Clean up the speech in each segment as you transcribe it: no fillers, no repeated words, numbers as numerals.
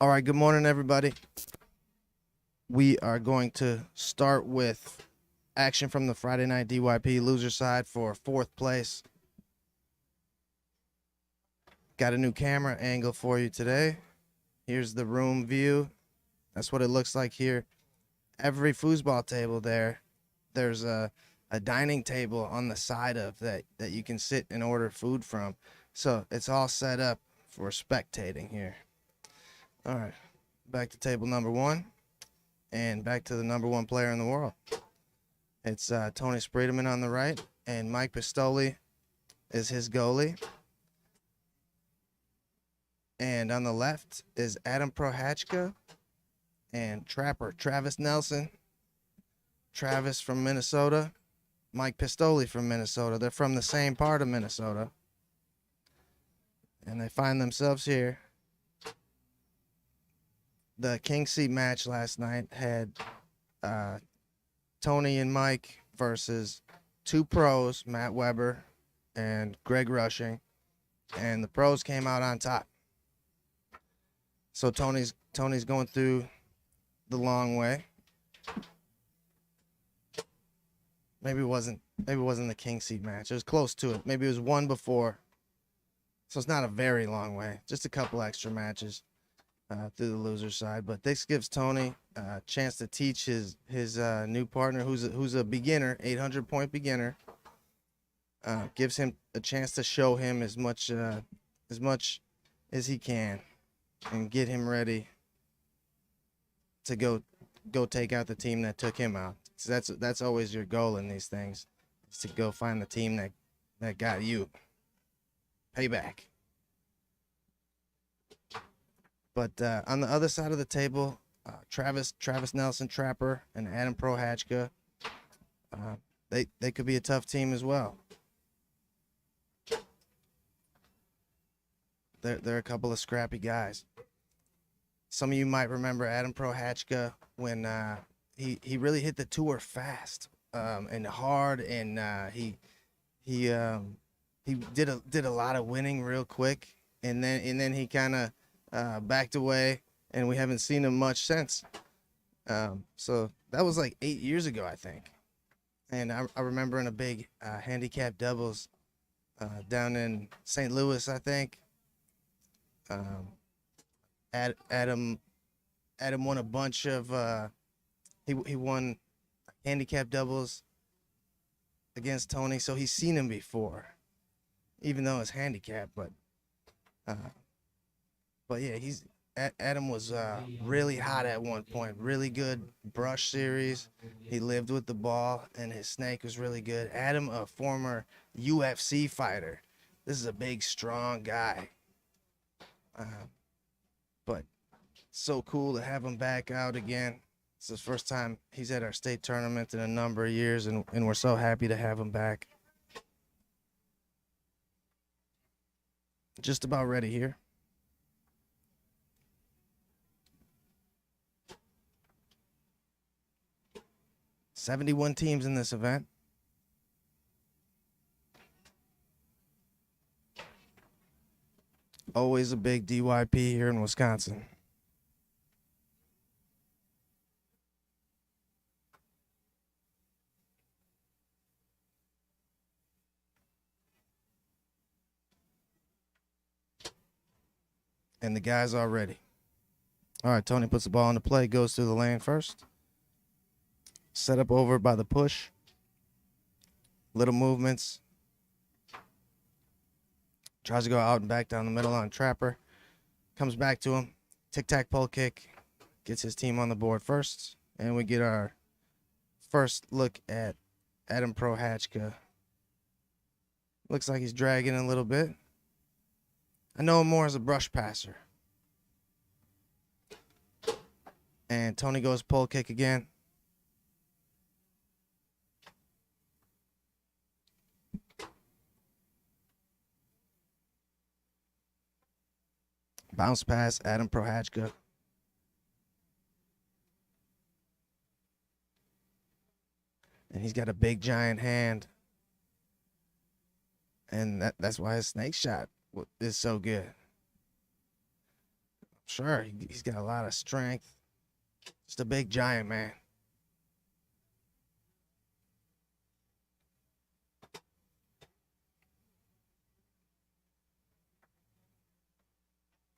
All right, good morning, everybody. We are going to start with action from the Friday night DYP loser side for fourth place. Got a new camera angle for you today. Here's the room view. That's what it looks like here. Every foosball table there's a dining table on the side of that you can sit and order food from. So it's all set up for spectating here. All right, back to table number one. And back to the number one player in the world. It's Tony Spreedeman on the right, and Mike Pistoli is his goalie. And on the left is Adam Prohachka and Trapper Travis Nelson. Travis from Minnesota, Mike Pistoli from Minnesota. They're from the same part of Minnesota. And they find themselves here. The King Seat match last night had Tony and Mike versus two pros, Matt Weber and Greg Rushing, and the pros came out on top. So Tony's going through the long way. Maybe it wasn't the King Seat match. It was close to it. Maybe it was one before. So it's not a very long way. Just a couple extra matches. Through the loser side, but this gives Tony a chance to teach his new partner, who's a beginner, 800-point beginner. Gives him a chance to show him as much as he can, and get him ready to go take out the team that took him out. So that's always your goal in these things, is to go find the team that got you. Payback. But on the other side of the table, Travis Nelson, Trapper, and Adam Prohachka, they could be a tough team as well. They're a couple of scrappy guys. Some of you might remember Adam Prohachka when he really hit the tour fast and hard, and he did a lot of winning real quick, and then he kind of backed away, and we haven't seen him much since. So that was like 8 years ago, I think. And I remember in a big handicap doubles down in St. Louis, I think. Adam won a bunch of he won handicap doubles against Tony, so he's seen him before, even though it's handicap. But yeah, Adam was really hot at one point. Really good brush series. He lived with the ball, and his snake was really good. Adam, a former UFC fighter. This is a big, strong guy. But so cool to have him back out again. It's his first time he's at our state tournament in a number of years, and we're so happy to have him back. Just about ready here. $71 teams in this event. Always a big DYP here in Wisconsin. And the guys are ready. All right, Tony puts the ball into play, goes through the lane first. Set up over by the push. Little movements. Tries to go out and back down the middle on Trapper. Comes back to him. Tic-tac pull kick. Gets his team on the board first. And we get our first look at Adam Prohachka. Looks like he's dragging a little bit. I know him more as a brush passer. And Tony goes pull kick again. Bounce pass, Adam Prohachka. And he's got a big, giant hand. And that's why his snake shot is so good. Sure, he's got a lot of strength. Just a big giant man.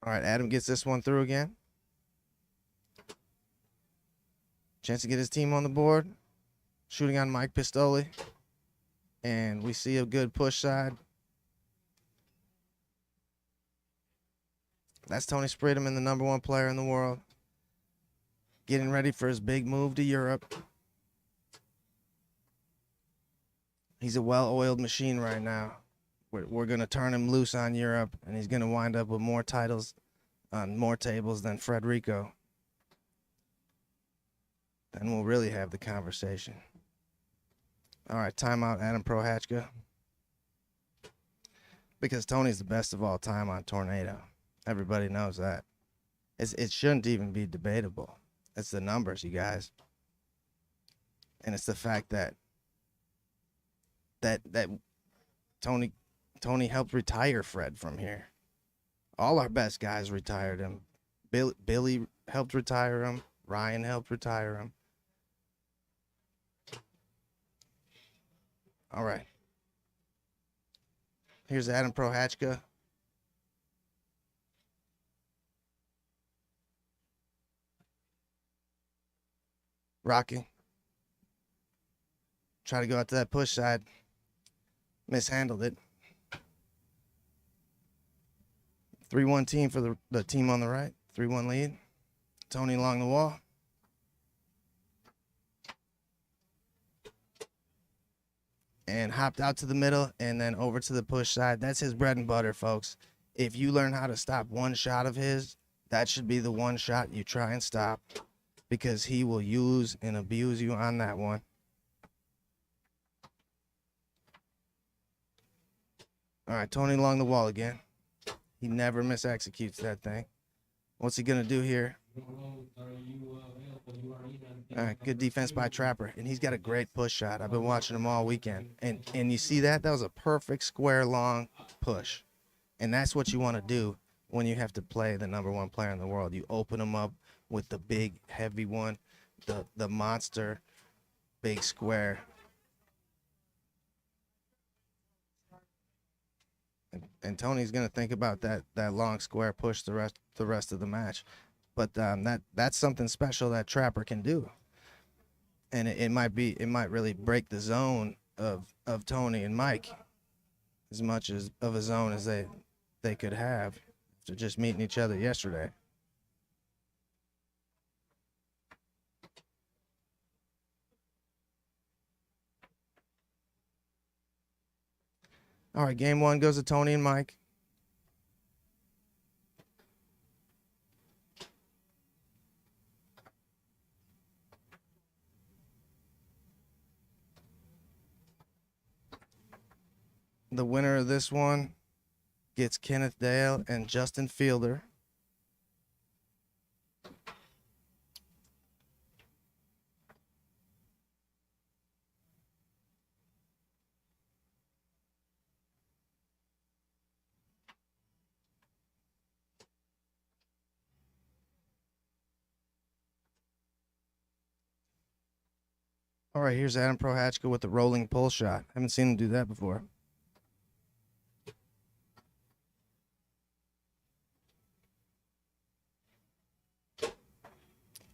All right, Adam gets this one through again. Chance to get his team on the board. Shooting on Mike Pistoli. And we see a good push side. That's Tony Spridham, the number 1 player in the world. Getting ready for his big move to Europe. He's a well-oiled machine right now. We're going to turn him loose on Europe, and he's going to wind up with more titles on more tables than Frederico. Then we'll really have the conversation. All right, timeout, Adam Prohachka. Because Tony's the best of all time on Tornado. Everybody knows that. It shouldn't even be debatable. It's the numbers, you guys. And it's the fact that Tony helped retire Fred from here. All our best guys retired him. Billy helped retire him. Ryan helped retire him. All right. Here's Adam Prohachka. Rocking. Try to go out to that push side. Mishandled it. 3-1 team for the team on the right. 3-1 lead. Tony along the wall. And hopped out to the middle and then over to the push side. That's his bread and butter, folks. If you learn how to stop one shot of his, that should be the one shot you try and stop, because he will use and abuse you on that one. All right, Tony along the wall again. He never mis-executes that thing. What's he going to do here? All right, good defense by Trapper. And he's got a great push shot. I've been watching him all weekend. And you see that? That was a perfect square long push. And that's what you want to do when you have to play the number 1 player in the world. You open him up with the big, heavy one, the monster, big square. And Tony's going to think about that long square push the rest of the match. But that's something special that Trapper can do. And it might really break the zone of Tony and Mike as much as of a zone as they could have after just meeting each other yesterday. All right, game 1 goes to Tony and Mike. The winner of this one gets Kenneth Dale and Justin Fielder. All right, here's Adam Prohachka with the rolling pull shot. Haven't seen him do that before.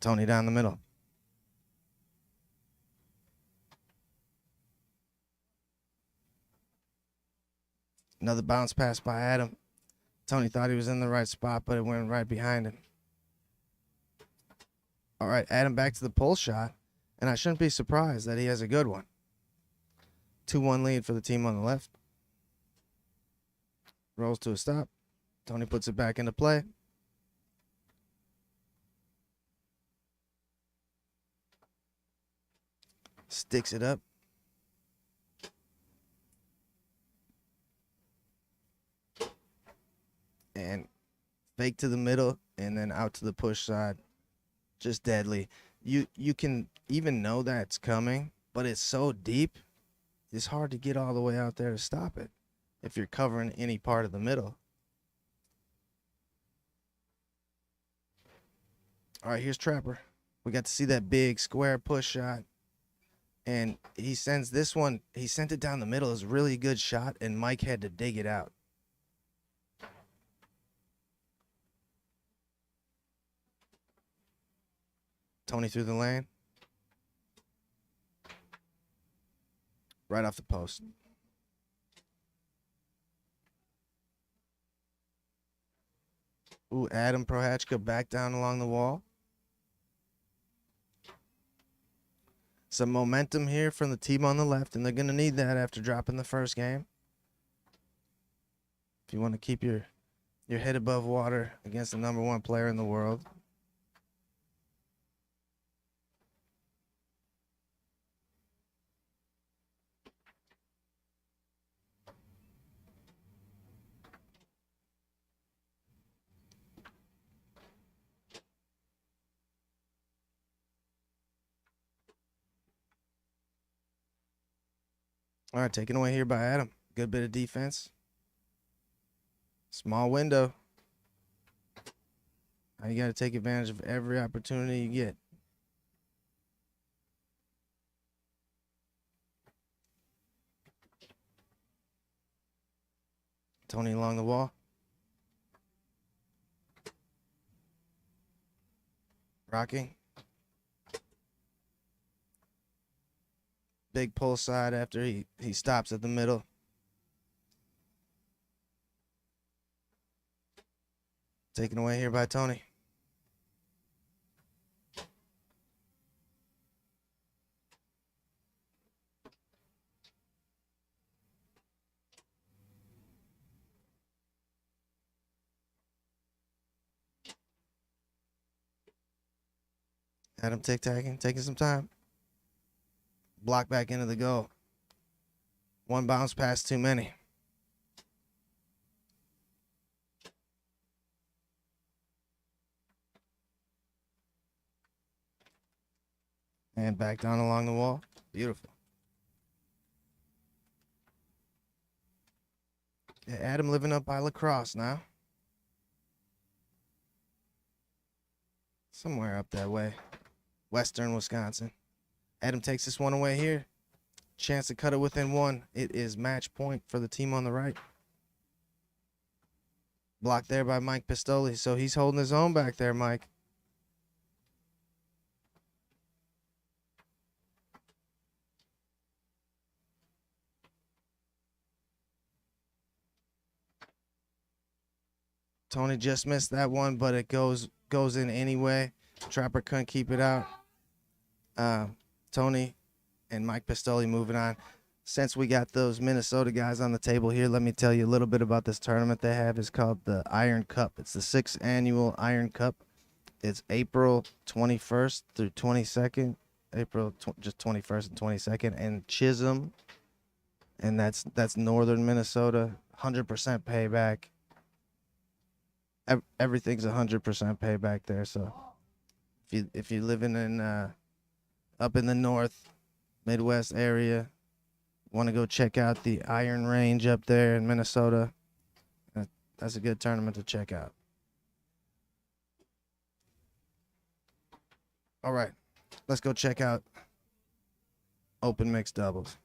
Tony down the middle. Another bounce pass by Adam. Tony thought he was in the right spot, but it went right behind him. All right, Adam back to the pull shot, and I shouldn't be surprised that he has a good one. 2-1 lead for the team on the left. Rolls to a stop. Tony puts it back into play. Sticks it up. And fake to the middle and then out to the push side. Just deadly. You can even know that it's coming, but it's so deep, it's hard to get all the way out there to stop it if you're covering any part of the middle. All right, here's Trapper. We got to see that big square push shot. And he sends this one. He sent it down the middle. It was a really good shot, and Mike had to dig it out. Tony through the lane. Right off the post. Ooh, Adam Prohachka back down along the wall. Some momentum here from the team on the left, and they're going to need that after dropping the first game. If you want to keep your head above water against the #1 player in the world. All right, taken away here by Adam. Good bit of defense. Small window. Now you got to take advantage of every opportunity you get. Tony along the wall. Rocking. Big pull side after he stops at the middle. Taken away here by Tony. Adam tic-tacking, taking some time. Block back into the goal. One bounce pass too many. And back down along the wall. Beautiful. Yeah, Adam living up by lacrosse now. Somewhere up that way. Western Wisconsin. Adam takes this one away here. Chance to cut it within one. It is match point for the team on the right. Blocked there by Mike Pistoli. So he's holding his own back there, Mike. Tony just missed that one, but it goes in anyway. Trapper couldn't keep it out. Tony and Mike Pistoli moving on. Since we got those Minnesota guys on the table here, let me tell you a little bit about this tournament they have. It's called the Iron Cup. It's the 6th annual Iron Cup. It's April 21st through 22nd. Just 21st and 22nd. And Chisholm, and that's northern Minnesota. 100% payback. Everything's 100% payback there. So if you're living in up in the north, Midwest area, want to go check out the Iron Range up there in Minnesota, that's a good tournament to check out. All right, let's go check out open mixed doubles.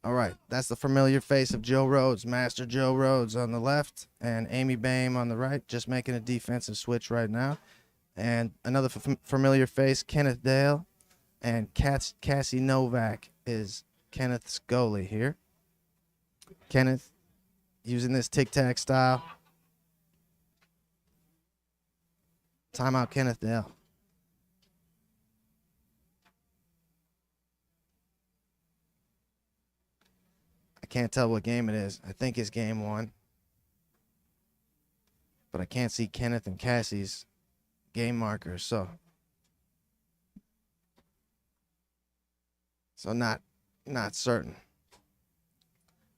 All right, that's the familiar face of Joe Rhodes, Master Joe Rhodes on the left, and Amy Boehm on the right, just making a defensive switch right now. And another familiar face, Kenneth Dale, and Cassie Novak is Kenneth's goalie here. Kenneth using this tic-tac style. Timeout, Kenneth Dale. I can't tell what game it is. I think it's game 1. But I can't see Kenneth and Cassie's game markers, so not certain.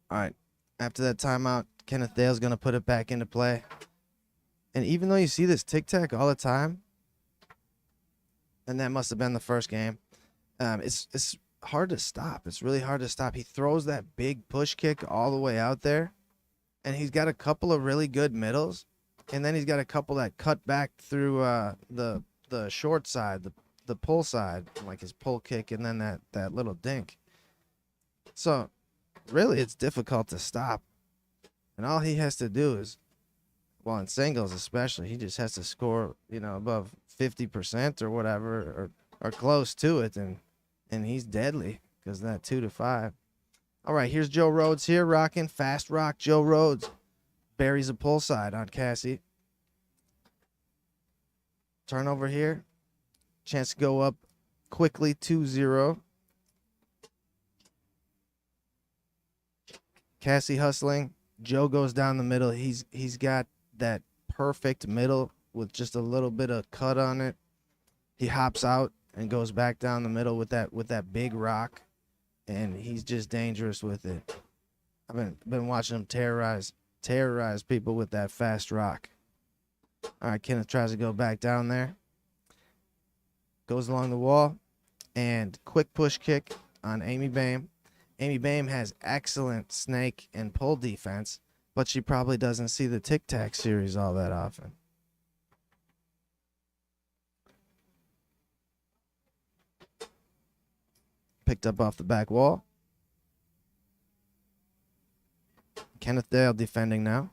All right, after that timeout, Kenneth Dale's going to put it back into play. And even though you see this tic-tac all the time, and that must have been the first game, it's hard to stop. It's really hard to stop. He throws that big push kick all the way out there, and he's got a couple of really good middles, And then he's got a couple that cut back through the short side, the pull side, like his pull kick, and then that little dink. So really, it's difficult to stop. And all he has to do is, well, in singles especially, he just has to score, above 50% or whatever, or close to it, and he's deadly because that 2-5. All right, here's Joe Rhodes here rocking fast rock. Joe Rhodes buries a pull side on Cassie. Turnover here. Chance to go up quickly 2-0. Cassie hustling. Joe goes down the middle. He's got that perfect middle with just a little bit of cut on it. He hops out and goes back down the middle with that big rock, and he's just dangerous with it. I've been watching him terrorize people with that fast rock. All right, Kenneth tries to go back down there. Goes along the wall, and quick push kick on Amy Boehm. Amy Boehm has excellent snake and pull defense, but she probably doesn't see the Tic Tac series all that often. Picked up off the back wall. Kenneth Dale defending now.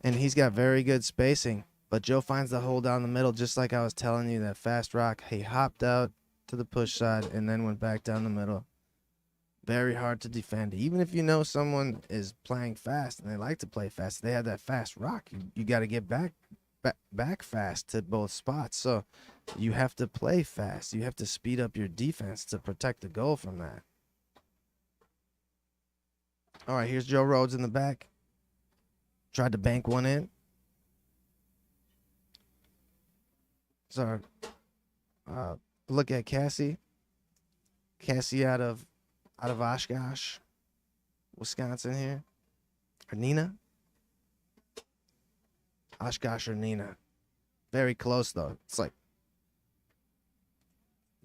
And he's got very good spacing, but Joe finds the hole down the middle, just like I was telling you, that fast rock. He hopped out to the push side and then went back down the middle. Very hard to defend. Even if you know someone is playing fast and they like to play fast, they have that fast rock. You got to get back fast to both spots. So you have to play fast. You have to speed up your defense to protect the goal from that. All right, here's Joe Rhodes in the back. Tried to bank one in. So look at Cassie. Cassie out of Oshkosh, Wisconsin here. Or Nina. Oshkosh or Nina. Very close, though. It's like,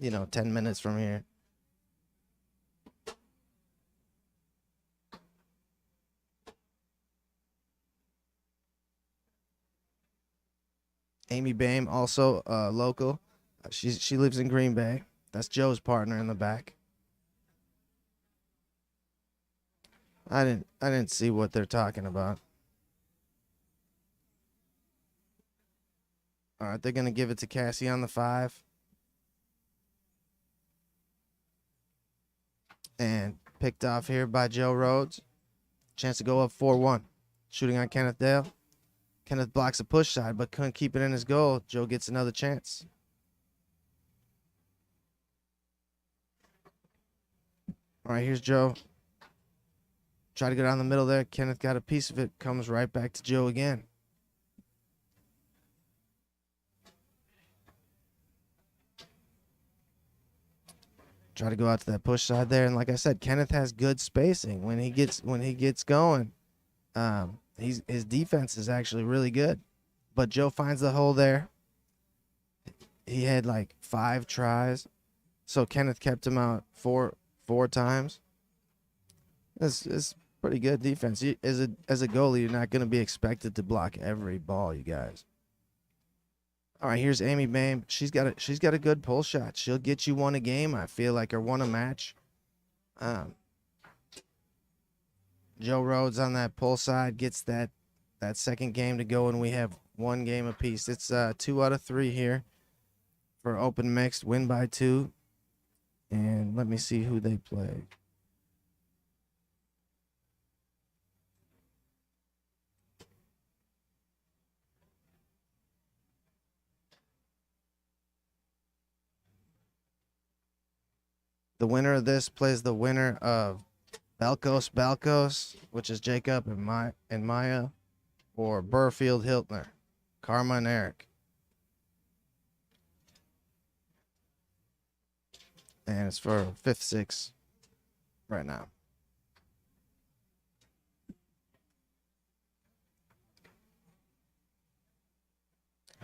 10 minutes from here. Amy Boehm, also local. She lives in Green Bay. That's Joe's partner in the back. I didn't see what they're talking about. All right, they're going to give it to Cassie on the 5. And picked off here by Joe Rhodes. Chance to go up 4-1. Shooting on Kenneth Dale. Kenneth blocks a push side, but couldn't keep it in his goal. Joe gets another chance. All right, here's Joe. Try to go down the middle there. Kenneth got a piece of it. Comes right back to Joe again. Try to go out to that push side there, and like I said, Kenneth has good spacing when he gets going. His defense is actually really good, but Joe finds the hole there. He had like 5 tries, so Kenneth kept him out four times. It's pretty good defense. As a goalie, you're not going to be expected to block every ball, you guys. All right, here's Amy Boehm. She's got a good pull shot. She'll get you one a game, I feel like, or one a match. Joe Rhodes on that pull side gets that second game to go, and we have 1 game apiece. It's 2 out of 3 here for open mixed, win by 2. And let me see who they play. The winner of this plays the winner of Balkos, which is Jacob and Maya, or Burfield Hiltner, Karma and Eric. And it's for 5th, 6th right now.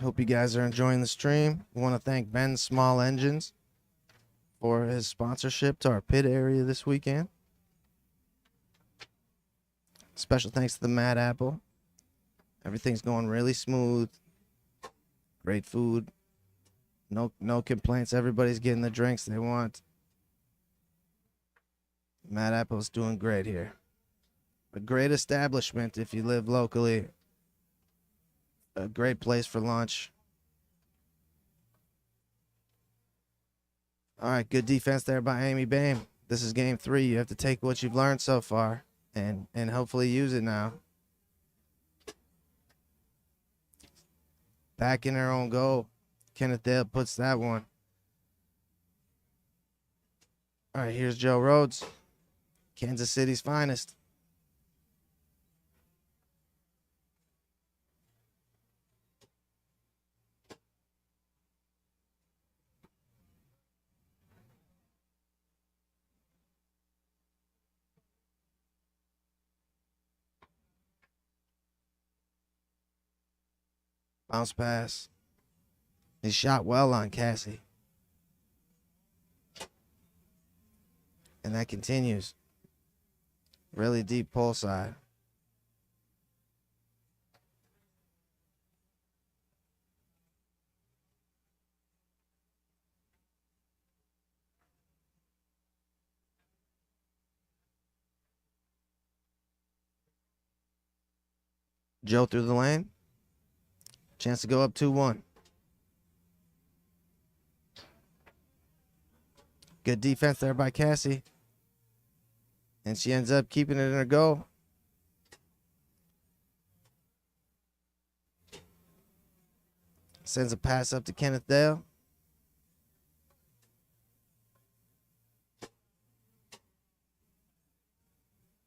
Hope you guys are enjoying the stream. We want to thank Ben Small Engines for his sponsorship to our pit area this weekend. Special thanks to the Mad Apple Everything's going really smooth. Great food. No complaints. Everybody's getting the drinks they want. Mad Apple's doing great here. A great establishment if you live locally. A great place for lunch. All right, good defense there by Amy Bame. This is game 3. You have to take what you've learned so far and hopefully use it now. Back in her own goal. Kenneth Dale puts that one. All right, here's Joe Rhodes, Kansas City's finest. Bounce pass. He shot well on Cassie. And that continues. Really deep pull side. Joe through the lane. Chance to go up 2-1. Good defense there by Cassie. And she ends up keeping it in her goal. Sends a pass up to Kenneth Dale.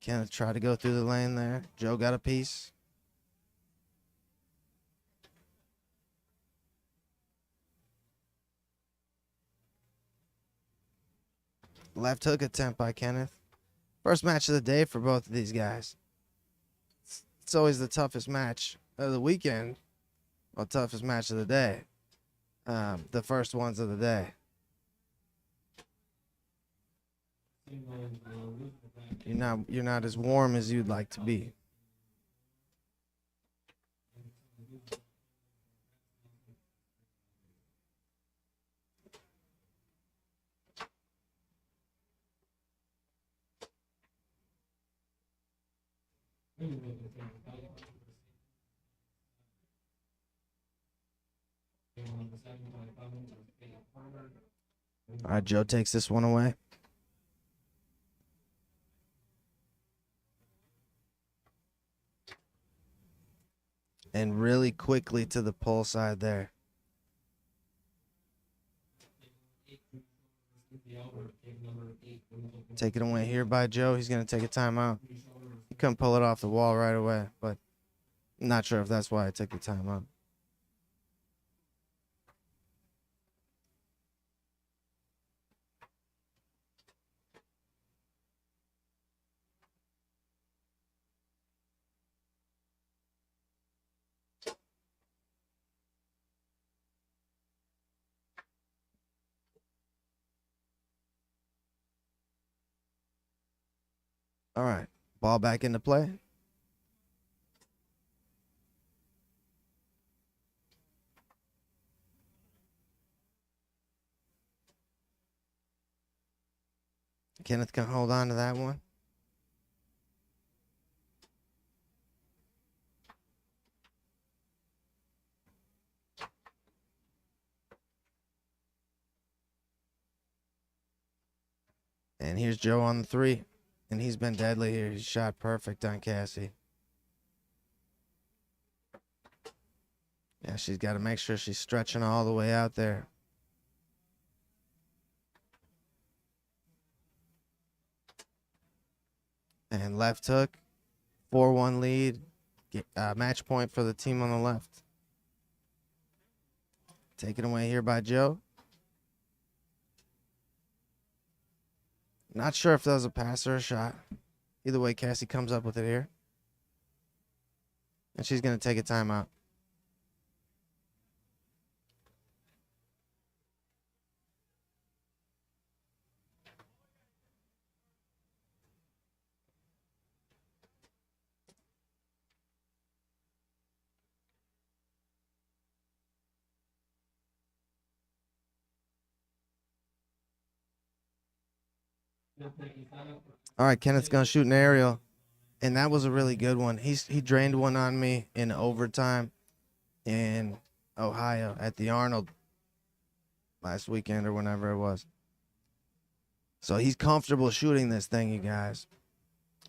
Kenneth tried to go through the lane there. Joe got a piece. Left hook attempt by Kenneth. First match of the day for both of these guys. It's always the toughest match of the weekend. Well, toughest match of the day. The first ones of the day. You're not as warm as you'd like to be. All right, Joe takes this one away. And really quickly to the pull side there. Taken away here by Joe. He's going to take a timeout. He couldn't pull it off the wall right away, but I'm not sure if that's why I took the timeout. All right, ball back into play. Kenneth can hold on to that one. And here's Joe on the 3. And he's been deadly here. He's shot perfect on Cassie. Yeah, she's got to make sure she's stretching all the way out there. And left hook. 4-1 lead. Match point for the team on the left. Taken away here by Joe. Not sure if that was a pass or a shot. Either way, Cassie comes up with it here. And she's going to take a timeout. All right, Kenneth's gonna shoot an aerial, and that was a really good one. He drained one on me in overtime in Ohio at the Arnold last weekend or whenever it was. So he's comfortable shooting this thing, you guys.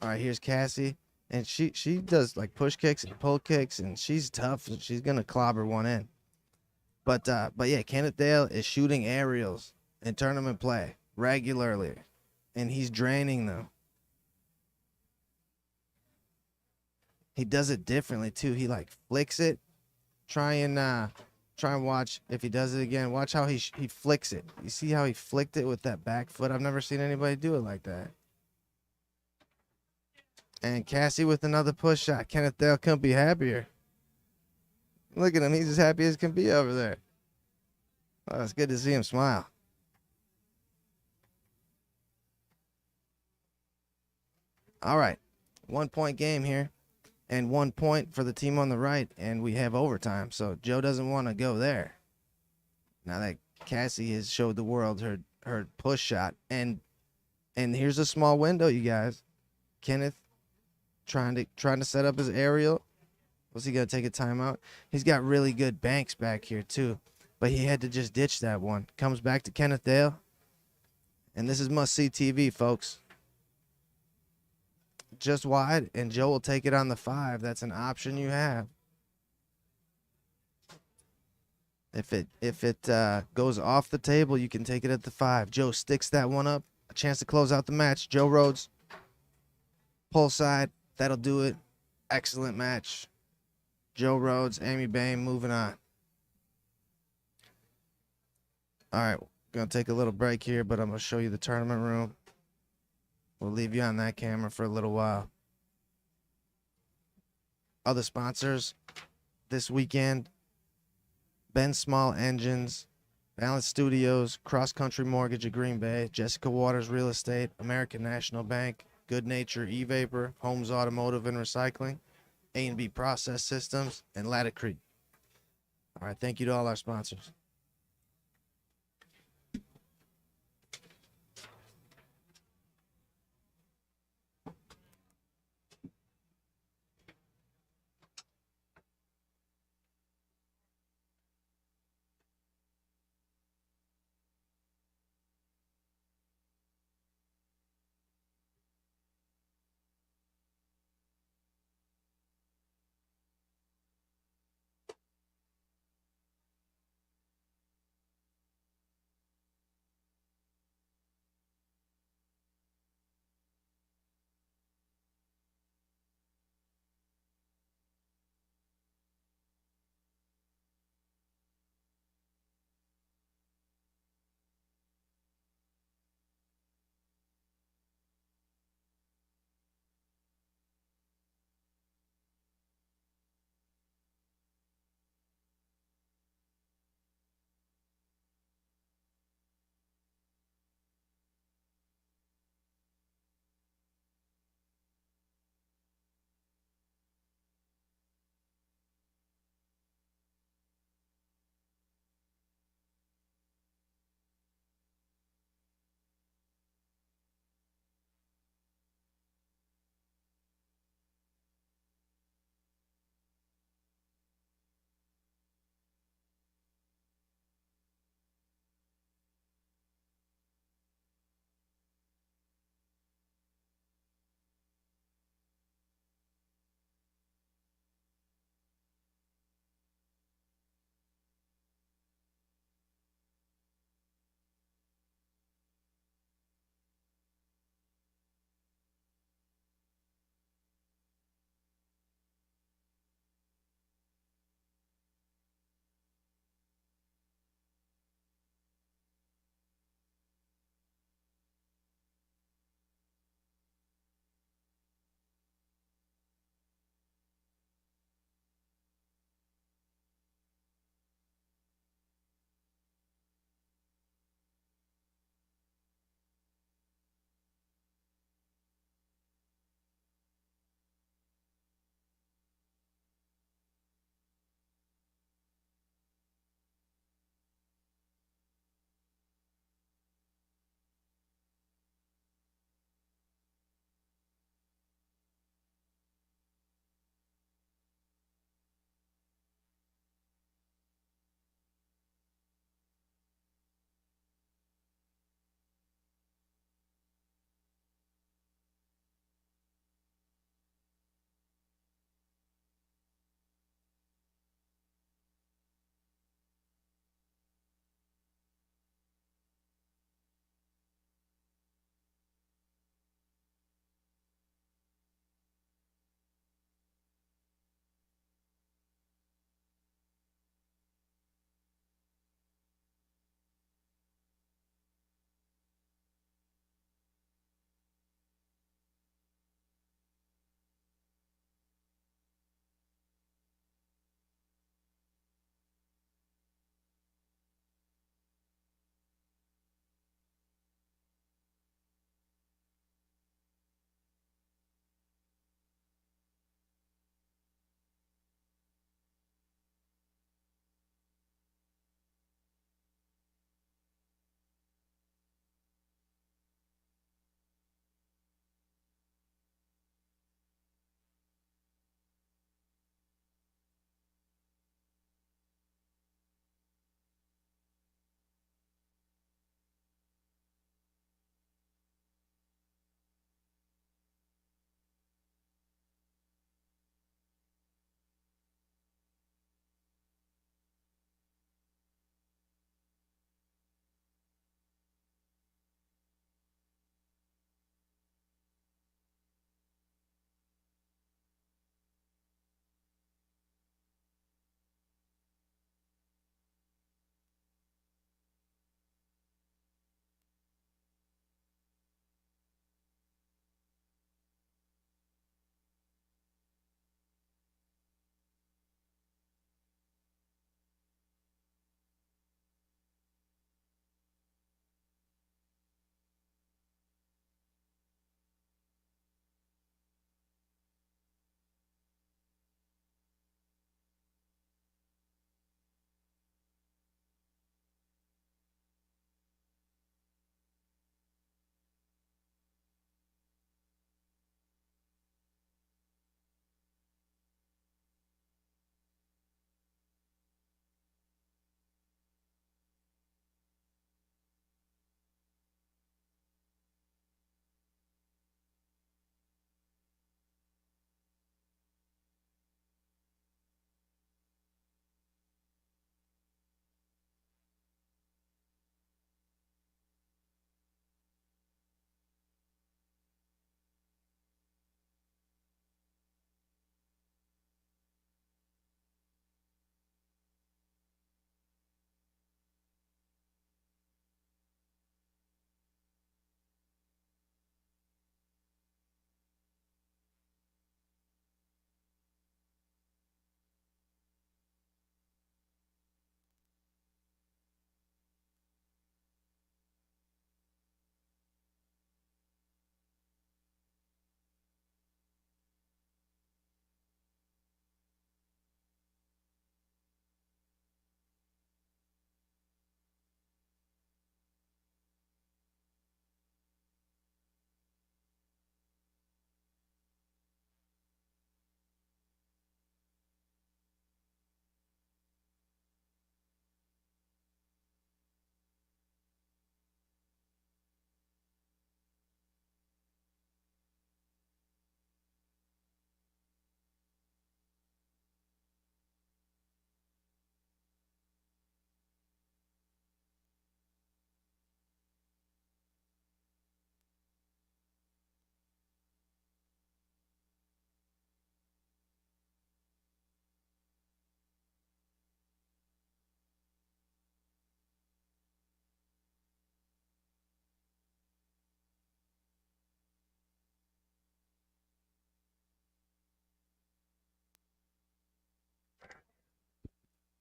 All right, here's Cassie, and she does like push kicks and pull kicks, and she's tough. She's gonna clobber one in. But yeah, Kenneth Dale is shooting aerials in tournament play regularly, and he's draining them. He does it differently too. He like flicks it. Try and watch if he does it again. Watch how he flicks it. You see how he flicked it with that back foot? I've never seen anybody do it like that. And Cassie with another push shot. Kenneth Dale couldn't be happier. Look at him. He's as happy as can be over there. Oh, it's good to see him smile. All right. 1 point game here. And 1 point for the team on the right. And we have overtime. So Joe doesn't want to go there. Now that Cassie has showed the world her push shot. And here's a small window, you guys. Kenneth trying to set up his aerial. Was he gonna take a timeout? He's got really good banks back here too, but he had to just ditch that one. Comes back to Kenneth Dale, and this is must-see TV, folks. Just wide, and Joe will take it on the 5. That's an option you have. If it goes off the table, you can take it at the 5. Joe sticks that one up. A chance to close out the match. Joe Rhodes, pull side. That'll do it. Excellent match. Joe Rhodes, Amy Bain, moving on. All right, going to take a little break here, but I'm going to show you the tournament room. We'll leave you on that camera for a little while. Other sponsors this weekend: Ben Small Engines, Balance Studios, Cross Country Mortgage of Green Bay, Jessica Waters Real Estate, American National Bank, Good Nature E-Vapor, Holmes Automotive and Recycling, A&B Process Systems, and Latticrete. All right, thank you to all our sponsors.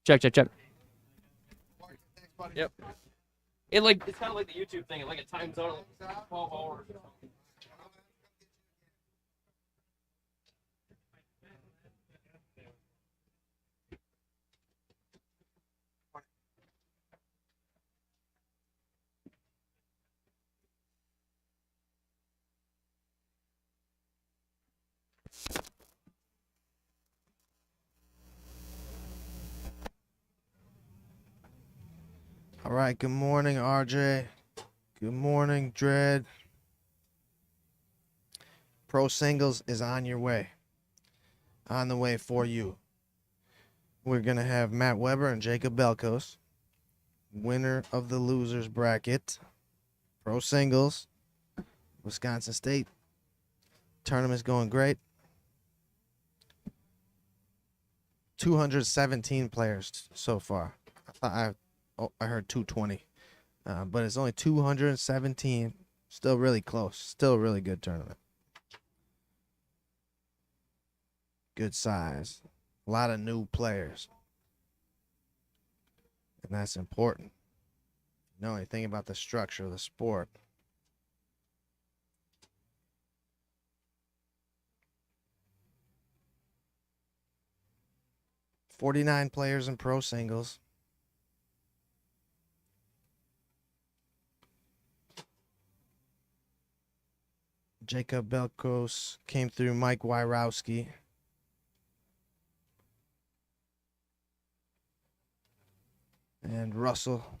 Check. Yep. It's kind of like the YouTube thing. Like it times out like 12 hours. All right, good morning, RJ. Good morning, Dread. Pro Singles is on your way. On the way for you. We're going to have Matt Weber and Jacob Belkos. Winner of the losers bracket. Pro Singles. Wisconsin State. Tournament's going great. 217 players so far. I heard 220. But it's only 217. Still really close. Still a really good tournament. Good size. A lot of new players. And that's important. You know anything about the structure of the sport. $49 players in pro singles. Jacob Belkos came through Mike Wyrowski. And Russell.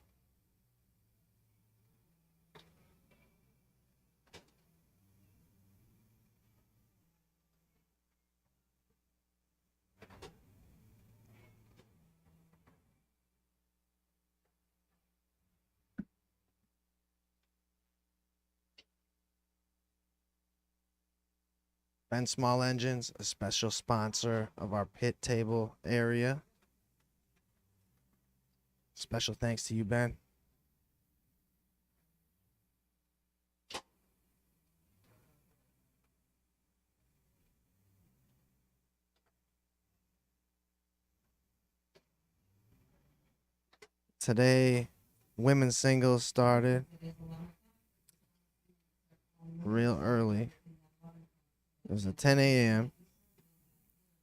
Ben Small Engines, a special sponsor of our pit table area. Special thanks to you, Ben. Today, women's singles started real early. It was at 10 a.m.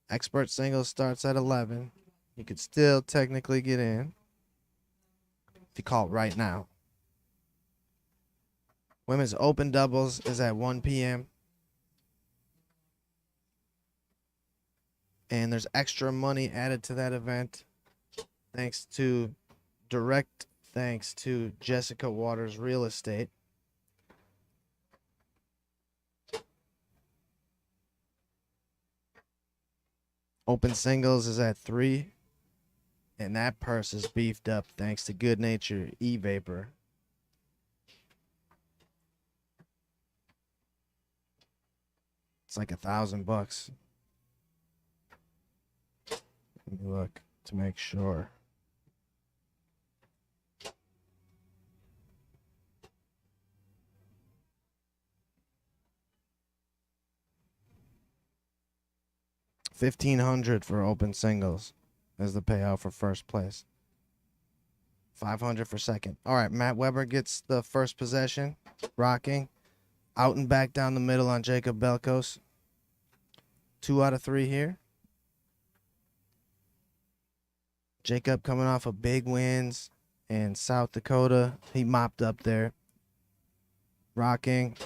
Expert singles starts at 11. You could still technically get in if you call it right now. Women's open doubles is at 1 p.m. And there's extra money added to that event thanks to Jessica Waters Real Estate. Open singles is at 3. And that purse is beefed up thanks to Good Nature E-Vapor. It's like $1,000. Let me look to make sure. $1,500 for open singles as the payout for first place. $500 for second. All right, Matt Weber gets the first possession, rocking. Out and back down the middle on Jacob Belkos. 2 out of 3 here. Jacob coming off of big wins in South Dakota. He mopped up there. Rocking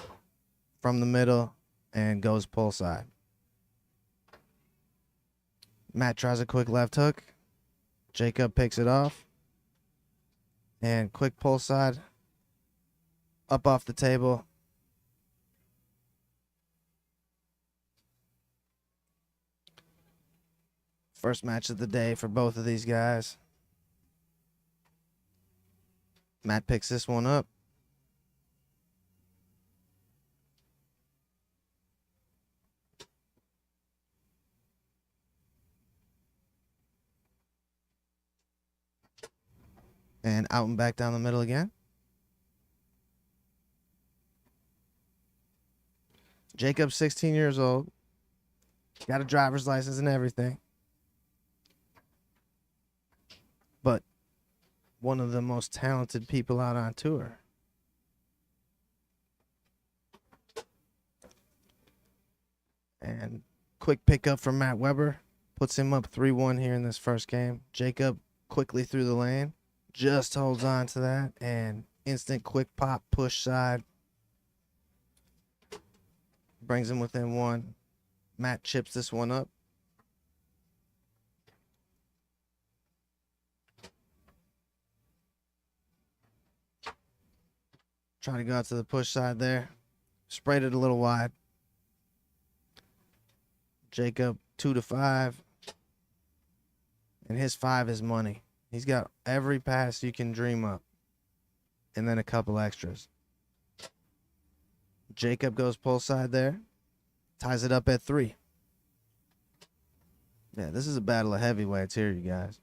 from the middle and goes pull side. Matt tries a quick left hook. Jacob picks it off. And quick pull side. Up off the table. First match of the day for both of these guys. Matt picks this one up. And out and back down the middle again. Jacob's 16 years old. Got a driver's license and everything. but one of the most talented people out on tour. And quick pickup from Matt Weber. Puts him up 3-1 here in this first game. Jacob quickly through the lane. Just holds on to that. And instant quick pop, push side. Brings him within one. Matt chips this one up. Trying to go out to the push side there. Sprayed it a little wide. Jacob 2-5. And his 5 is money. He's got every pass you can dream up. And then a couple extras. Jacob goes pull side there. Ties it up at 3. Yeah, this is a battle of heavyweights here, you guys.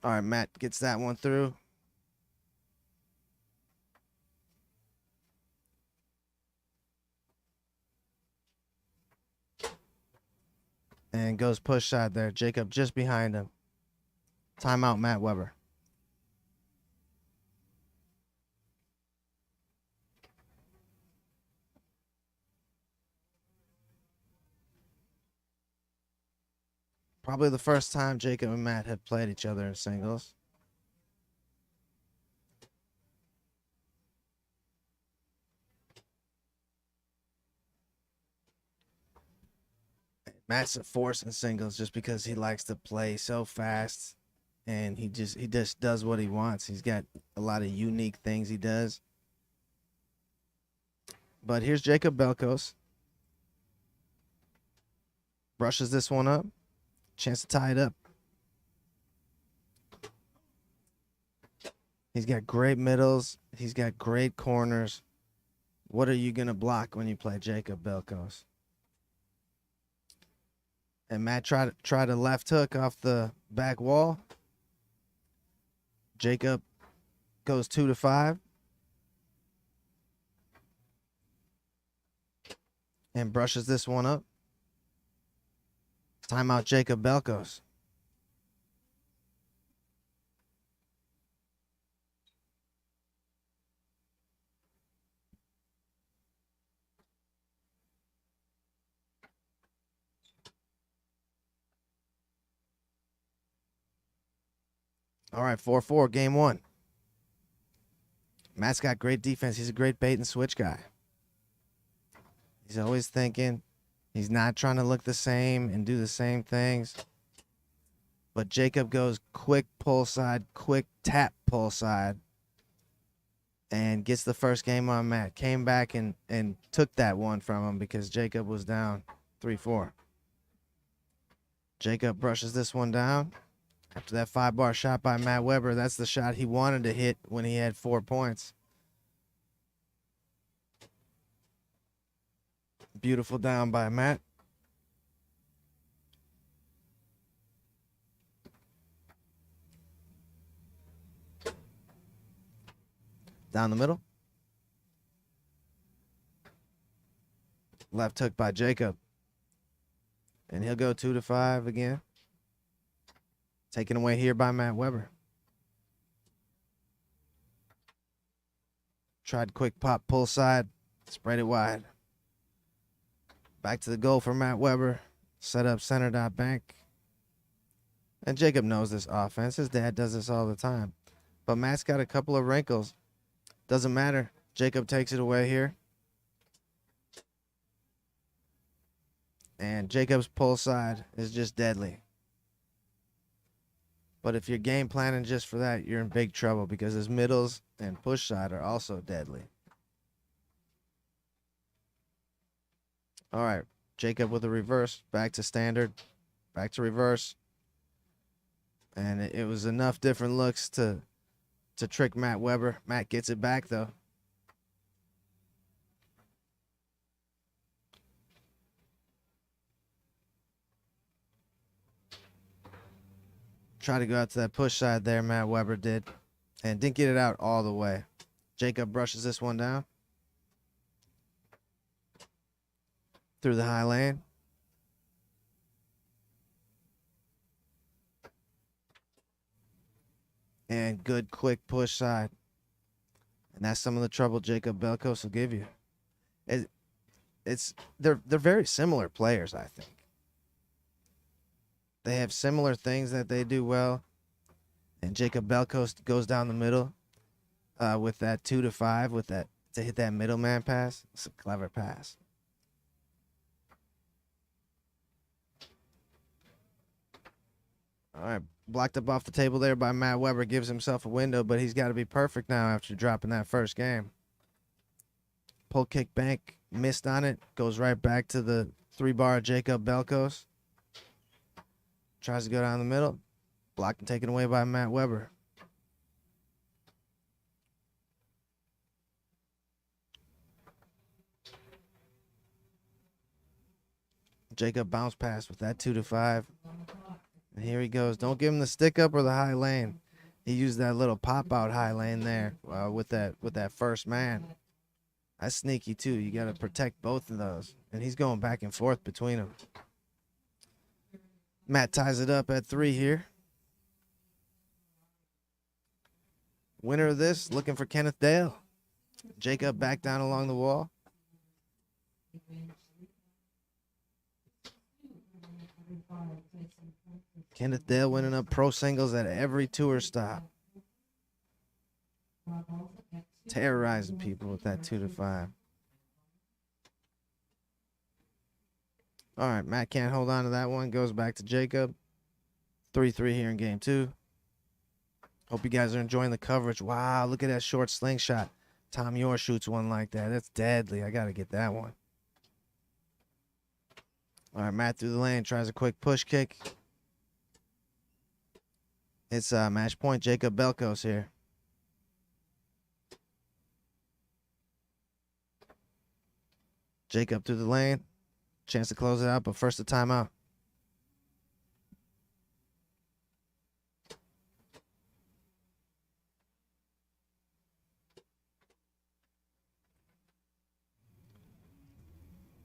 All right, Matt gets that one through. And goes push side there. Jacob just behind him. Timeout, Matt Weber. Probably the first time Jacob and Matt have played each other in singles. Matt's a force in singles just because he likes to play so fast, and he just does what he wants. He's got a lot of unique things he does. But here's Jacob Belkos. Brushes this one up. Chance to tie it up. He's got great middles. He's got great corners. What are you going to block when you play Jacob Belkos? And Matt tried a left hook off the back wall. Jacob goes 2-5. And brushes this one up. Timeout, Jacob Belkos. All right, 4-4, game 1. Matt's got great defense. He's a great bait and switch guy. He's always thinking. He's not trying to look the same and do the same things. But Jacob goes quick pull side, quick tap pull side, and gets the first game on Matt. Came back and took that one from him because Jacob was down 3-4. Jacob brushes this one down. After that 5-bar shot by Matt Weber, that's the shot he wanted to hit when he had 4 points. Beautiful down by Matt. Down the middle. Left hook by Jacob. And he'll go 2-5 again. Taken away here by Matt Weber. Tried quick pop, pull side, spread it wide. Back to the goal for Matt Weber. Set up center dot bank. And Jacob knows this offense. His dad does this all the time. But Matt's got a couple of wrinkles. Doesn't matter. Jacob takes it away here. And Jacob's pull side is just deadly. But if you're game planning just for that, you're in big trouble because his middles and push side are also deadly. All right, Jacob with a reverse, back to standard, back to reverse. And it was enough different looks to trick Matt Weber. Matt gets it back, though. Try to go out to that push side there, Matt Weber did. And didn't get it out all the way. Jacob brushes this one down. Through the high lane. and good quick push side. And that's some of the trouble Jacob Belkos will give you. They're very similar players, I think. They have similar things that they do well. And Jacob Belkos goes down the middle with that 2 to 5 with that to hit that middleman pass. It's a clever pass. All right, blocked up off the table there by Matt Weber. Gives himself a window, but he's got to be perfect now after dropping that first game. Pull kick bank, missed on it. Goes right back to the 3-bar Jacob Belkos. Tries to go down the middle. Blocked and taken away by Matt Weber. Jacob bounce pass with that 2 to 5. And here he goes. Don't give him the stick up or the high lane. He used that little pop out high lane there with that first man. That's sneaky too. You got to protect both of those. And he's going back and forth between them. Matt ties it up at 3 here. Winner of this, looking for Kenneth Dale. Jacob back down along the wall. Kenneth Dale winning up pro singles at every tour stop. Terrorizing people with that 2 to 5. All right, Matt can't hold on to that one. Goes back to Jacob. 3-3 here in game 2. Hope you guys are enjoying the coverage. Wow, look at that short slingshot. Tom Yor shoots one like that. That's deadly. I got to get that one. All right, Matt through the lane. Tries a quick push kick. It's match point Jacob Belkos here. Jacob through the lane. Chance to close it out, but first a timeout.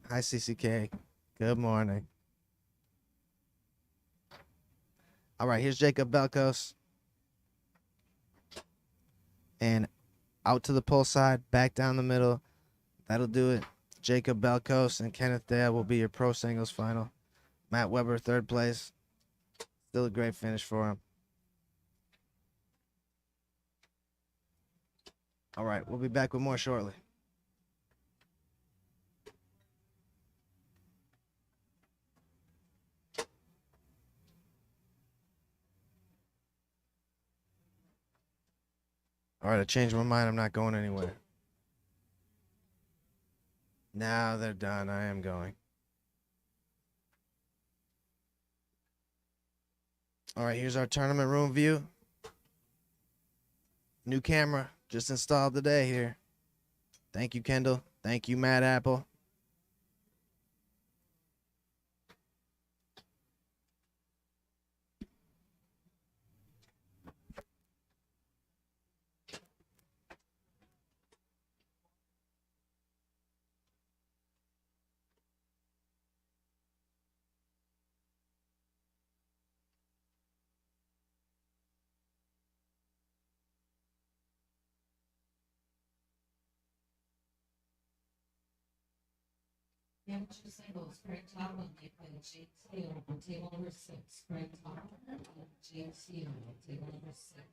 Hi, CCK. Good morning. All right, here's Jacob Belkos. And out to the pull side, back down the middle. That'll do it. Jacob Belkos and Kenneth Dale will be your pro singles final. Matt Weber, 3rd place. Still a great finish for him. All right, we'll be back with more shortly. All right, I changed my mind. I'm not going anywhere. Now they're done. I am going. All right, here's our tournament room view. New camera just installed today here. Thank you, Kendall. Thank you, Matt Apple. Amateur singles, Craig Tomlin, they play James Hill on table number 6. Craig Tomlin and James Hill on table number 6.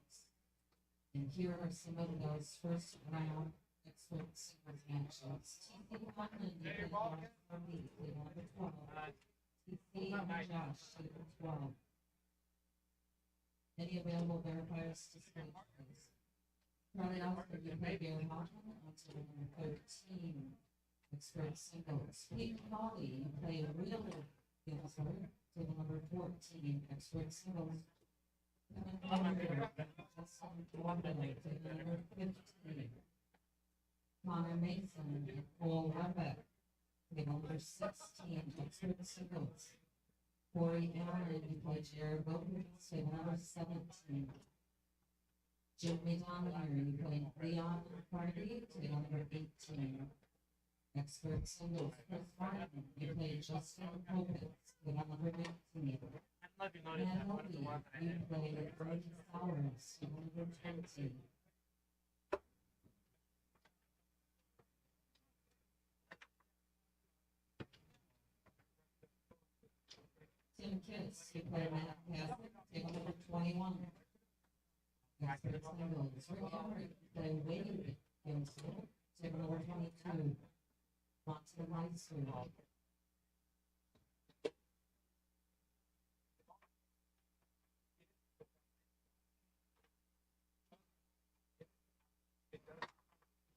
And here are some of those first round expert singles matchups. TC Putman, they play Mark Harvey, table number 12. TC and Josh, table 12. Any available verifiers to screen, please. Charlie Oscar, you play Gary Hoffman on table number 13. Expert singles. Pete Colley, you play a real dancer, table number 14. Expert singles. Justin Wonderly, table number 15. Connor Mason and Paul Rebeck, table number 16. Expert singles. Corey Allen, you play Jared Wilkins, table number 17. Jimmy Donner, you play Leon Hardy, table number 18. Expert singles, Chris Martin, you play Justin Hopkins, table number 19. And Hopi, you play Brady Sowers, table number 14. Tim Kiss, who played Matt Catholic, table number 21. Expert singles, Rick Henry, play Wade Gilson, table number 22. Monty Meister.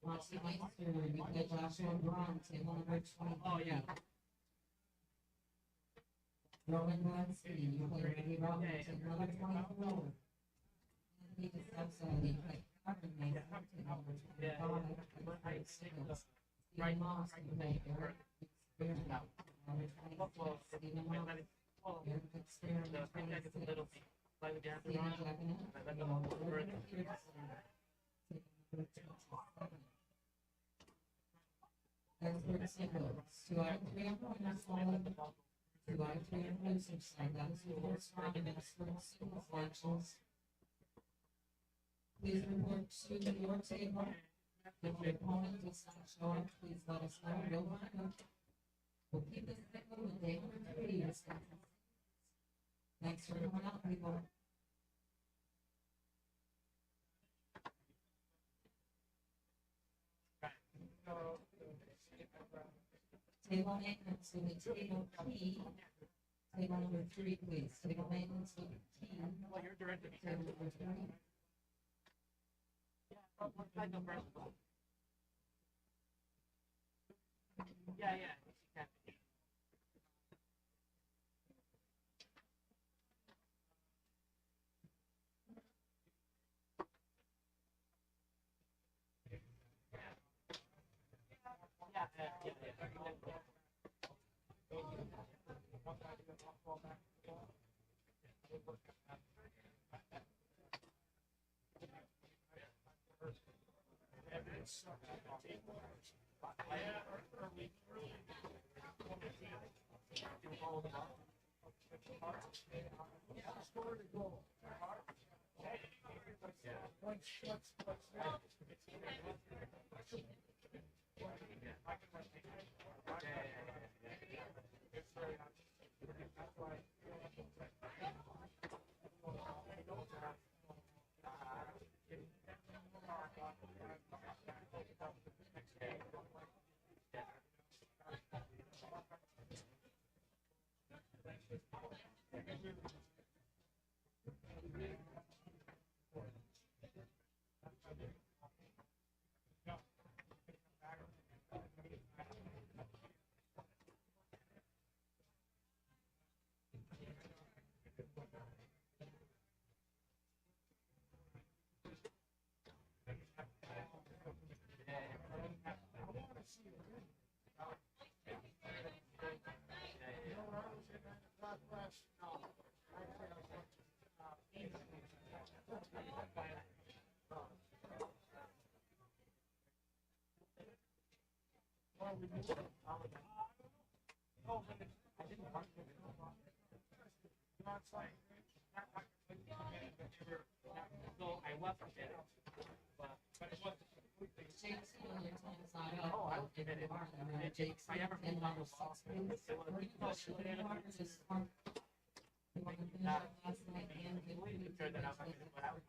Monty Meister, you play Joshua Braun, table number 23. Oh, yeah. Roman Glenski, you play Randy Roberts, table number 24. Anthony DeSepsa, you play Kevin Mason, table number 25. Expert singles. Stephen Moss, you play Eric Experiment, number 26. Stephen Moss, Eric Experiment, 26. Stephen Jackanet, table number 30. Expert singles, 2 out of 3 on pointers side, 2 out of 3 on losers side. That is your first round of expert singles matches. Please report to your table. If your opponent does not show up, please let us know. We'll find out. We'll keep this single with day number 3. Thanks for coming out, people. Table maintenance with the table P. Table number 3, please. Table maintenance with the T. Well, you're directed. Table number 3. Yeah, yeah. So I left it, but it wasn't. Jake's on your time side up. Oh, I was getting it. Jake's I never in moved on number the ball. 6, please. It was- We're gonna push the mark to score. You want to finish up last night and get the team Turn that out. to the top. We're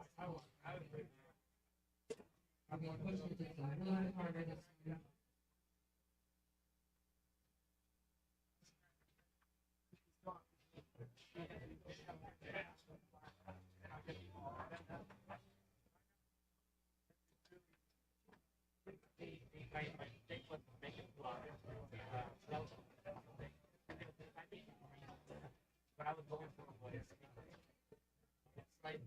gonna push it just a little bit harder this time. But I was going for a voice. It's like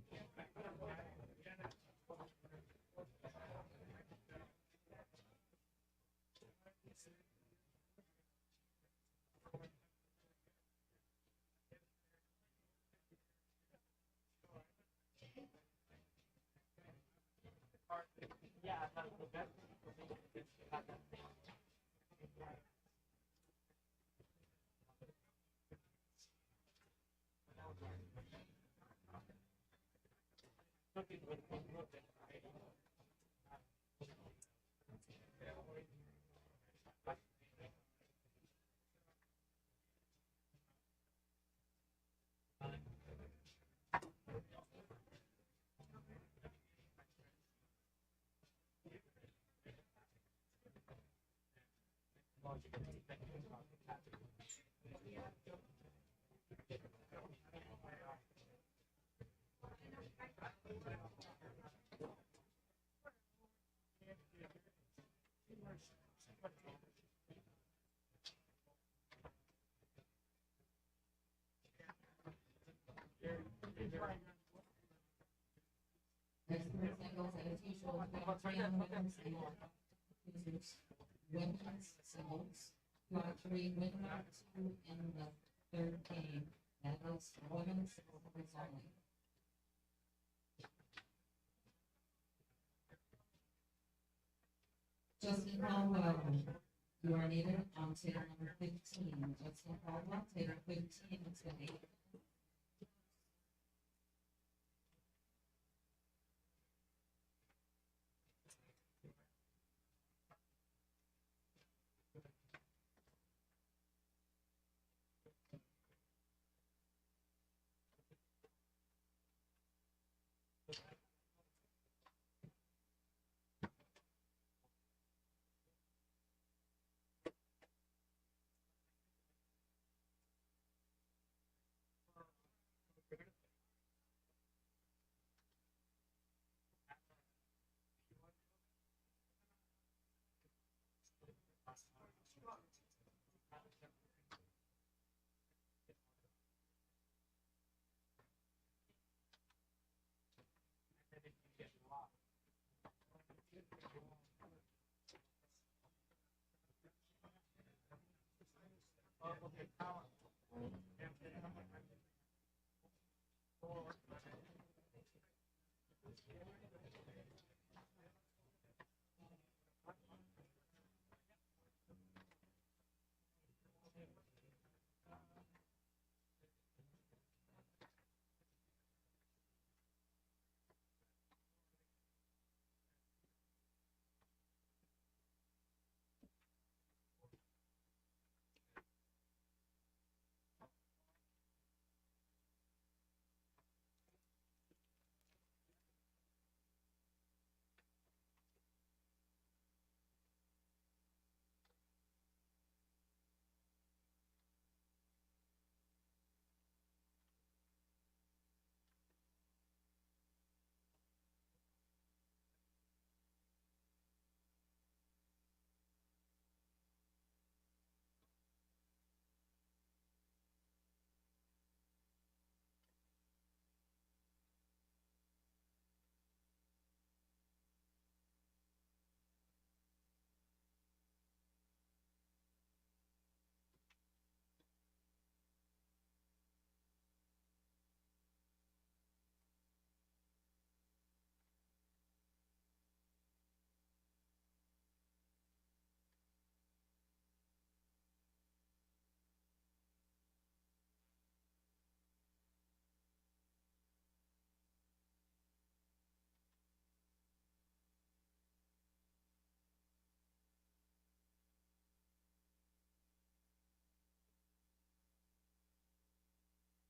yeah, that's the best thing. There's three singles and as usual, we have three on women's and losers. Women's singles, you are three winner, two in the third game. That is women's singles only. Justin Caldwell, you are needed on table number 15. Justin Caldwell, table 15, it's been 8.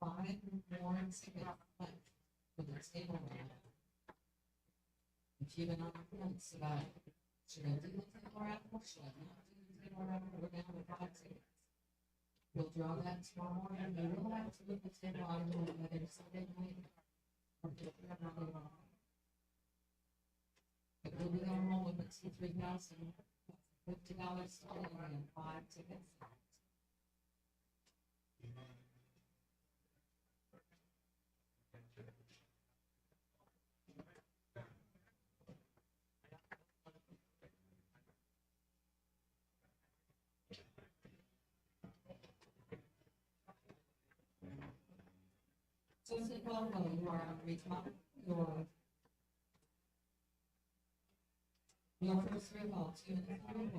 Five more to get left for the table round. If you've been on the fence about, should I do the table round, should I not do the table round, we're down to 5 tickets. We'll draw that tomorrow morning, you will have to look at the table on whether Sunday night or different Monday morning. But we'll be on roll with $3,050 and 5 tickets. Justin Caldwell, you are on retop. Your first three balls, 2 and 3.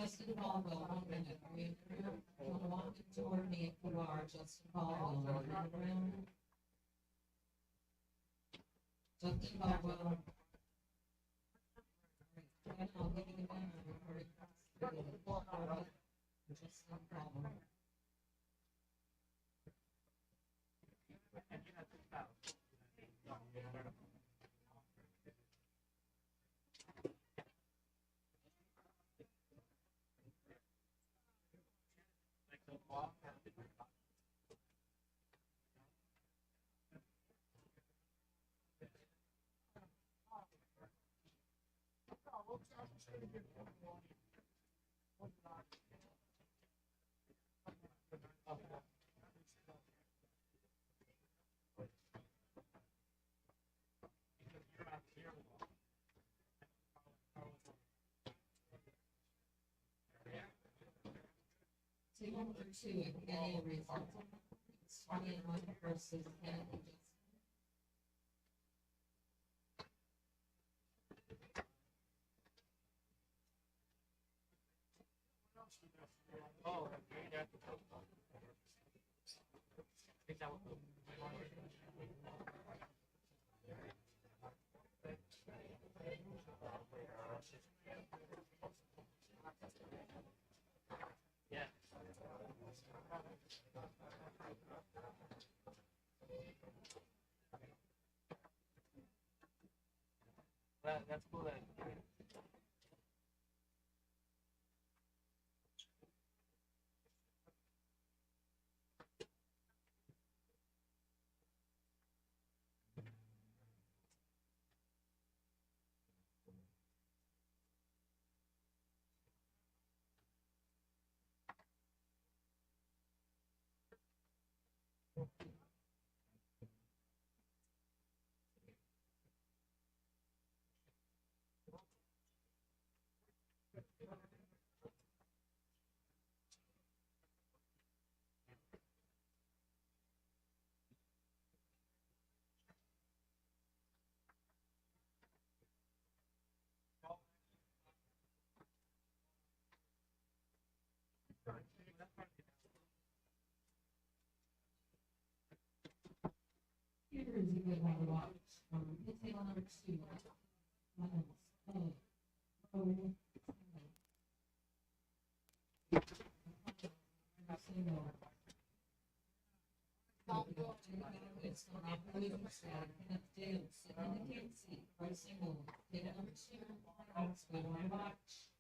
Justin Caldwell, 1 minute. Are you want to walk toward me if you are, Justin Caldwell, room. Justin Caldwell. And I'll give you the banner before it comes. Justin Caldwell. Team number 2 at Kenny result. It's 21 versus Kennedy. That's cool. Here is a good one to watch. It's table number 2. It's on the opposing side, and it's Dale, sitting in the gate seat, for a single. Table number 2, that's good one to watch.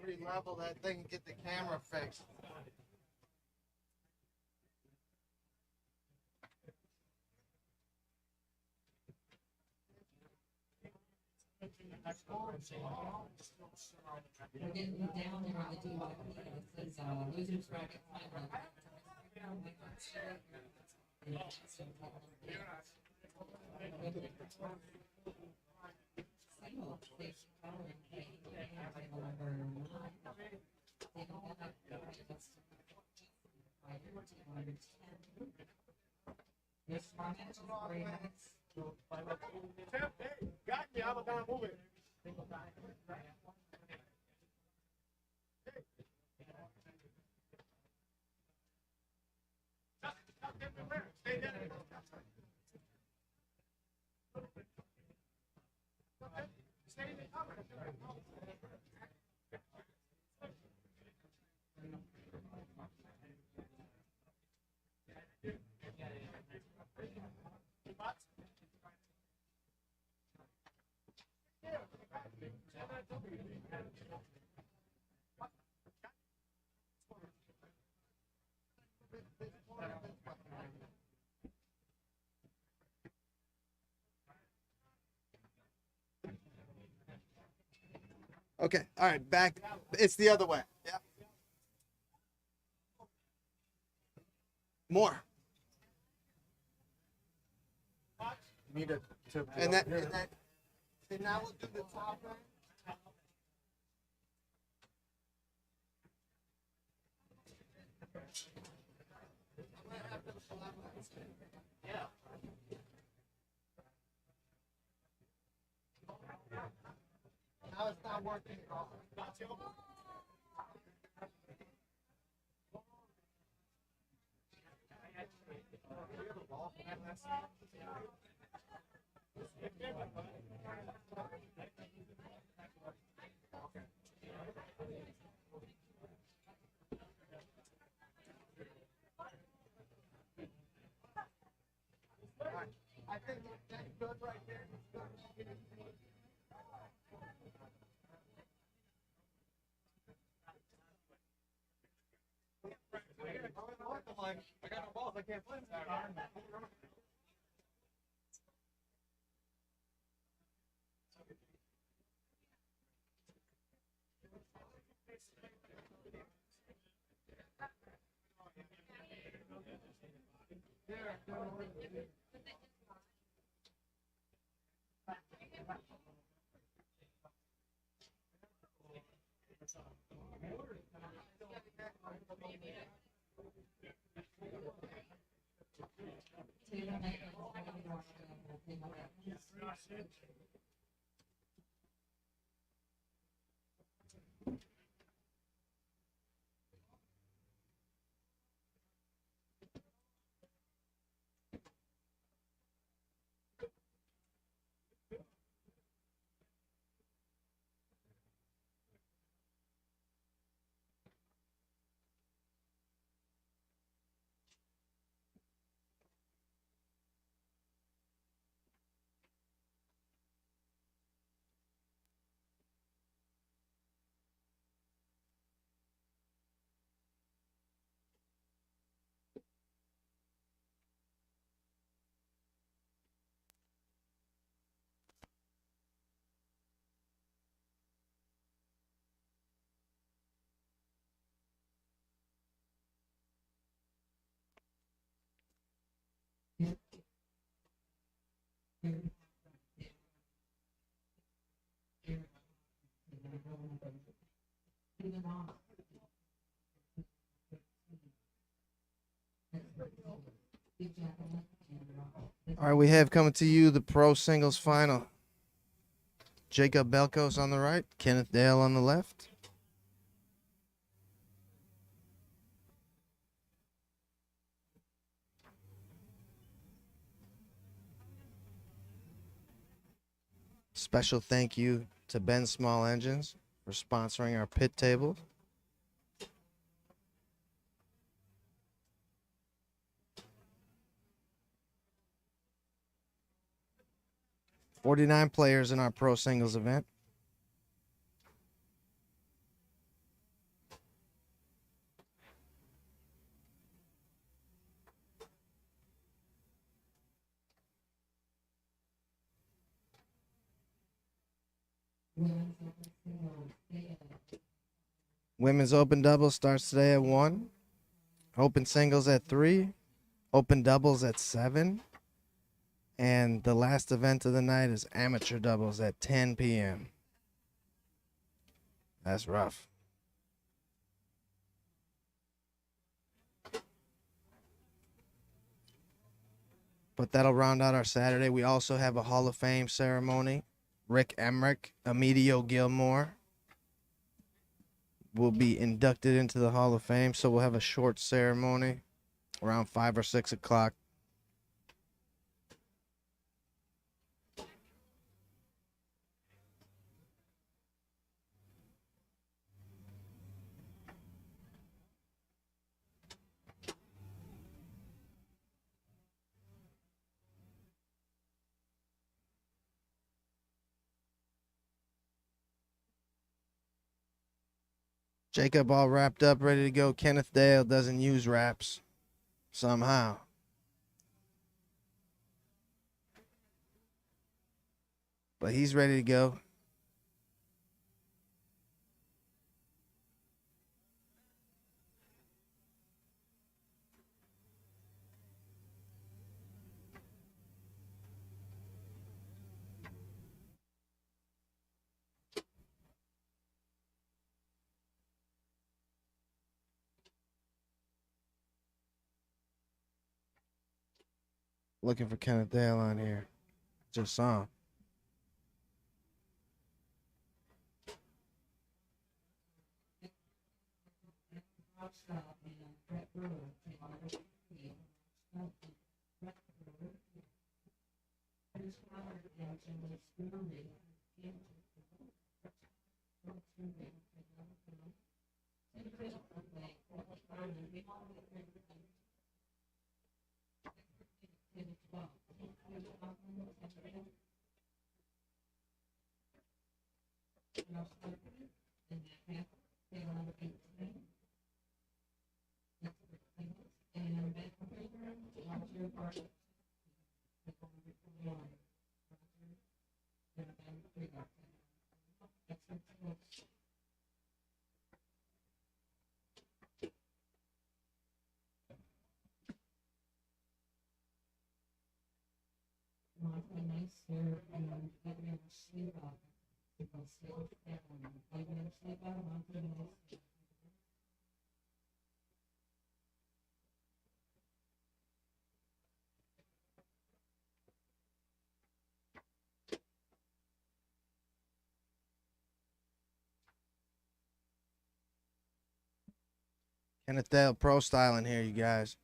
somebody level that thing and get the camera fixed. We're getting down there on the DYP. It says, losers bracket final. Single, they power and K, table number 9. Table number 10. This one is very nice. Got me, I'm gonna move it. Stay there. Stay in the cover. Okay, all right, back. It's the other way. Yeah. More. Need it to And then, and now we'll do the top one. Now it's not working at all. I think that's good right there. I got no balls, I can't play. All right, we have coming to you the pro singles final. Jacob Belkos on the right, Kenneth Dale on the left. Special thank you to Ben Small Engines for sponsoring our pit table. $49 players in our pro singles event. Women's open singles, they Women's open doubles starts today at 1. Open singles at 3. Open doubles at 7. And the last event of the night is amateur doubles at 10 p.m. That's rough. But that'll round out our Saturday. We also have a Hall of Fame ceremony. Rick Emmerich, Emilio Gilmore will be inducted into the Hall of Fame. So we'll have a short ceremony around 5 or 6 o'clock. Jacob all wrapped up, ready to go. Kenneth Dale doesn't use wraps somehow. But he's ready to go. Looking for Kenneth Dale on here. Just saw him. Kenneth Dale pro styling here, you guys.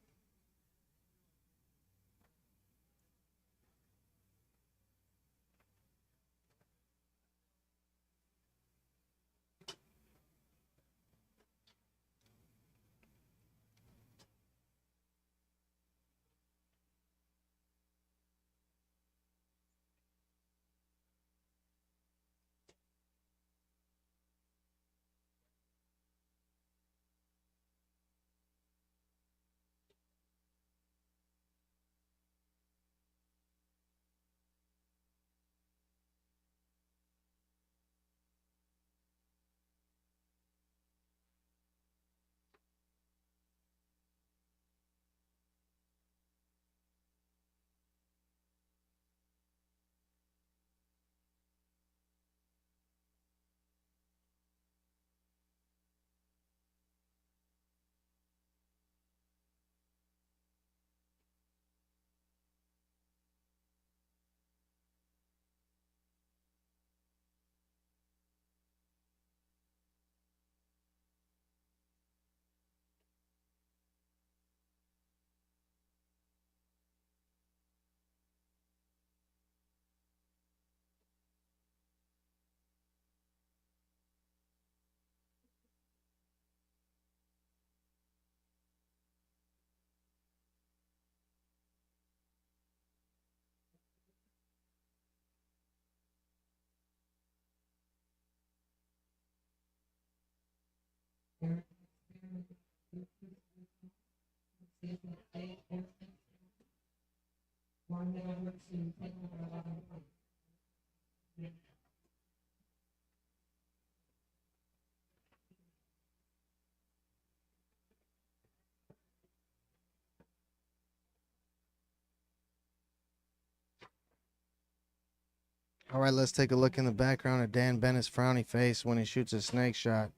All right, let's take a look in the background at Dan Bennett's frowny face when he shoots a snake shot.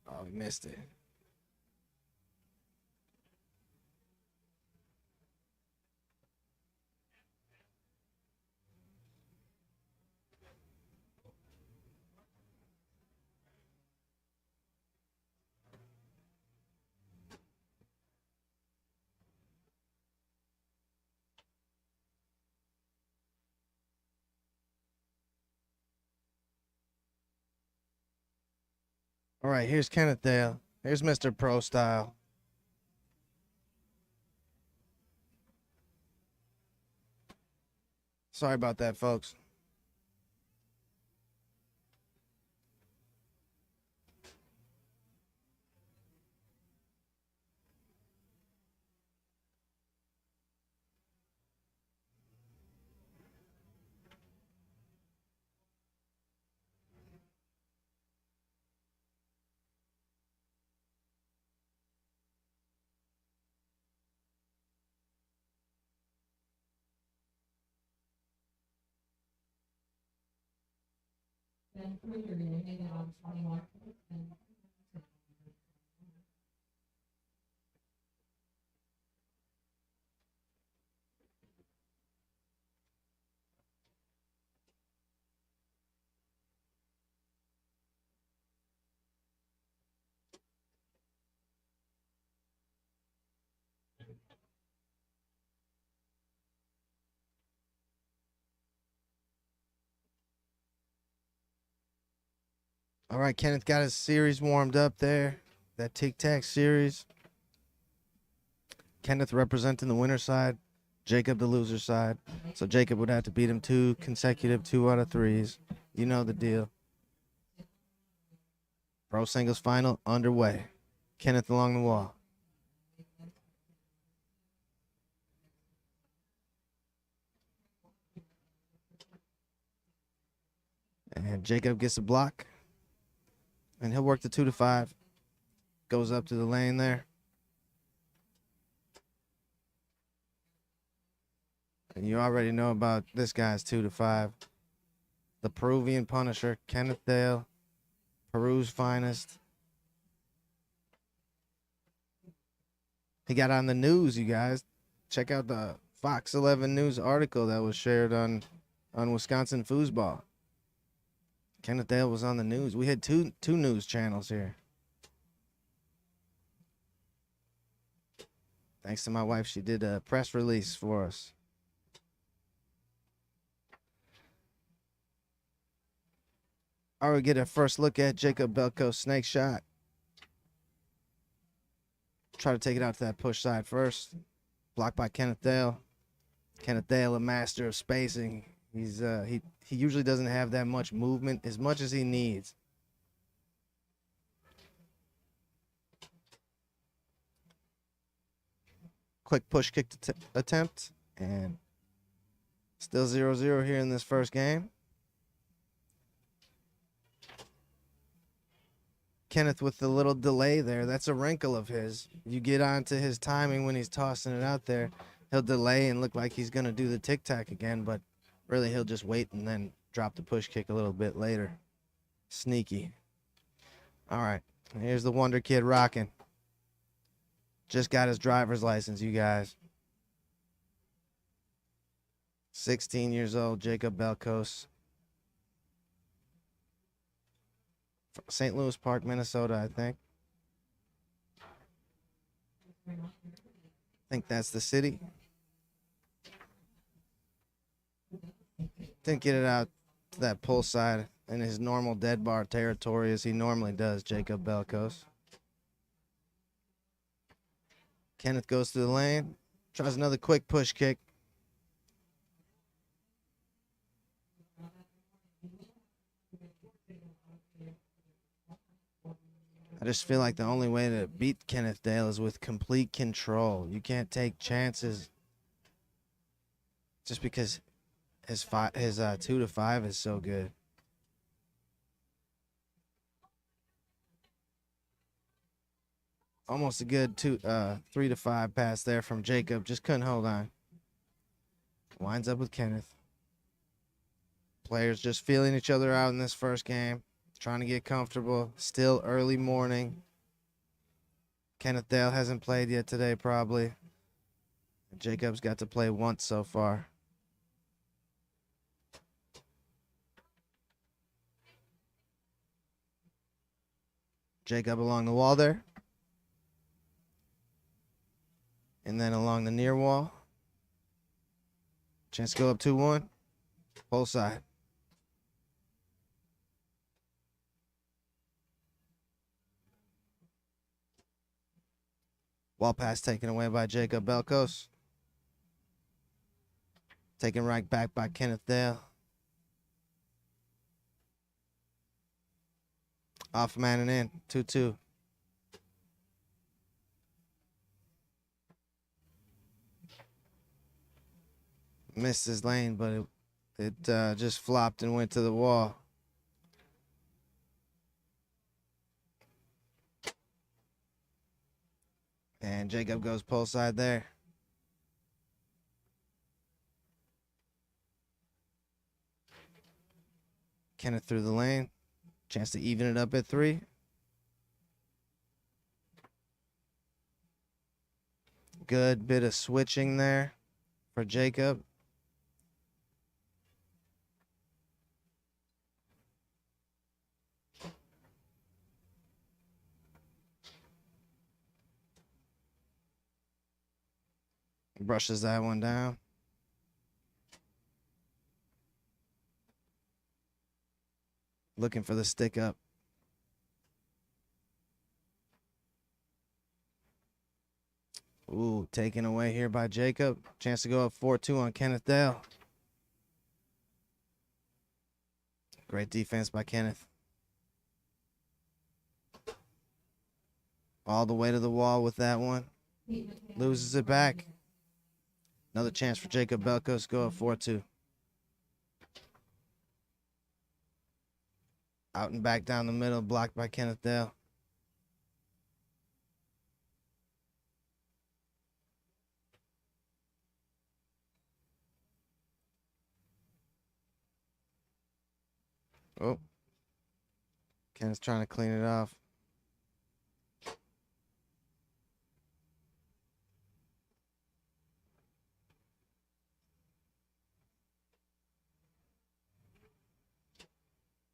Oh, he missed it. All right, here's Kenneth Dale. Here's Mr. Pro Style. Sorry about that, folks. Then Krieger, you made it on 21. And All right, Kenneth got his series warmed up there. That tic-tac series. Kenneth representing the winner side, Jacob the loser side. So Jacob would have to beat him 2 consecutive 2 out of 3s. You know the deal. Pro singles final underway. Kenneth along the wall. And Jacob gets a block. And he'll work the 2 to 5. Goes up to the lane there. And you already know about this guy's 2 to 5. The Peruvian Punisher, Kenneth Dale, Peru's finest. He got on the news, you guys. Check out the Fox 11 News article that was shared on Wisconsin Foosball. Kenneth Dale was on the news. We had two news channels here. Thanks to my wife, she did a press release for us. All right, we get a first look at Jacob Belko's snake shot. Try to take it out to that push side first. Blocked by Kenneth Dale. Kenneth Dale, a master of spacing. He's he usually doesn't have that much movement, as much as he needs. Quick push kick attempt, and still 0-0 here in this first game. Kenneth with the little delay there. That's a wrinkle of his. You get onto his timing when he's tossing it out there. He'll delay and look like he's going to do the tic-tac again, but really he'll just wait and then drop the push kick a little bit later. Sneaky. All right, here's the Wonder Kid rocking. Just got his driver's license, you guys. 16 years old, Jacob Belkos. St. Louis Park, Minnesota, I think. I think that's the city. Didn't get it out to that pull side in his normal dead bar territory as he normally does, Jacob Belkos. Kenneth goes to the lane, tries another quick push kick. I just feel like the only way to beat Kenneth Dale is with complete control. You can't take chances just because his 2 to 5 is so good. Almost a good 3 to 5 pass there from Jacob. Just couldn't hold on. Winds up with Kenneth. Players just feeling each other out in this first game. Trying to get comfortable. Still early morning. Kenneth Dale hasn't played yet today, probably. Jacob's got to play once so far. Jacob along the wall there. And then along the near wall. Chance to go up 2-1. Pole side. Wall pass taken away by Jacob Belkos. Taken right back by Kenneth Dale. Off man and in. 2-2. Missed his lane, but it just flopped and went to the wall. And Jacob goes pole side there. Kenneth through the lane. Chance to even it up at 3. Good bit of switching there for Jacob. Brushes that one down. Looking for the stick up. Ooh, taken away here by Jacob. Chance to go up 4-2 on Kenneth Dale. Great defense by Kenneth. All the way to the wall with that one. Loses it back. Another chance for Jacob Belkos to go up 4-2. Out and back down the middle, blocked by Kenneth Dale. Oh. Kenneth's trying to clean it off.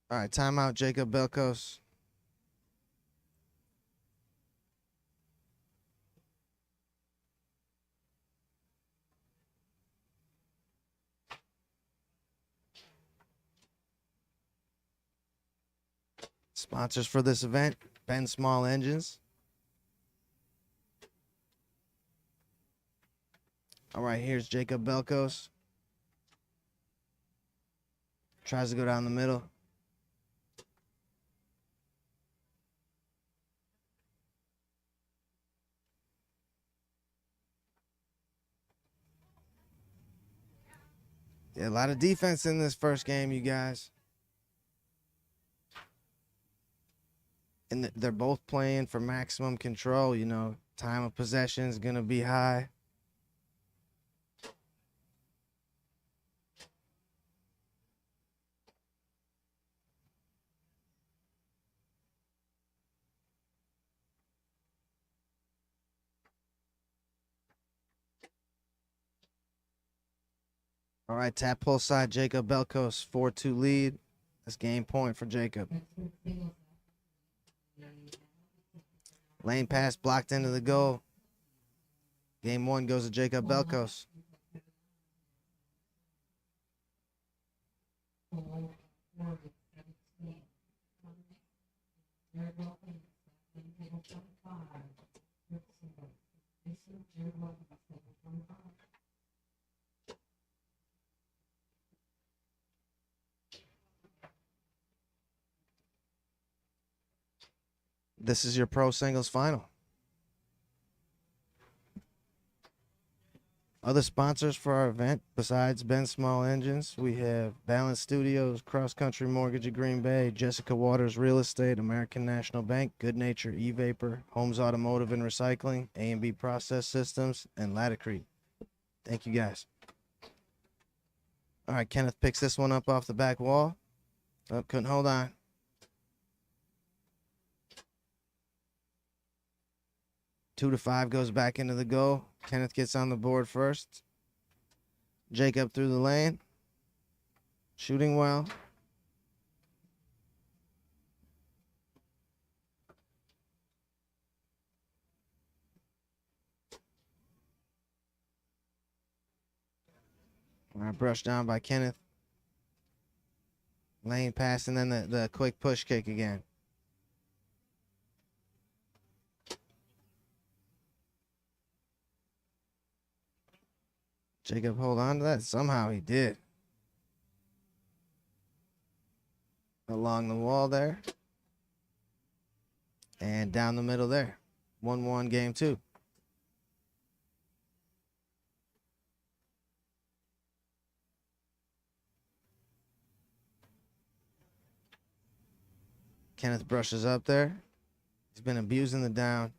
All right, timeout, Jacob Belkos. Sponsors for this event, Ben Small Engines. All right, here's Jacob Belkos. Tries to go down the middle. Yeah, a lot of defense in this first game, you guys. And they're both playing for maximum control, you know. Time of possession is going to be high. All right, tap pull side, Jacob Belkos, 4-2 lead. That's game point for Jacob. Lane pass blocked into the goal. Game 1 goes to Jacob Belkos. This is your pro singles final. Other sponsors for our event, besides Ben Small Engines, we have Balance Studios, Cross Country Mortgage of Green Bay, Jessica Waters Real Estate, American National Bank, Good Nature E-Vapor, Holmes Automotive and Recycling, A&B Process Systems, and Latticrete. Thank you, guys. All right, Kenneth picks this one up off the back wall. Oh, couldn't hold on. Two to 5 goes back into the goal. Kenneth gets on the board first. Jacob through the lane. Shooting well. All right, brushed down by Kenneth. Lane pass, and then the quick push kick again. Jacob hold on to that. Somehow he did. Along the wall there. And down the middle there. 1-1 game 2. Kenneth brushes up there. He's been abusing the down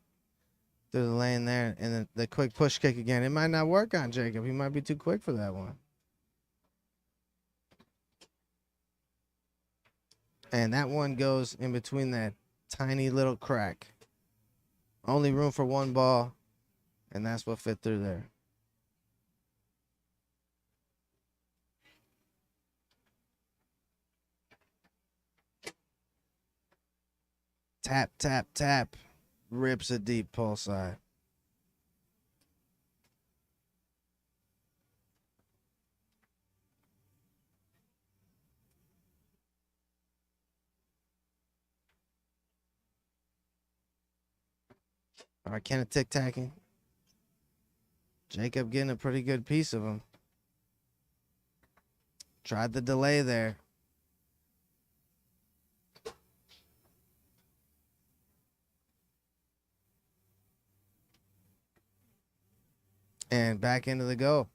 through the lane there. And then the quick push kick again. It might not work on Jacob. He might be too quick for that one. And that one goes in between that tiny little crack. Only room for one ball. And that's what fit through there. Tap, tap, tap. Rips a deep pull side. All right, Kenneth tic-tacking. Jacob getting a pretty good piece of him. Tried the delay there. And back into the goal.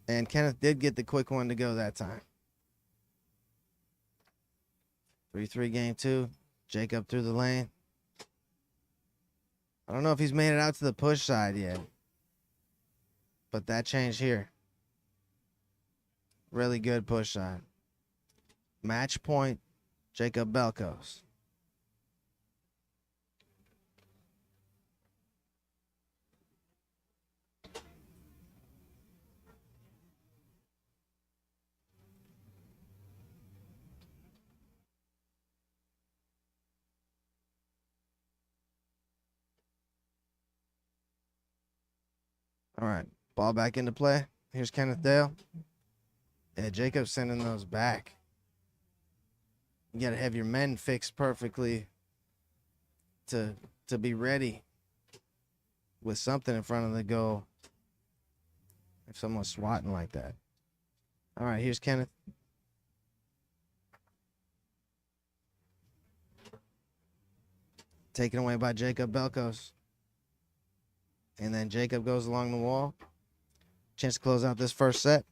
And Kenneth did get the quick one to go that time. 3-3 game 2. Jacob through the lane. I don't know if he's made it out to the push side yet. But that changed here. Really good push side. Match point, Jacob Belkos. All right, ball back into play. Here's Kenneth Dale. Yeah, Jacob's sending those back. You got to have your men fixed perfectly to be ready with something in front of the goal if someone's swatting like that. All right, here's Kenneth. Taken away by Jacob Belkos. And then Jacob goes along the wall. Chance to close out this first set.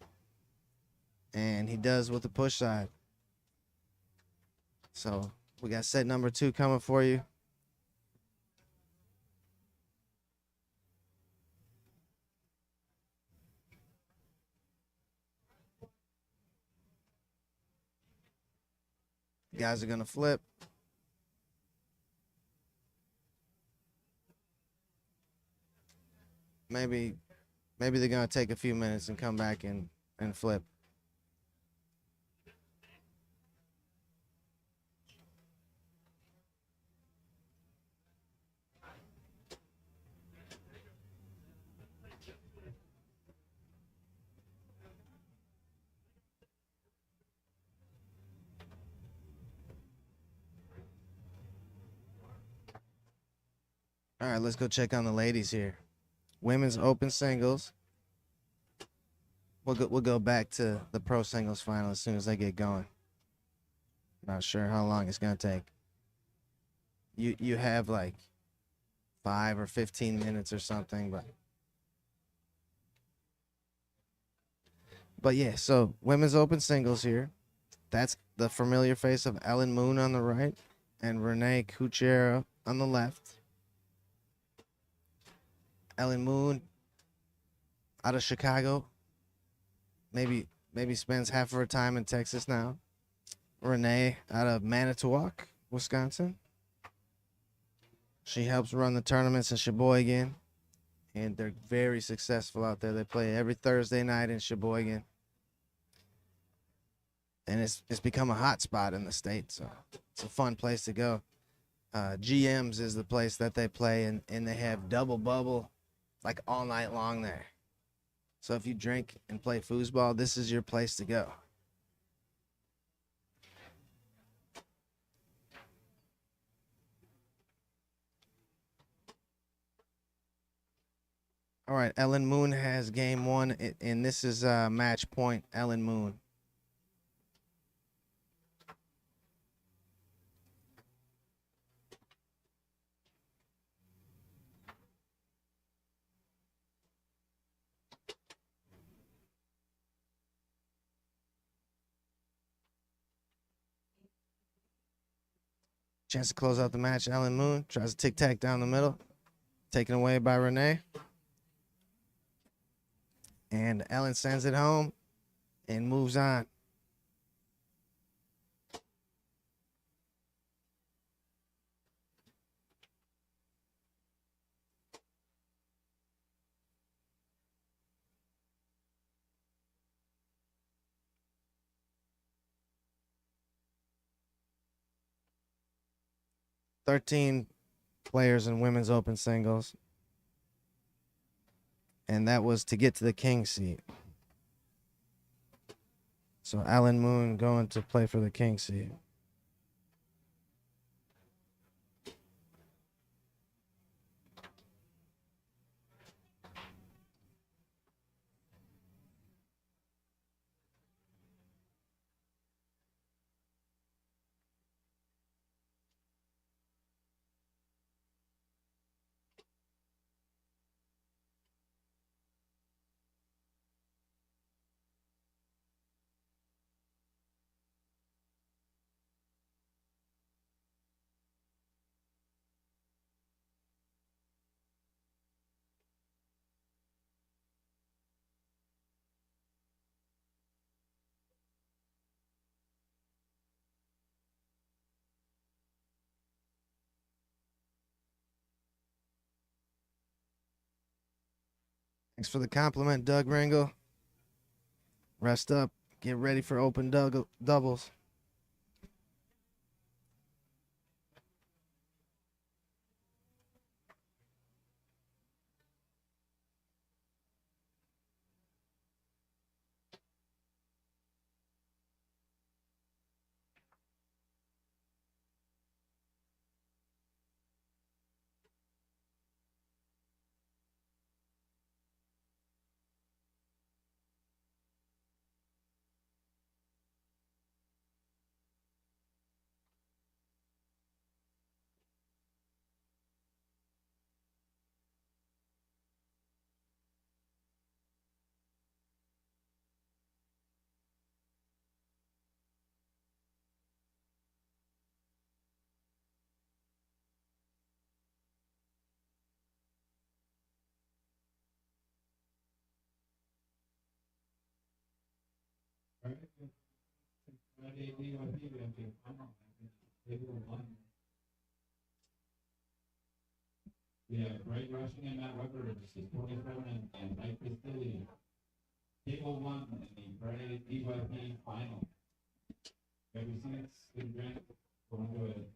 And he does with the push side. So we got set number 2 coming for you. Guys are going to flip. Maybe they're going to take a few minutes and come back and flip. All right, let's go check on the ladies here. Women's open singles. We'll go back to the pro singles final as soon as they get going. Not sure how long it's gonna take. You have like 5 or 15 minutes or something, but yeah. So women's open singles here. That's the familiar face of Ellen Moon on the right and Renee Cuchero on the left. Ellen Moon out of Chicago. Maybe spends half of her time in Texas now. Renee out of Manitowoc, Wisconsin. She helps run the tournaments in Sheboygan, and they're very successful out there. They play every Thursday night in Sheboygan, and it's become a hot spot in the state, so it's a fun place to go. GM's is the place that they play, and they have double bubble like all night long there. So if you drink and play foosball, this is your place to go. All right, Ellen Moon has game one, and this is match point, Ellen Moon. Chance to close out the match, Ellen Moon tries to tic-tac down the middle. Taken away by Renee. And Ellen sends it home and moves on. "13 players in women's open singles. And that was to get to the king seat. So Ellen Moon going to play for the king seat. Thanks for the compliment, Doug Ringel. Rest up. Get ready for open doubles. Yeah, Greg Rushing and Matt Weber versus 47 and Mike Pistilli. Table 1 in the Friday DYP final. Every since good grant, going to it.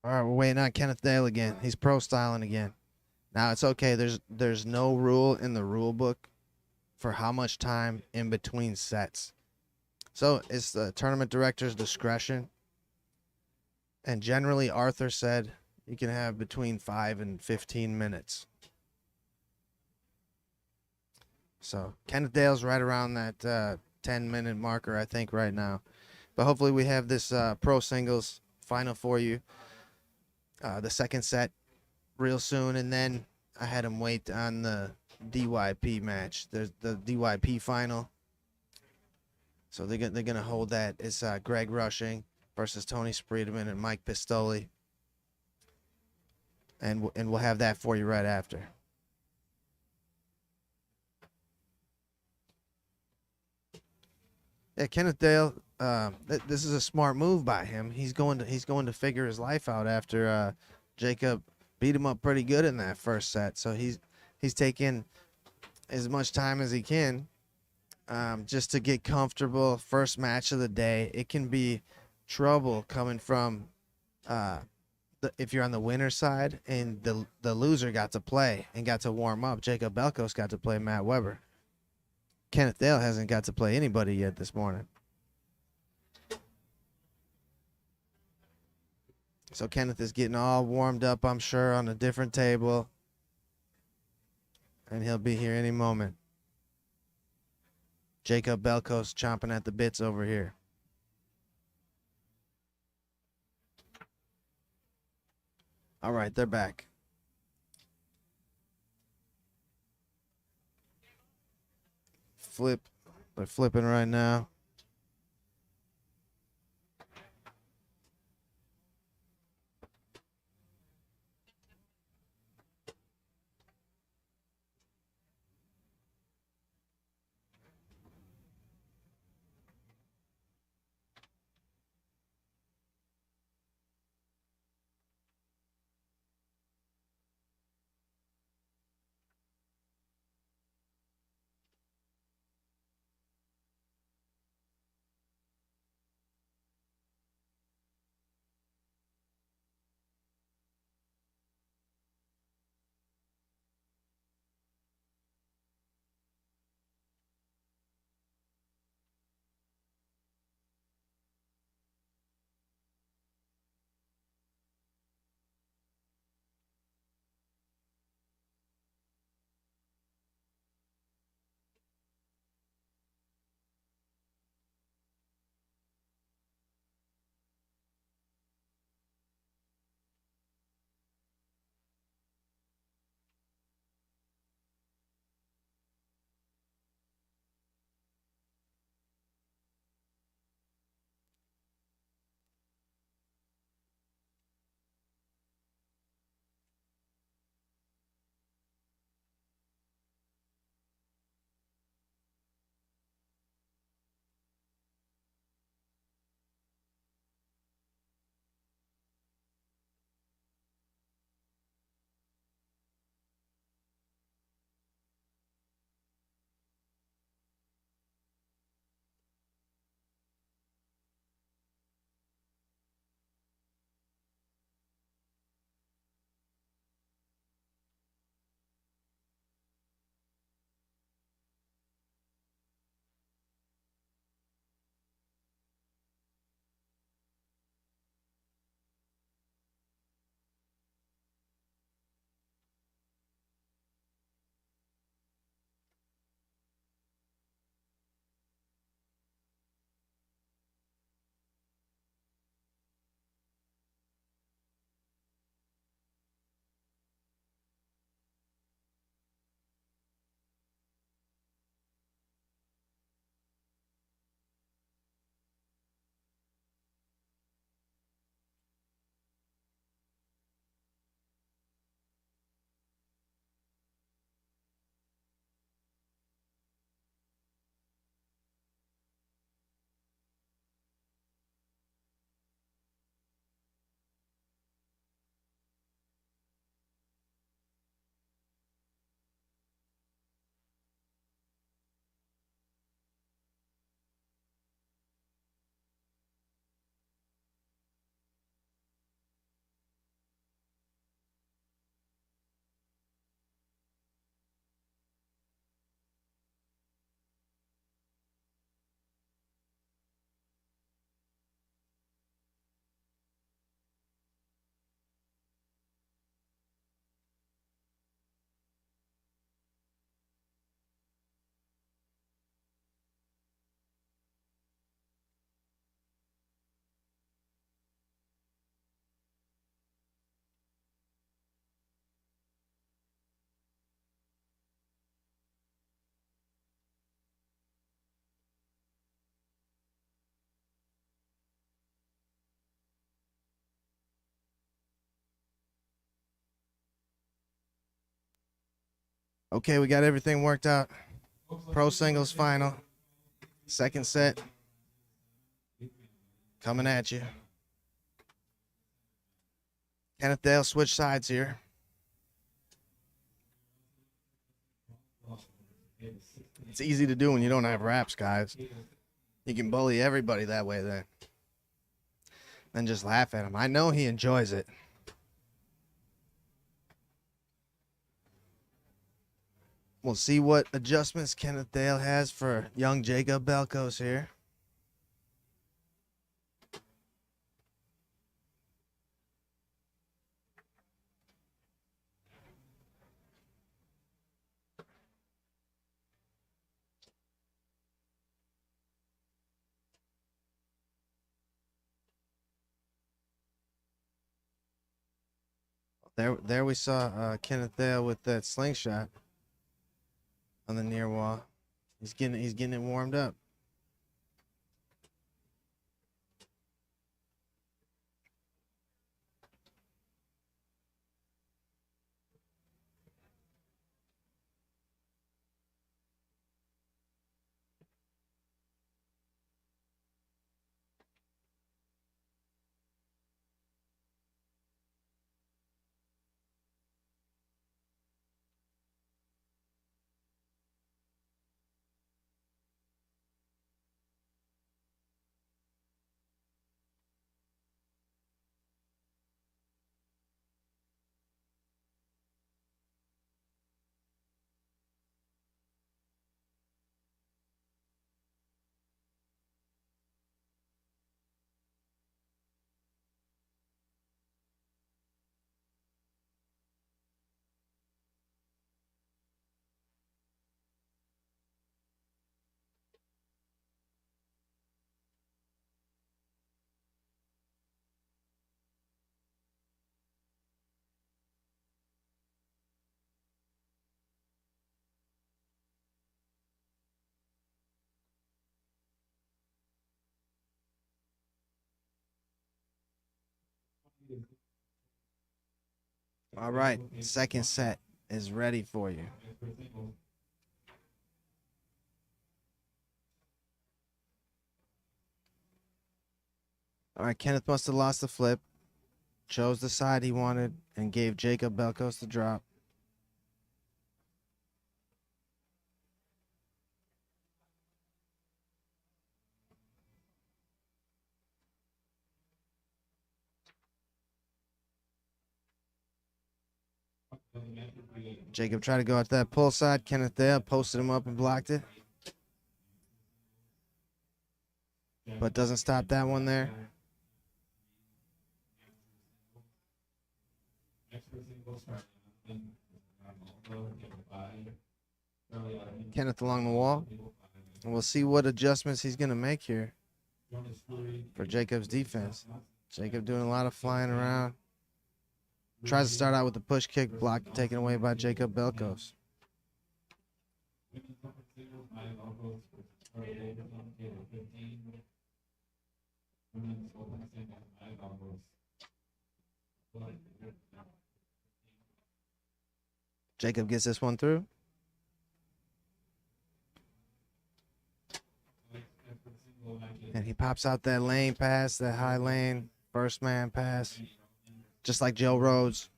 All right, we're waiting on Kenneth Dale again. He's pro styling again. Now it's okay. There's no rule in the rule book for how much time in between sets. So it's the tournament director's discretion. And generally, Arthur said you can have between 5 and 15 minutes. So Kenneth Dale's right around that 10-minute marker, I think, right now. But hopefully we have this pro singles final for you. The second set real soon, and then I had him wait on the DYP match. There's the DYP final. So they're gonna hold that. It's Greg Rushing versus Tony Spreedman and Mike Pistoli. And we'll have that for you right after. Yeah, Kenneth Dale. This is a smart move by him. He's going to figure his life out after Jacob beat him up pretty good in that first set. So he's taking as much time as he can just to get comfortable. First match of the day. It can be trouble coming from if you're on the winner's side and the loser got to play and got to warm up. Jacob Belkos got to play Matt Weber. Kenneth Dale hasn't got to play anybody yet this morning. So Kenneth is getting all warmed up, I'm sure, on a different table. And he'll be here any moment. Jacob Belkos chomping at the bits over here. All right, they're back. They're flipping right now. Okay, we got everything worked out. Pro singles final. Second set. Coming at you. Kenneth Dale switch sides here. It's easy to do when you don't have wraps, guys. You can bully everybody that way then. Then just laugh at him. I know he enjoys it. We'll see what adjustments Kenneth Dale has for young Jacob Belkos here. There we saw Kenneth Dale with that slingshot on the near wall. He's getting it warmed up. All right, second set is ready for you. All right, Kenneth must have lost the flip, chose the side he wanted, and gave Jacob Belkos the drop. Jacob tried to go at that pull side. Kenneth Dale posted him up and blocked it. But doesn't stop that one there. Kenneth along the wall. And we'll see what adjustments he's going to make here for Jacob's defense. Jacob doing a lot of flying around. Tries to start out with the push kick, blocked, taken away by Jacob Belkos. Jacob gets this one through. And he pops out that lane pass, that high lane, first man pass, just like Joe Rhodes.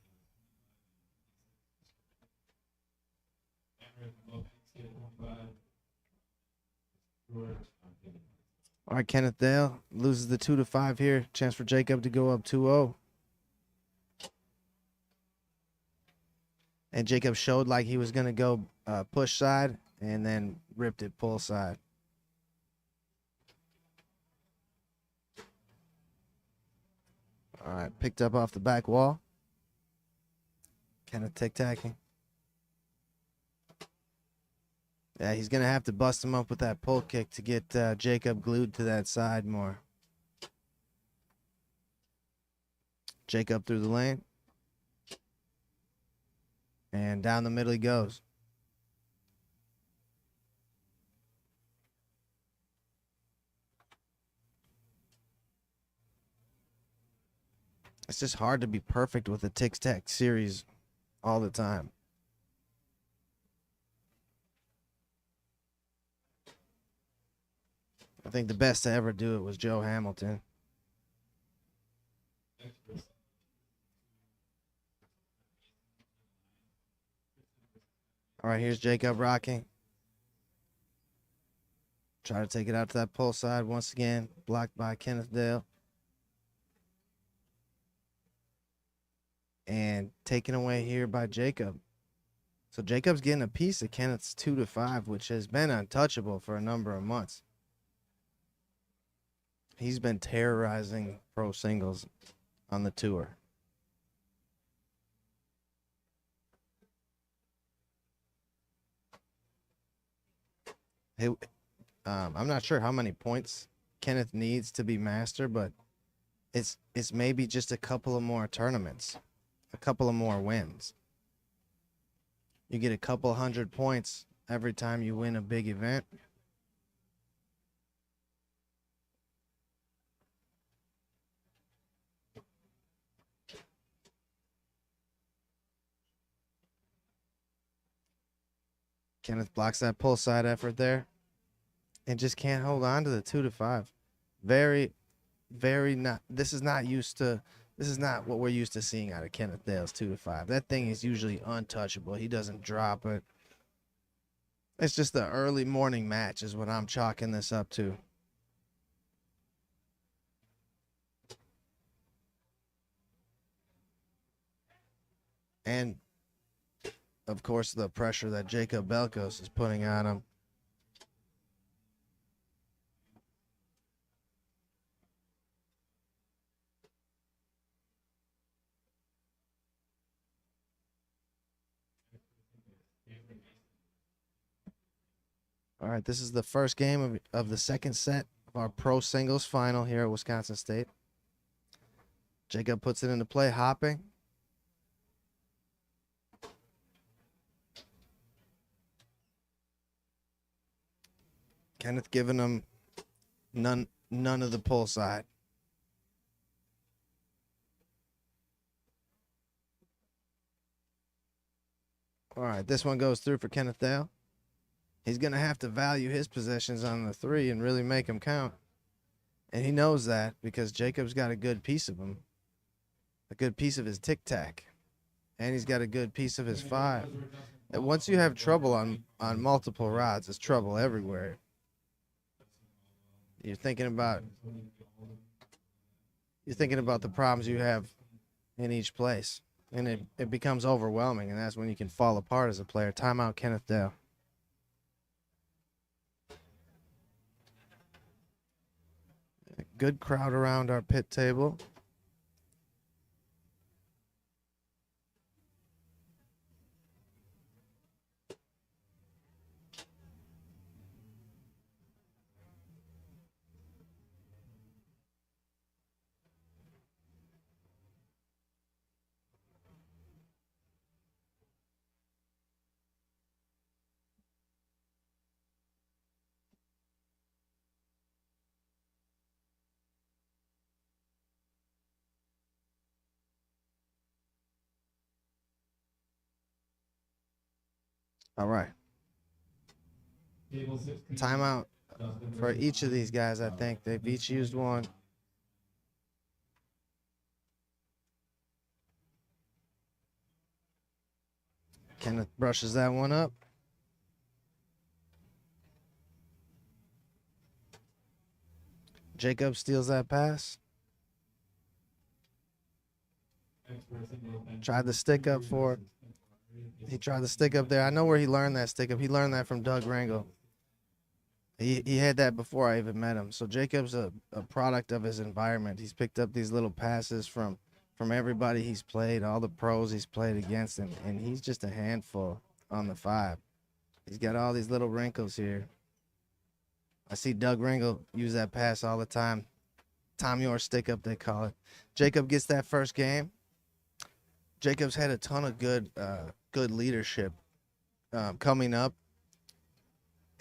All right, Kenneth Dale loses the 2-5 here. Chance for Jacob to go up 2-0. And Jacob showed like he was going to go push side and then ripped it pull side. All right, picked up off the back wall. Kind of tic-tacking. Yeah, he's going to have to bust him up with that pull kick to get Jacob glued to that side more. Jacob through the lane. And down the middle he goes. It's just hard to be perfect with a tic-tac series all the time. I think the best to ever do it was Joe Hamilton. All right, here's Jacob rocking. Try to take it out to that pull side once again. Blocked by Kenneth Dale. And taken away here by Jacob. So Jacob's getting a piece of Kenneth's 2-5, which has been untouchable for a number of months. He's been terrorizing pro singles on the tour. Hey, I'm not sure how many points Kenneth needs to be master, but it's maybe just a couple of more tournaments, a couple of more wins. You get a couple hundred points every time you win a big event. Kenneth blocks that pull side effort there and just can't hold on to the 2-5. Very, very not. This is not what we're used to seeing out of Kenneth Dale's 2-5. That thing is usually untouchable. He doesn't drop it. It's just the early morning match is what I'm chalking this up to. And of course, the pressure that Jacob Belkos is putting on him. All right, this is the first game of the second set of our pro singles final here at Wisconsin State. Jacob puts it into play, hopping. Kenneth giving him none of the pull side. All right, this one goes through for Kenneth Dale. He's going to have to value his possessions on the 3 and really make them count. And he knows that because Jacob's got a good piece of him, a good piece of his tic-tac, and he's got a good piece of his 5. And once you have trouble on multiple rods, it's trouble everywhere. You're thinking about the problems you have in each place, and it becomes overwhelming, and that's when you can fall apart as a player. Timeout, Kenneth Dale. Good crowd around our pit table. All right. Timeout for each of these guys, I think. They've each used one. Kenneth brushes that one up. Jacob steals that pass. Tried the stick up for it. He tried the stick up there. I know where he learned that stick up. He learned that from Doug Rangel. He had that before I even met him. So Jacob's a product of his environment. He's picked up these little passes from everybody he's played, all the pros he's played against, and he's just a handful on the 5. He's got all these little wrinkles here. I see Doug Rangel use that pass all the time. Tom York stick up, they call it. Jacob gets that first game. Jacob's had a ton of good leadership coming up.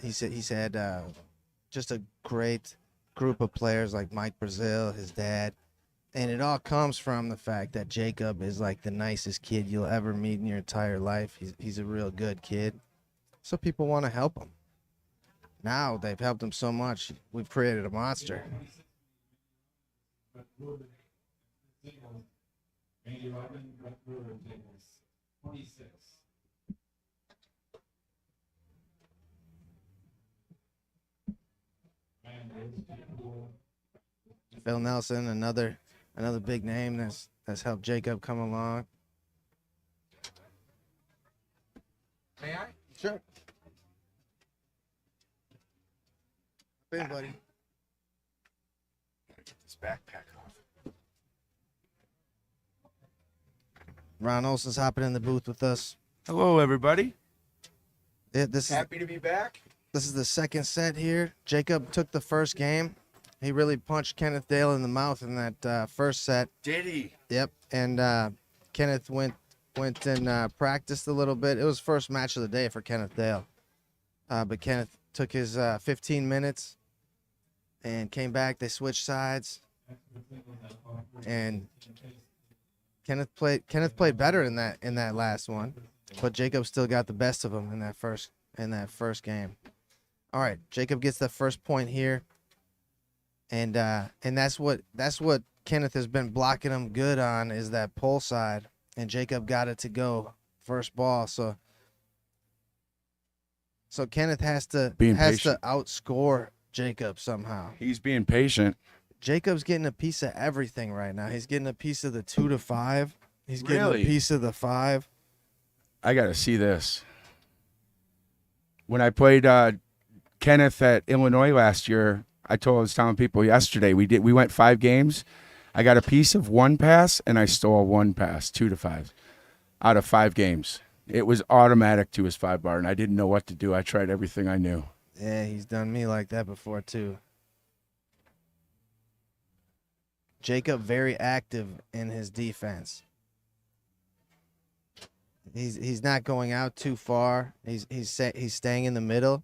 He's had just a great group of players like Mike Brazil, his dad, and it all comes from the fact that Jacob is like the nicest kid you'll ever meet in your entire life. He's a real good kid, so people want to help him. Now they've helped him so much. We've created a monster. Randy Robin, Brett Brewer, tables 26. And those people, Phil Nelson, another big name that's helped Jacob come along. May I? Sure. Hey, buddy. Get this backpack off. Ron Olson's hopping in the booth with us. Hello, everybody. This Happy to be back. is the second set here. Jacob took the first game. He really punched Kenneth Dale in the mouth in that first set. Did he? Yep. And Kenneth went and practiced a little bit. It was first match of the day for Kenneth Dale. But Kenneth took his 15 minutes and came back. They switched sides. And Kenneth played better in that last one. But Jacob still got the best of him in that first game. All right, Jacob gets the first point here. And that's what Kenneth has been blocking him good on, is that pull side, and Jacob got it to go first ball. So Kenneth has to outscore Jacob somehow. He's being patient. Jacob's getting a piece of everything right now. He's getting a piece of the 2 to 5. He's getting Really? a piece of the 5. I got to see this. When I played Kenneth at Illinois last year, I was telling people yesterday, we went 5 games. I got a piece of 1 pass, and I stole 1 pass, 2 to 5, out of 5 games. It was automatic to his 5 bar, and I didn't know what to do. I tried everything I knew. Yeah, he's done me like that before too. Jacob very active in his defense. He's not going out too far. He's staying in the middle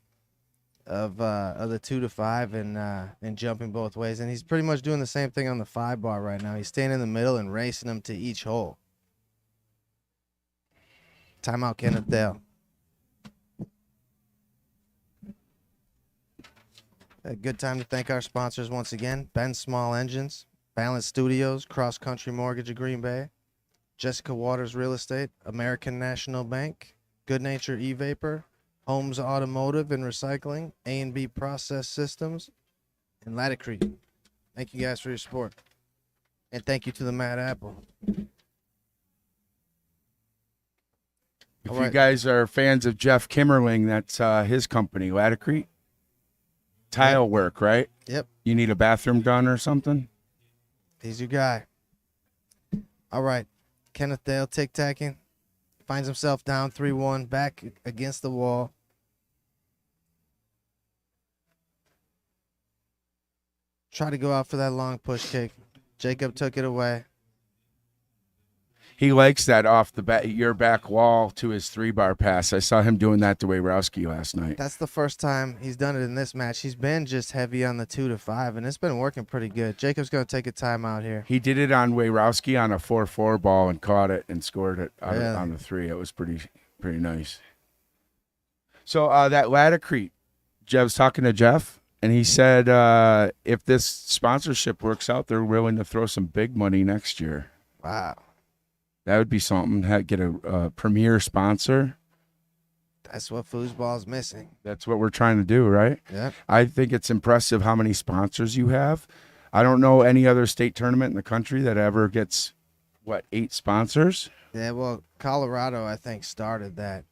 of the 2 to 5 and jumping both ways, and he's pretty much doing the same thing on the 5 bar right now. He's staying in the middle and racing them to each hole. Timeout, Kenneth Dale. A good time to thank our sponsors once again: Ben Small Engines, Balance Studios, Cross Country Mortgage of Green Bay, Jessica Waters Real Estate, American National Bank, Good Nature E-Vapor, Holmes Automotive and Recycling, A&B Process Systems, and Latticrete. Thank you guys for your support. And thank you to the Mad Apple. If All you right. guys are fans of Jeff Kimmerling, that's his company, Latticrete. Tile work, right? Yep, You need a bathroom done or something? he's your guy. All right, Kenneth Dale tic-tacking. Finds himself down 3-1, back against the wall. Try to go out for that long push kick. Jacob took it away. He likes that off the your back wall to his 3-bar pass. I saw him doing that to Wayrowski last night. That's the first time he's done it in this match. He's been just heavy on the 2 to 5, and it's been working pretty good. Jacob's going to take a timeout here. He did it on Wayrowski on a 4-4 ball and caught it and scored it Really? on the 3. It was pretty nice. So that Latticrete, I was talking to Jeff, and he said if this sponsorship works out, they're willing to throw some big money next year. Wow. That would be something. Get a premier sponsor. That's what foosball's missing. That's what we're trying to do, right? Yep. I think it's impressive how many sponsors you have. I don't know any other state tournament in the country that ever gets, 8 sponsors? Yeah, well, Colorado, I think, started that,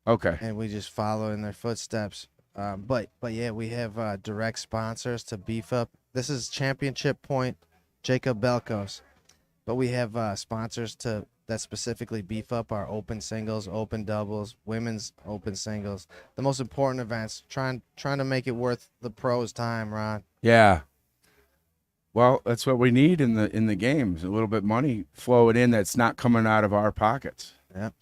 Okay. and we just follow in their footsteps. But yeah, we have direct sponsors to beef up. This is championship point, Jacob Belkos. But we have sponsors that specifically beef up our open singles, open doubles, women's open singles, the most important events. Trying to make it worth the pros' time, Ron. Yeah. Well, that's what we need in the games. A little bit money flowing in that's not coming out of our pockets. Yep.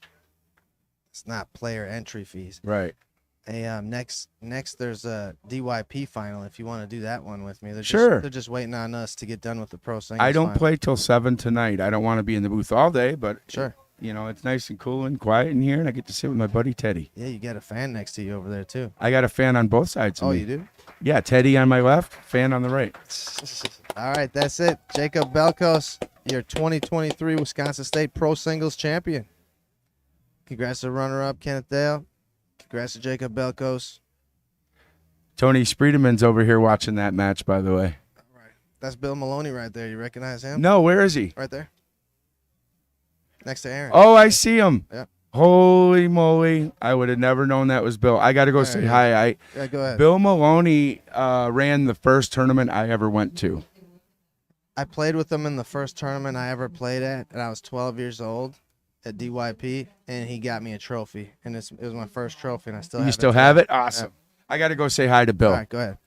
It's not player entry fees. Right. Hey, next there's a DYP final. If you want to do that one with me, Sure. They're just waiting on us to get done with the pro singles. I don't final. play till 7 tonight. I don't want to be in the booth all day, but Sure. It's nice and cool and quiet in here, and I get to sit with my buddy Teddy. Yeah, you got a fan next to you over there too. I got a fan on both sides of Oh, me. you do? Yeah, Teddy on my left, fan on the right. All right, that's it. Jacob Belkos, your 2023 Wisconsin State Pro Singles champion. Congrats to runner-up Kenneth Dale. Congrats to Jacob Belkos. Tony Spreedeman's over here watching that match, by the way. That's Bill Maloney right there. You recognize him? No, where is he? Right there. Next to Aaron. Oh, I see him. Yeah. Holy moly. I would have never known that was Bill. I got to go say hi. Yeah, go ahead. Bill Maloney ran the first tournament I ever went to. I played with him in the first tournament I ever played at, and I was 12 years old at DYP, and he got me a trophy. And it was my first trophy, and I still have it. You still have it? Awesome. I got to go say hi to Bill. All right, go ahead.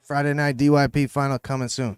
Friday night DYP final coming soon.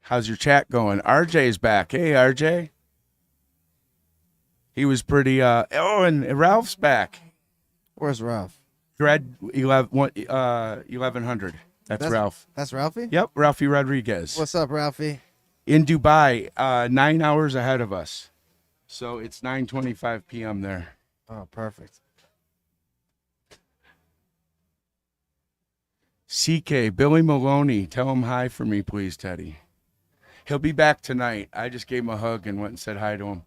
How's your chat going? RJ's back. Hey, RJ. He was pretty, and Ralph's back. Where's Ralph? Dread 1100. That's Ralph. That's Ralphie? Yep, Ralphie Rodriguez. What's up, Ralphie? In Dubai, 9 hours ahead of us. So it's 9:25 p.m. there. Oh, perfect. CK, Billy Maloney, tell him hi for me, please, Teddy. He'll be back tonight. I just gave him a hug and went and said hi to him.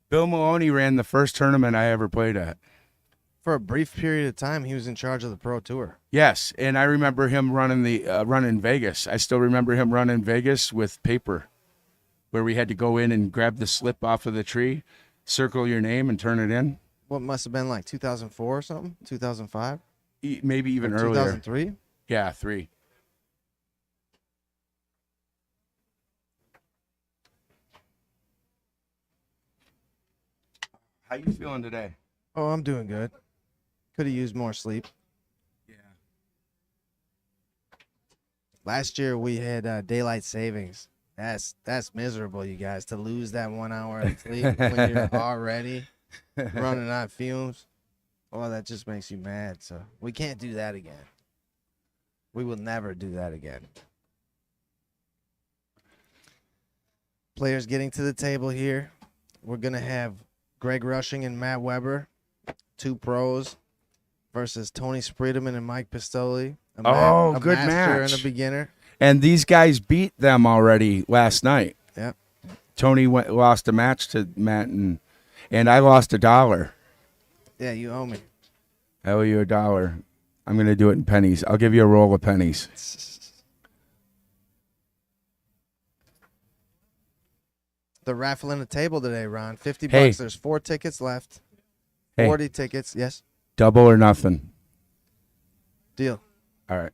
Bill Maloney ran the first tournament I ever played at. For a brief period of time, he was in charge of the Pro Tour. Yes, and I remember him running the run in Vegas. I still remember him running Vegas with paper, where we had to go in and grab the slip off of the tree, circle your name, and turn it in. What must have been like 2004 or something? 2005? Maybe even earlier. 2003? Yeah, 3. How you feeling today? Oh, I'm doing good. Could have used more sleep. Yeah. Last year we had daylight savings. That's miserable, you guys, to lose that 1 hour of sleep when you're already running on fumes. Oh, that just makes you mad. So we can't do that again. We will never do that again. Players getting to the table here. We're going to have Greg Rushing and Matt Weber, 2 pros, versus Tony Spreedeman and Mike Pistoli. Good master match. And a beginner. And these guys beat them already last night. Yep. Tony lost a match to Matt, and I lost $1. Yeah, you owe me. I owe you $1. I'm going to do it in pennies. I'll give you a roll of pennies. The raffling the table today, Ron. 50 Hey. bucks. There's 4 tickets left. Hey. 40 tickets. Yes. Double or nothing. Deal. All right.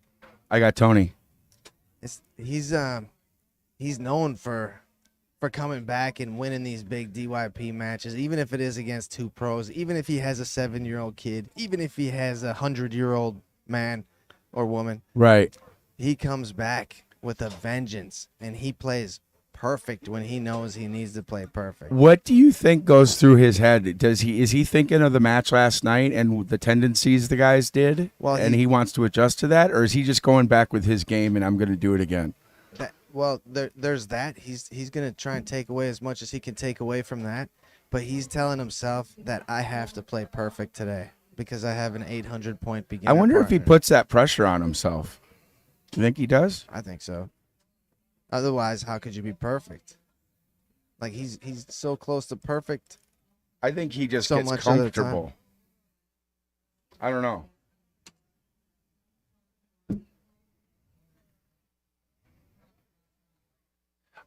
I got Tony. He's known for coming back and winning these big DYP matches, even if it is against 2 pros, even if he has a 7-year-old kid, even if he has a 100-year-old man or woman. Right. He comes back with a vengeance, and he plays perfect when he knows he needs to play perfect. What do you think goes through his head? Is he thinking of the match last night and the tendencies the guys did, Well, and he wants to adjust to that, or is he just going back with his game and I'm going to do it again? There's that. He's going to try and take away as much as he can take away from that, but he's telling himself that I have to play perfect today because I have an 800-point beginner. I wonder if he partner. puts that pressure on himself. You think he does? I think so. Otherwise, how could you be perfect? Like he's so close to perfect. I think he just So gets much of the time. comfortable. I don't know.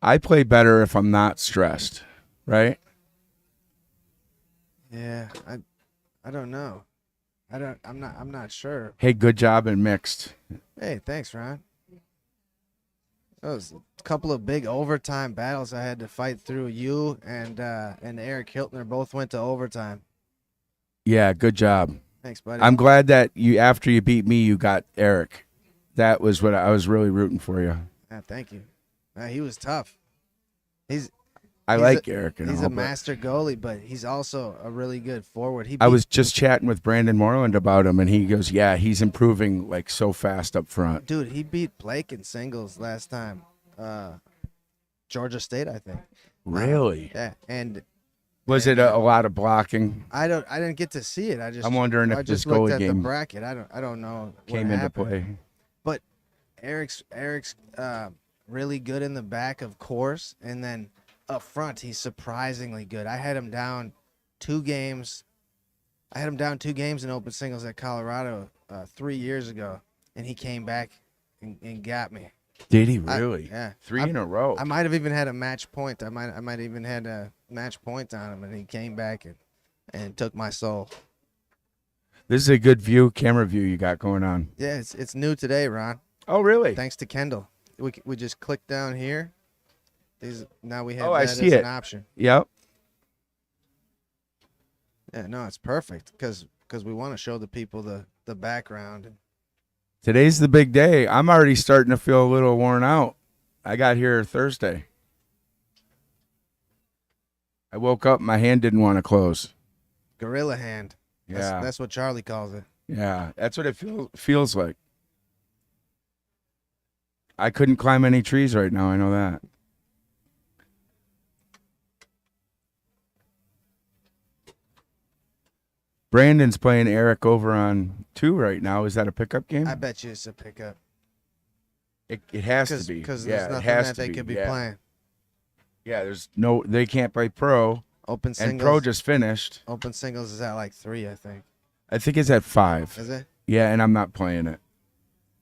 I play better if I'm not stressed, right? Yeah, I don't know. I'm not sure. Hey, good job in mixed. Hey, thanks, Ron. That was a couple of big overtime battles I had to fight through. You and Eric Hiltner both went to overtime. Yeah, good job. Thanks, buddy. I'm glad that after you beat me, you got Eric. That was what I was really rooting for you. Yeah, thank you. He was tough. I He's like Eric. And He's all, a but master goalie, but he's also a really good forward. I was just chatting with Brandon Moreland about him, and he goes, "Yeah, he's improving like so fast up front." Dude, he beat Blake in singles last time. Georgia State, I think. Really? Yeah, and Was it a lot of blocking? I didn't get to see it. I'm wondering if I this just looked goalie at the game bracket. I don't know what came into happened. play. But Eric's really good in the back, of course, and then up front he's surprisingly good. I had him down 2 games. I had him down 2 games in open singles at Colorado 3 years ago, and he came back and got me. Did he really? Yeah, 3 in a row. I might have even had a match point. I might even had a match point on him, and he came back and took my soul. This is a good camera view you got going on. Yeah, it's new today, Ron. Oh, really? Thanks to Kendall. We just click down here. Now we have Oh, I that see as it. an option. Yep. Yeah, no, it's perfect because we want to show the people the background. Today's the big day. I'm already starting to feel a little worn out. I got here Thursday. I woke up, my hand didn't want to close. Gorilla hand. Yeah. That's what Charlie calls it. Yeah, that's what it feels like. I couldn't climb any trees right now, I know that. Brandon's playing Eric over on 2 right now. Is that a pickup game? I bet you it's a pickup. It has to be. Because Yeah, there's it nothing has that to they be. could be Yeah. playing. Yeah, they can't play pro. Open singles. And pro just finished. Open singles is at like 3, I think. I think it's at 5. Is it? Yeah, and I'm not playing it.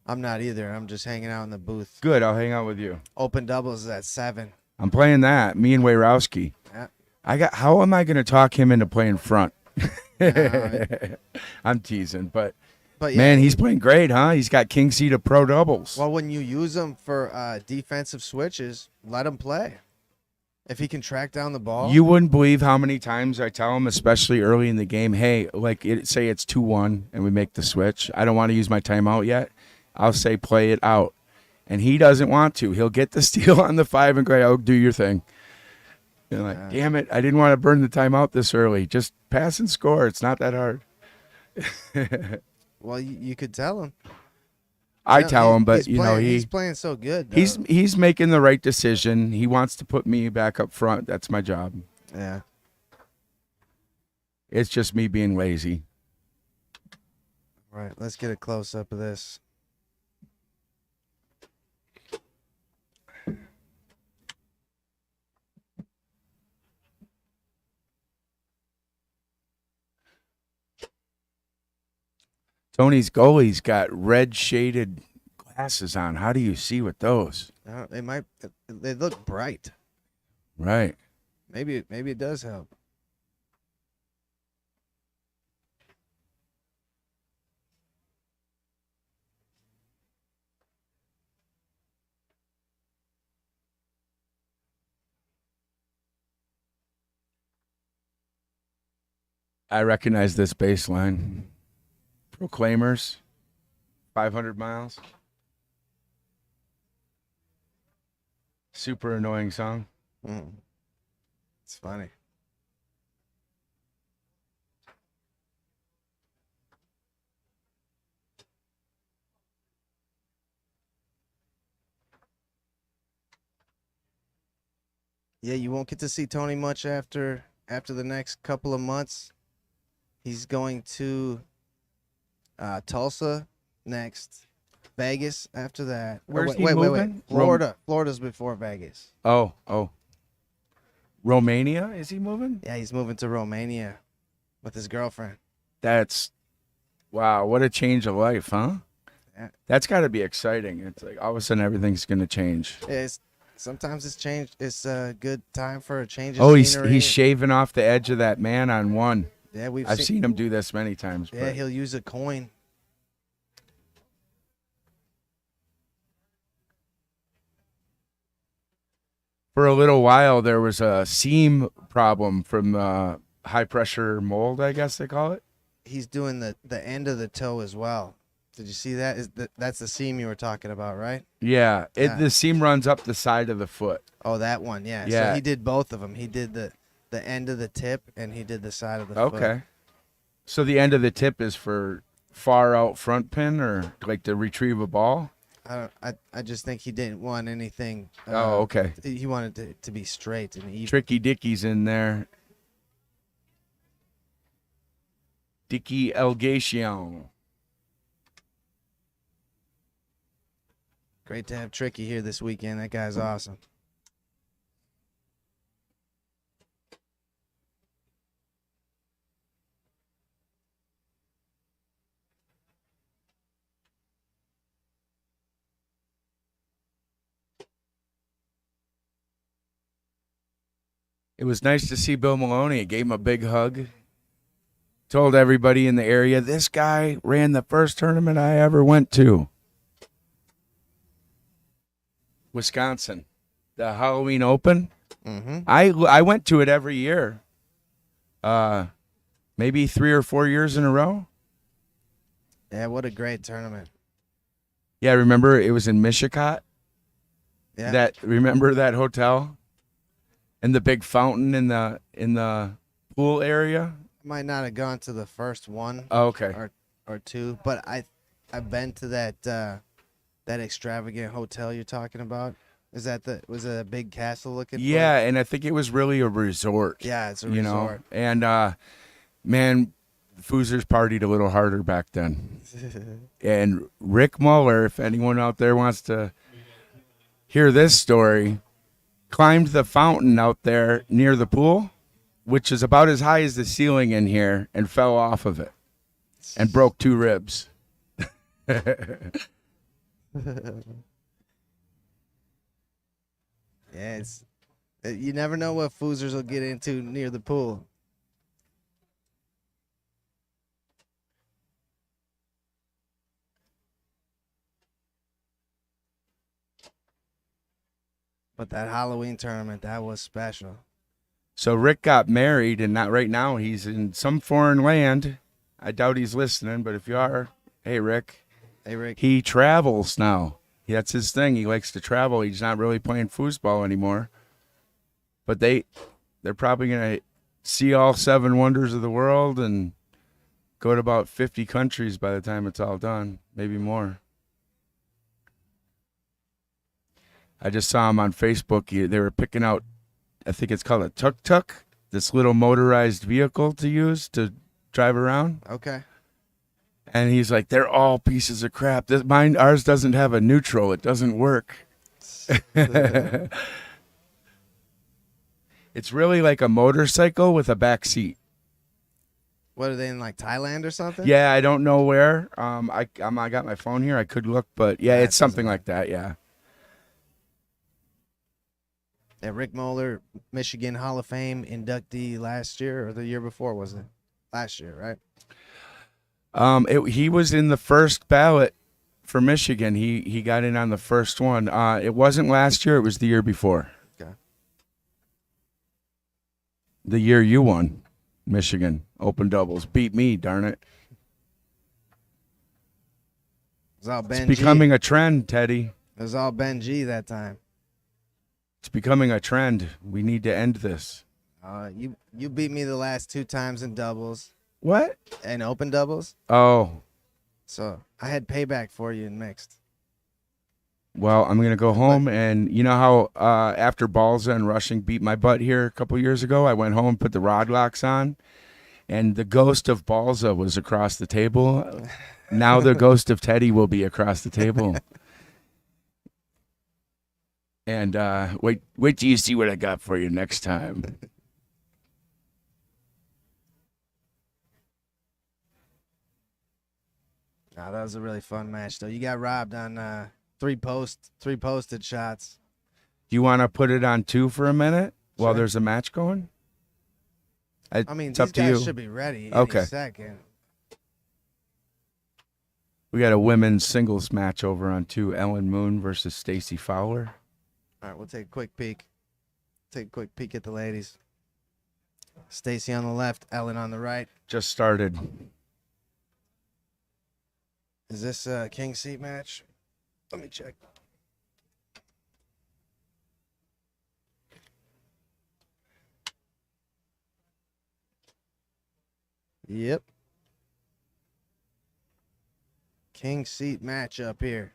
I'm not either. I'm just hanging out in the booth. Good, I'll hang out with you. Open doubles is at 7. I'm playing that. Me and Wayrowski. Yeah. How am I going to talk him into playing front? No, I'm teasing, but But yeah, man, he's playing great, huh? He's got king seed of pro doubles. well, when you use him for defensive switches, let him play. If he can track down the ball. You wouldn't believe how many times I tell him, especially early in the game, hey, say it's 2-1 and we make the switch. I don't want to use my timeout yet. I'll say play it out. And he doesn't want to. He'll get the steal on the 5 and go, oh, do your thing. You're like, damn it, I didn't want to burn the timeout this early. Just pass and score. It's not that hard. Well, you could tell him. I No, tell him, but he's he's playing so good. Though. he's making the right decision. He wants to put me back up front. That's my job. Yeah. It's just me being lazy. All right, let's get a close up of this. Tony's goalie's got red shaded glasses on. How do you see with those? They look bright. Right. Maybe it does help. I recognize this bass line. Proclaimers, 500 miles. Super annoying song. It's funny. Yeah, you won't get to see Tony much after the next couple of months. He's going to Tulsa next, Vegas after that. Where's he wait. moving? Florida. Florida's before Vegas. Oh. Romania, is he moving? Yeah, he's moving to Romania with his girlfriend. That's, wow, what a change of life, huh? Yeah. That's got to be exciting. It's like all of a sudden everything's going to change. Sometimes it's changed. It's a good time for a change of Oh, scenery. he's shaving off the edge of that man on one. Yeah, I've seen him do this many times. Yeah, but- he'll use a coin. For a little while, there was a seam problem from high pressure mold, I guess they call it. He's doing the end of the toe as well. Did you see that? That's the seam you were talking about, right? Yeah, Yeah. the seam runs up the side of the foot. Oh, that one, yeah. Yeah. So he did both of them. He did the end of the tip, and he did the side of the foot. Okay. So the end of the tip is for far out front pin, or like to retrieve a ball? I just think he didn't want anything. Oh, okay. He wanted it to be straight and even. Tricky Dickie's in there. Dickie Elgation. Great to have Tricky here this weekend. That guy's awesome. It was nice to see Bill Maloney. It gave him a big hug. Told everybody in the area, this guy ran the first tournament I ever went to. Wisconsin, the Halloween Open. Mm-hmm. I went to it every year. Maybe 3 or 4 years in a row. Yeah, what a great tournament. Yeah, remember it was in Michigan. Yeah. Remember that hotel? And the big fountain in the pool area? Might not have gone to the first one Oh, okay. or two, but I've been to that extravagant hotel you're talking about. Was it a big castle looking? Yeah, and I think it was really a resort. Yeah, it's a you resort. know, and man, Foosers partied a little harder back then. And Rick Muller, if anyone out there wants to hear this story, climbed the fountain out there near the pool, which is about as high as the ceiling in here, and fell off of it and broke 2 ribs. Yeah, you never know what Foosers will get into near the pool. But that Halloween tournament, that was special. So Rick got married, and not right now. He's in some foreign land. I doubt he's listening, but if you are, hey, Rick. Hey, Rick. He travels now. That's his thing. He likes to travel. He's not really playing foosball anymore. But they're probably going to see all 7 wonders of the world and go to about 50 countries by the time it's all done, maybe more. I just saw him on Facebook. They were picking out, I think it's called a tuk-tuk, this little motorized vehicle to use to drive around. Okay. And he's like, they're all pieces of crap. Ours doesn't have a neutral. It doesn't work. It's really like a motorcycle with a back seat. What are they in, like Thailand or something? Yeah, I don't know where. I got my phone here. I could look, but yeah, Nah, it's it doesn't something like that. Yeah. Yeah, Rick Moeller, Michigan Hall of Fame inductee last year or the year before, was it? Last year, right? He was in the first ballot for Michigan. He got in on the first one. It wasn't last year. It was the year before. Okay. The year you won, Michigan open doubles. Beat me, darn it. It was all Ben It's G. becoming a trend, Teddy. It was all Ben G that time. It's becoming a trend. We need to end this. You beat me the last 2 times in doubles What? and open doubles. Oh, So I had payback for you in mixed. well, I'm going to go home. And you know how after Balza and Rushing beat my butt here a couple years ago, I went home and put the rod locks on, and the ghost of Balza was across the table. Now the ghost of Teddy will be across the table. And wait till you see what I got for you next time. Nah, that was a really fun match, though. You got robbed on 3 posted shots. Do you want to put it on 2 for a minute while Sure. there's a match going? I mean, It's these up to guys you. should be ready Okay. any second. We got a women's singles match over on 2, Ellen Moon versus Stacy Fowler. All right, we'll take a quick peek. Take a quick peek at the ladies. Stacy on the left, Ellen on the right. Just started. Is this a king seat match? Let me check. Yep. King seat match up here.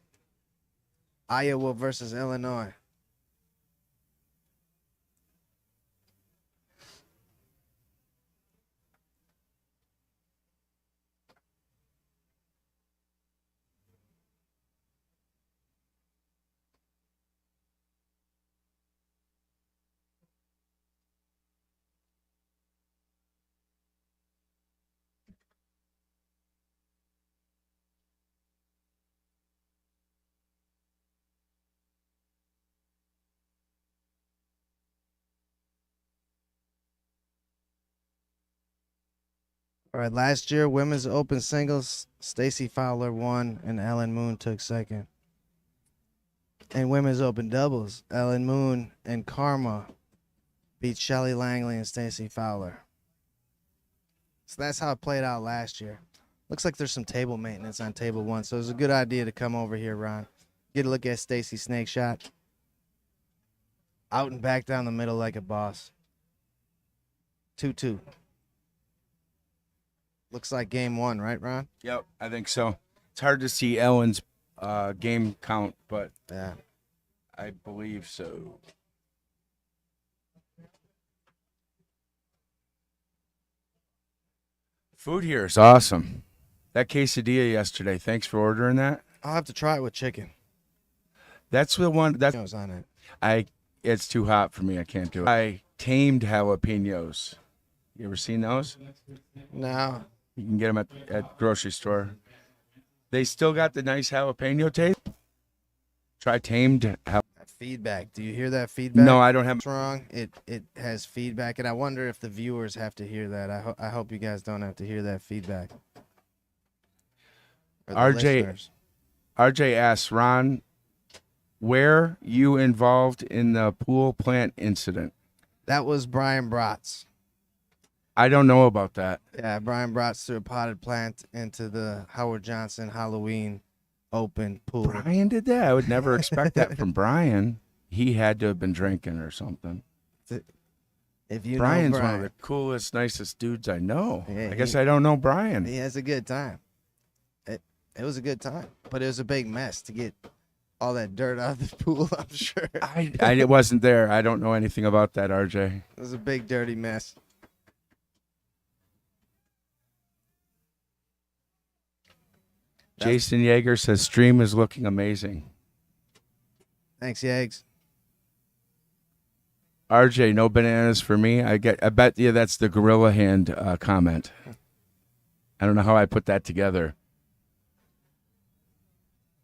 Iowa versus Illinois. All right, last year, women's open singles, Stacy Fowler won and Ellen Moon took second. And women's open doubles, Ellen Moon and Karma beat Shelly Langley and Stacy Fowler. So that's how it played out last year. Looks like there's some table maintenance on table 1, so it was a good idea to come over here, Ron. Get a look at Stacy's snake shot. Out and back down the middle like a boss. 2-2. Looks like game 1, right, Ron? Yep, I think so. It's hard to see Ellen's game count, but Yeah. I believe so. Food here is awesome. That quesadilla yesterday, thanks for ordering that. I'll have to try it with chicken. That's the one that Jalapenos on it. it's too hot for me. I can't do it. I tamed jalapenos. You ever seen those? No. You can get them at grocery store. They still got the nice jalapeno taste. Try tamed. That feedback. Do you hear that feedback? No, I don't have. What's wrong? It has feedback, and I wonder if the viewers have to hear that. I hope you guys don't have to hear that feedback. Or the RJ listeners. RJ asks, Ron, were you involved in the pool plant incident? That was Brian Bratz. I don't know about that. Yeah, Brian Bratz threw a potted plant into the Howard Johnson Halloween Open pool. Brian did that? I would never expect that from Brian. He had to have been drinking or something. If you Brian's know Brian, one of the coolest, nicest dudes I know. Yeah, I guess he- I don't know Brian. he has a good time. It was a good time, but it was a big mess to get all that dirt out of the pool, I'm sure. I wasn't there. I don't know anything about that, RJ. It was a big, dirty mess. Jason Yeager says stream is looking amazing. Thanks, Yags. RJ, no bananas for me. I bet you that's the gorilla hand comment. I don't know how I put that together.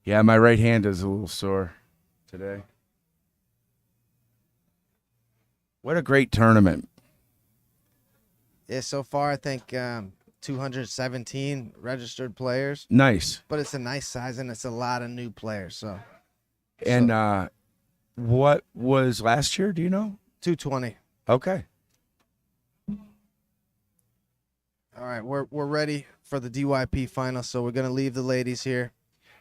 Yeah, my right hand is a little sore today. What a great tournament. Yeah, so far I think 217 registered players, Nice. but it's a nice size and it's a lot of new players. So And what was last year? Do you know? 220. Okay. All right, we're ready for the DYP final, so we're gonna leave the ladies here.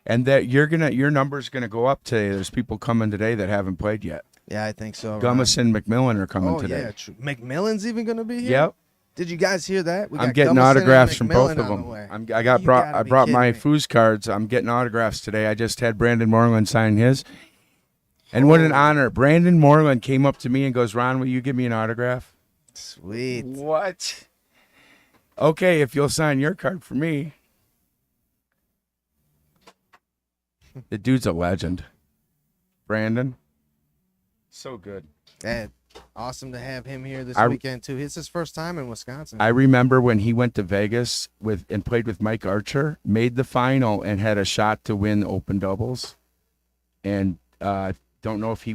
And that your number's gonna go up today. There's people coming today that haven't played yet. Yeah, I think so. Ron. Gummas and McMillan are coming Oh today. yeah, true. McMillan's even gonna be here. Yep. Did you guys hear that? We I'm got getting Gummerson and autographs from both McMillan of on the them. way. I You brought gotta be my kidding me. foos cards. I'm getting autographs today. I just had Brandon Moreland sign his. And what an honor. Brandon Moreland came up to me and goes, "Ron, will you give me an autograph?" Sweet. What? Okay, if you'll sign your card for me. The dude's a legend. Brandon. So good. Yeah, awesome to have him here this I- weekend too. It's his first time in Wisconsin. I remember when he went to Vegas and played with Mike Archer, made the final and had a shot to win open doubles. And don't know if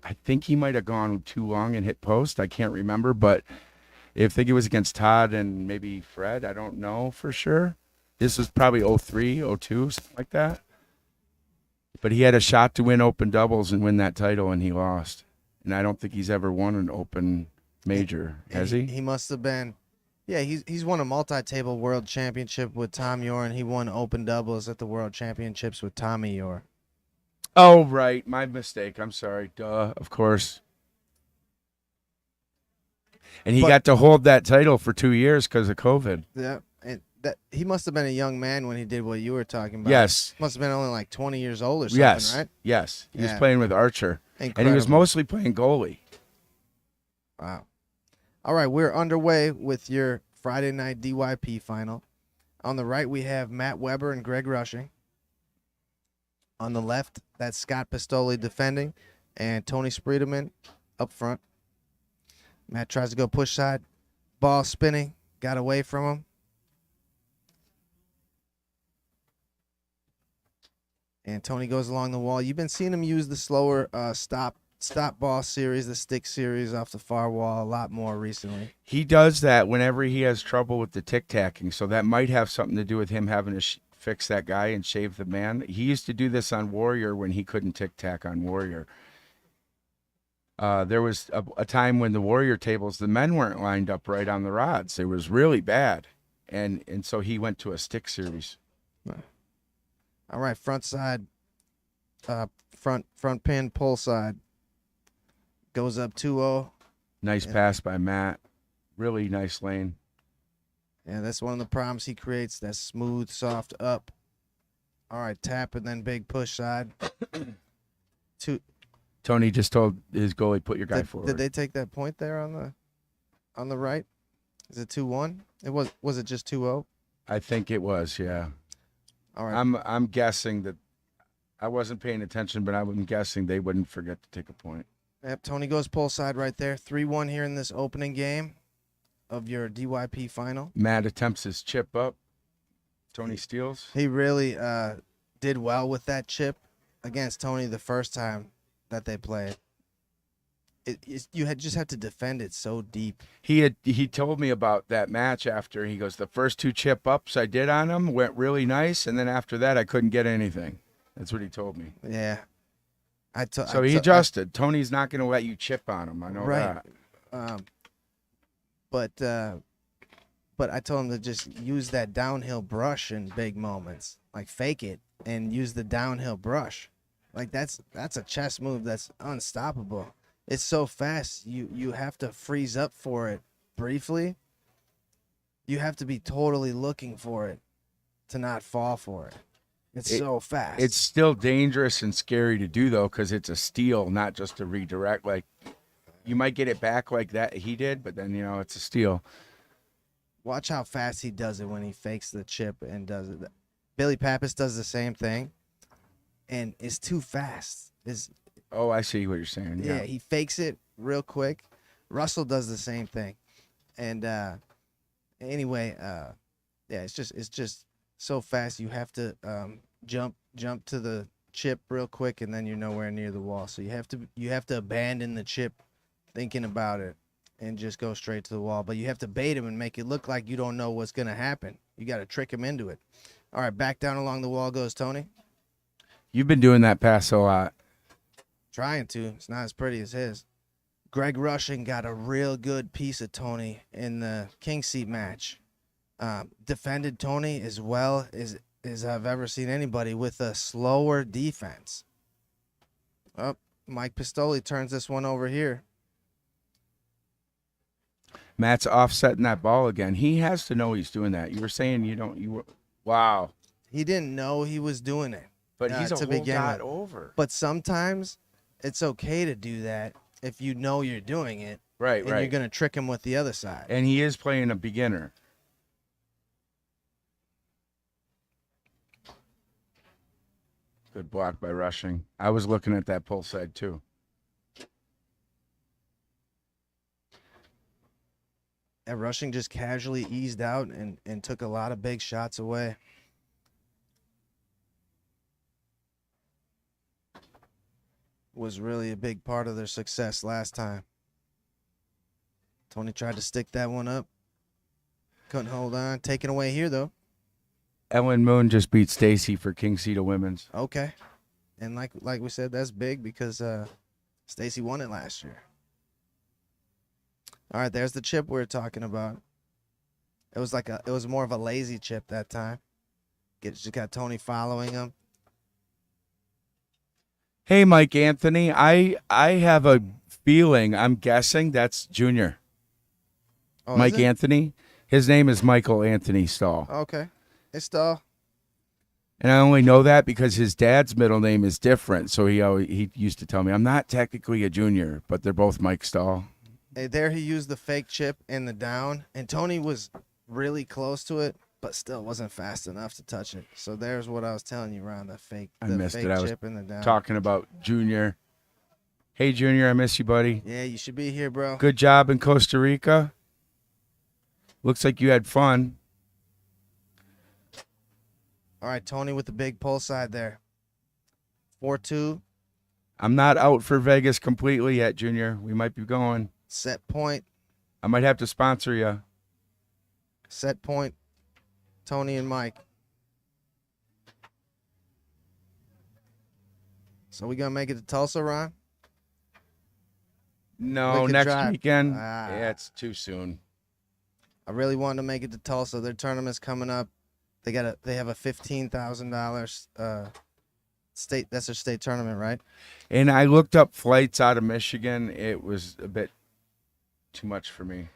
I think he might have gone too long and hit post. I can't remember, but I think it was against Todd and maybe Fred. I don't know for sure. This was probably 03, 02, something like that. But he had a shot to win open doubles and win that title, and he lost. And I don't think he's ever won an open major, has he? He must have been. Yeah, he's won a multi-table world championship with Tom Yor, and he won open doubles at the world championships with Tommy Yor. Oh, right. My mistake. I'm sorry. Duh, of course. And he But- got to hold that title for 2 years because of COVID. Yeah, and that he must have been a young man when he did what you were talking about. Yes. Must have been only like 20 years old or something, Yes. right? Yes. He was Yeah. playing with Archer. Incredible. And he was mostly playing goalie. Wow. All right, we're underway with your Friday night DYP final. On the right, we have Matt Weber and Greg Rushing. On the left, that's Scott Pistoli defending and Tony Spreedeman up front. Matt tries to go push side. Ball spinning. Got away from him. And Tony goes along the wall. You've been seeing him use the slower stop ball series, the stick series off the far wall a lot more recently. He does that whenever he has trouble with the tic-tacking. So that might have something to do with him having to fix that guy and shave the man. He used to do this on Warrior when he couldn't tic-tac on Warrior. There was a time when the Warrior tables, the men weren't lined up right on the rods. It was really bad. And so he went to a stick series. All right, front side, front pin, pull side. Goes up 2-0. Nice pass by Matt. Really nice lane. Yeah, that's one of the problems he creates, that smooth, soft up. All right, tap and then big push side. Tony just told his goalie, put your guy forward. Did they take that point there on the right? Is it 2-1? Was it just 2-0? I think it was, yeah. All right. I'm guessing that I wasn't paying attention, but I'm guessing they wouldn't forget to take a point. Yep, Tony goes pull side right there. 3-1 here in this opening game of your DYP final. Matt attempts his chip up. Tony steals. He really did well with that chip against Tony the first time that they played. Just have to defend it so deep. He told me about that match after. He goes, the first 2 chip ups I did on him went really nice, and then after that I couldn't get anything. That's what he told me. Yeah. So he adjusted. Tony's not going to let you chip on him. I know Right. that. But I told him to just use that downhill brush in big moments, like fake it and use the downhill brush. Like that's a chess move that's unstoppable. It's so fast. You have to freeze up for it briefly. You have to be totally looking for it to not fall for it. It's so fast. It's still dangerous and scary to do, though, because it's a steal, not just a redirect. Like, you might get it back like that he did, but then, it's a steal. Watch how fast he does it when he fakes the chip and does it. Billy Pappas does the same thing, and it's too fast. Oh, I see what you're saying. Yeah, he fakes it real quick. Russell does the same thing. And anyway, Yeah, it's just so fast. You have to jump to the chip real quick, and then you're nowhere near the wall. So you have to abandon the chip, thinking about it, and just go straight to the wall. But you have to bait him and make it look like you don't know what's gonna happen. You got to trick him into it. All right, back down along the wall goes Tony. You've been doing that pass a lot. Trying to. It's not as pretty as his. Greg Rushing got a real good piece of Tony in the king seat match. Defended Tony as well as I've ever seen anybody with a slower defense. Oh, Mike Pistoli turns this one over here. Matt's offsetting that ball again. He has to know he's doing that. You were saying wow. He didn't know he was doing it. But he's a to whole begin dot with. over. But sometimes it's okay to do that if you know you're doing it. Right, and you're going to trick him with the other side. And he is playing a beginner. Good block by Rushing. I was looking at that pull side too. And Rushing just casually eased out and took a lot of big shots away. Was really a big part of their success last time. Tony tried to stick that one up. Couldn't hold on. Taken away here, though. Ellen Moon just beat Stacy for King Seat of Women's. Okay. And like we said, that's big because Stacy won it last year. All right, there's the chip we were talking about. It was more of a lazy chip that time. Just got Tony following him. Hey, Mike Anthony, I have a feeling, I'm guessing that's Junior. Oh, Mike is it? Anthony. His name is Michael Anthony Stahl. Okay. It's Stahl. And I only know that because his dad's middle name is different. So he used to tell me, I'm not technically a junior, but they're both Mike Stahl. Hey, there he used the fake chip in the down, and Tony was really close to it, but still wasn't fast enough to touch it. So there's what I was telling you, Ron, the fake I chip in the down. Talking about Junior. Hey, Junior, I miss you, buddy. Yeah, you should be here, bro. Good job in Costa Rica. Looks like you had fun. All right, Tony with the big pull side there. 4-2. I'm not out for Vegas completely yet, Junior. We might be going. Set point. I might have to sponsor you. Set point. Tony and Mike. So we going to make it to Tulsa, Ron? No, We could next drive. weekend. Ah. Yeah, it's too soon. I really wanted to make it to Tulsa. Their tournament's coming up. They have a $15,000 state. That's their state tournament, right? And I looked up flights out of Michigan. It was a bit too much for me. I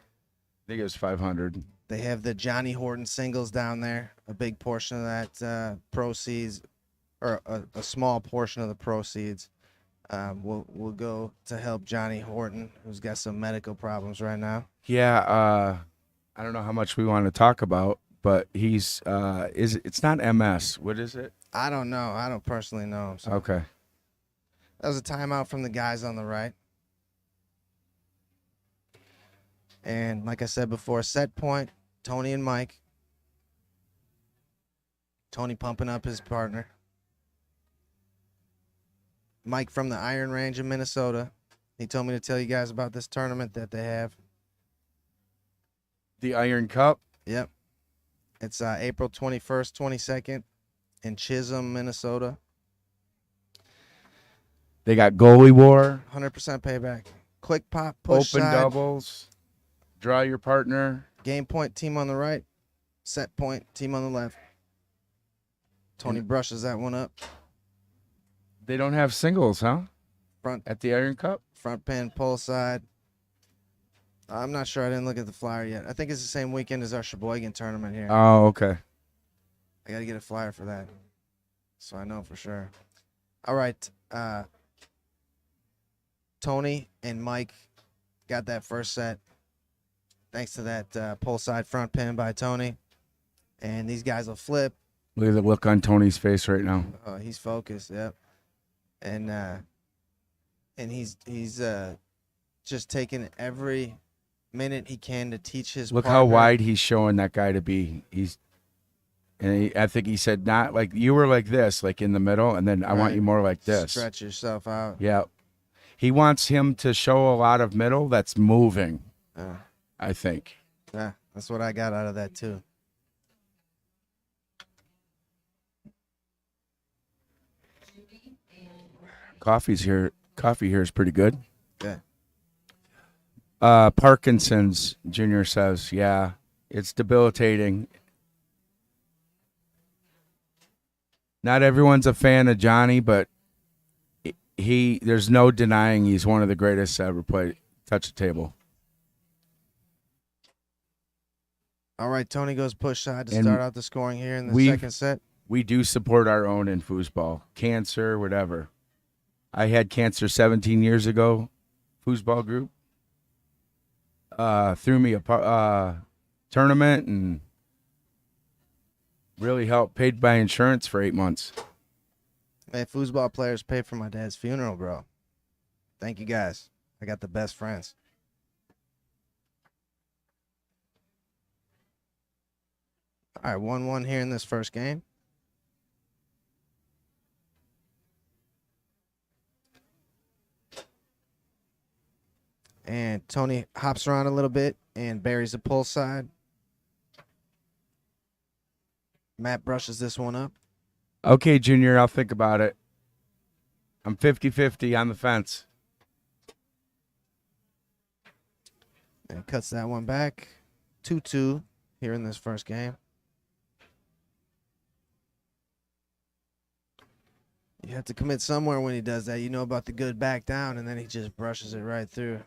think it was 500. They have the Johnny Horton singles down there. A big portion of that proceeds, or a small portion of the proceeds, will go to help Johnny Horton, who's got some medical problems right now. Yeah, I don't know how much we want to talk about, but he's it's not MS. What is it? I don't know. I don't personally know him. So Okay. that was a timeout from the guys on the right. And like I said before, set point, Tony and Mike. Tony pumping up his partner. Mike from the Iron Range in Minnesota. He told me to tell you guys about this tournament that they have. The Iron Cup. Yep. It's April 21st, 22nd in Chisholm, Minnesota. They got goalie war, 100% payback. Quick pop, push open side, doubles, draw your partner. game point, team on the right. Set point, team on the left. Tony brushes that one up. They don't have singles, huh? Front At the Iron Cup? front pin, pull side. I'm not sure. I didn't look at the flyer yet. I think it's the same weekend as our Sheboygan tournament here. Oh, okay. I got to get a flyer for that, so I know for sure. All right. Tony and Mike got that first set thanks to that pull side front pin by Tony. And these guys will flip. Look at the look on Tony's face right now. He's focused, yep. And he's just taking every minute he can to teach his Look partner. how wide he's showing that guy to be. And I think he said, not like you were like this, like in the middle, and then I want Right. you more like this. Stretch yourself out. Yeah. He wants him to show a lot of middle that's moving, I think. Yeah, that's what I got out of that too. Coffee here is pretty good. Yeah. Parkinson's, Junior says, yeah, it's debilitating. Not everyone's a fan of Johnny, but there's no denying he's one of the greatest to ever play touch the table. All right, Tony goes push side to And start out the scoring here in the we've- second set. We do support our own in foosball, cancer, whatever. I had cancer 17 years ago. Foosball group threw me a tournament and really helped. Paid my insurance for 8 months. Hey, foosball players paid for my dad's funeral, bro. Thank you guys. I got the best friends. All right, 1-1 here in this first game. And Tony hops around a little bit and buries the pull side. Matt brushes this one up. Okay, Junior, I'll think about it. I'm 50-50 on the fence. And cuts that one back. 2-2 here in this first game. You have to commit somewhere when he does that. You know about the good back down, and then he just brushes it right through.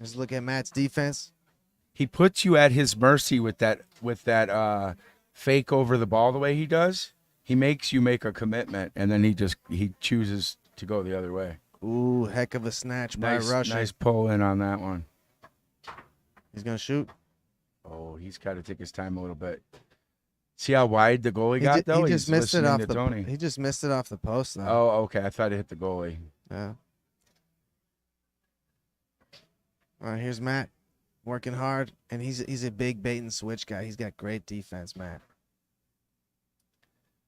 Just look at Matt's defense. He puts you at his mercy with that fake over the ball the way he does. He makes you make a commitment, and then he chooses to go the other way. Ooh, heck of a snatch by Russian. Nice pull in on that one. He's going to shoot. Oh, he's got to take his time a little bit. See how wide the goalie got, though? He just He's missed it listening off to the. Tony. He just missed it off the post, though. Oh, okay. I thought it hit the goalie. Yeah. All right, here's Matt working hard, and he's a big bait and switch guy. He's got great defense, Matt.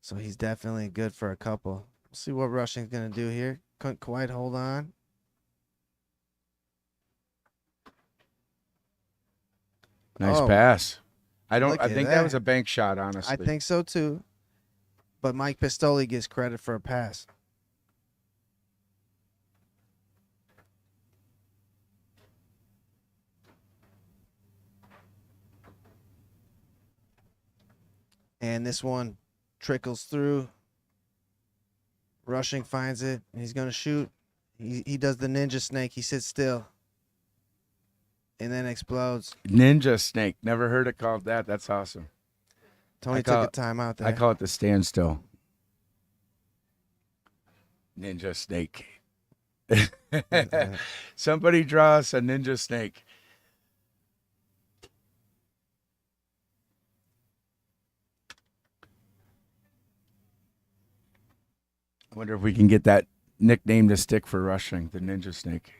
So he's definitely good for a couple. We'll see what Rushing's going to do here. Couldn't quite hold on. Nice Oh, pass. I look at think that. that was a bank shot, honestly. I think so too. But Mike Pistoli gets credit for a pass. And this one trickles through. Rushing finds it, and he's going to shoot. He does the ninja snake. He sits still. And then explodes. Ninja snake. Never heard it called that. That's awesome. Tony I call took a timeout there. I call it the standstill. Ninja snake. Somebody draw us a ninja snake. I wonder if we can get that nickname to stick for Rushing, the ninja snake.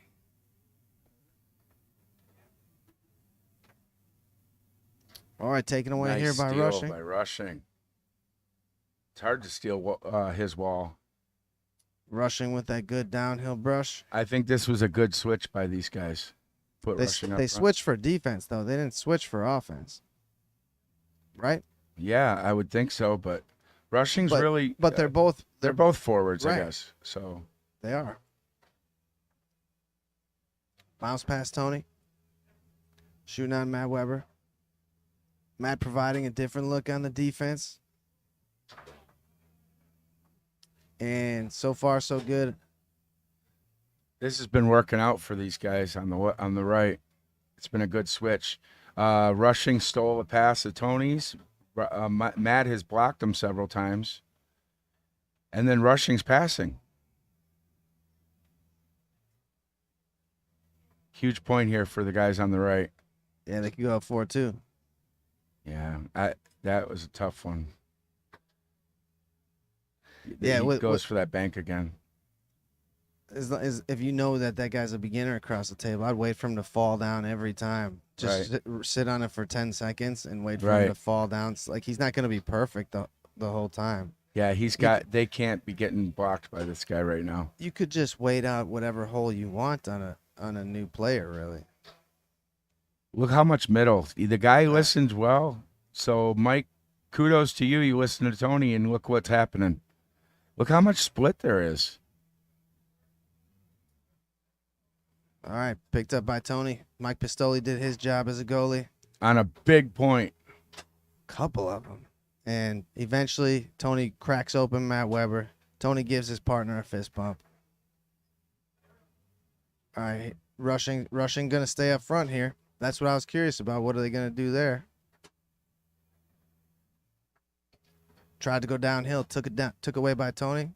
All right, taken away Nice here by steal Rushing. by Rushing. It's hard to steal his wall. Rushing with that good downhill brush. I think this was a good switch by these guys. Put They Rushing up front. switched for defense, though. They didn't switch for offense. Right? Yeah, I would think so, but Rushing's But- really. But they're both they're both forwards, I Right. guess. So They are. Bounce past Tony. Shooting on Matt Weber. Matt providing a different look on the defense. And so far, so good. this has been working out for these guys on the right. It's been a good switch. Rushing stole a pass of Tony's. Matt has blocked him several times. And then Rushing's passing. Huge point here for the guys on the right. Yeah, they could go up 4-2. Yeah, that was a tough one. Yeah, he goes for that bank again. As if you know that guy's a beginner across the table, I'd wait for him to fall down every time. Just sit on it for 10 seconds and wait for him to fall down. It's like he's not going to be perfect, though, the whole time. Yeah, they can't be getting blocked by this guy right now. You could just wait out whatever hole you want on a new player, really. Look how much middle. The guy listens well. So, Mike, kudos to you. You listen to Tony, and look what's happening. Look how much split there is. All right, picked up by Tony. Mike Pistoli did his job as a goalie. On a big point. Couple of them. And eventually, Tony cracks open Matt Weber. Tony gives his partner a fist bump. All right, rushing going to stay up front here. That's what I was curious about. What are they going to do there? Tried to go downhill, took away by Tony.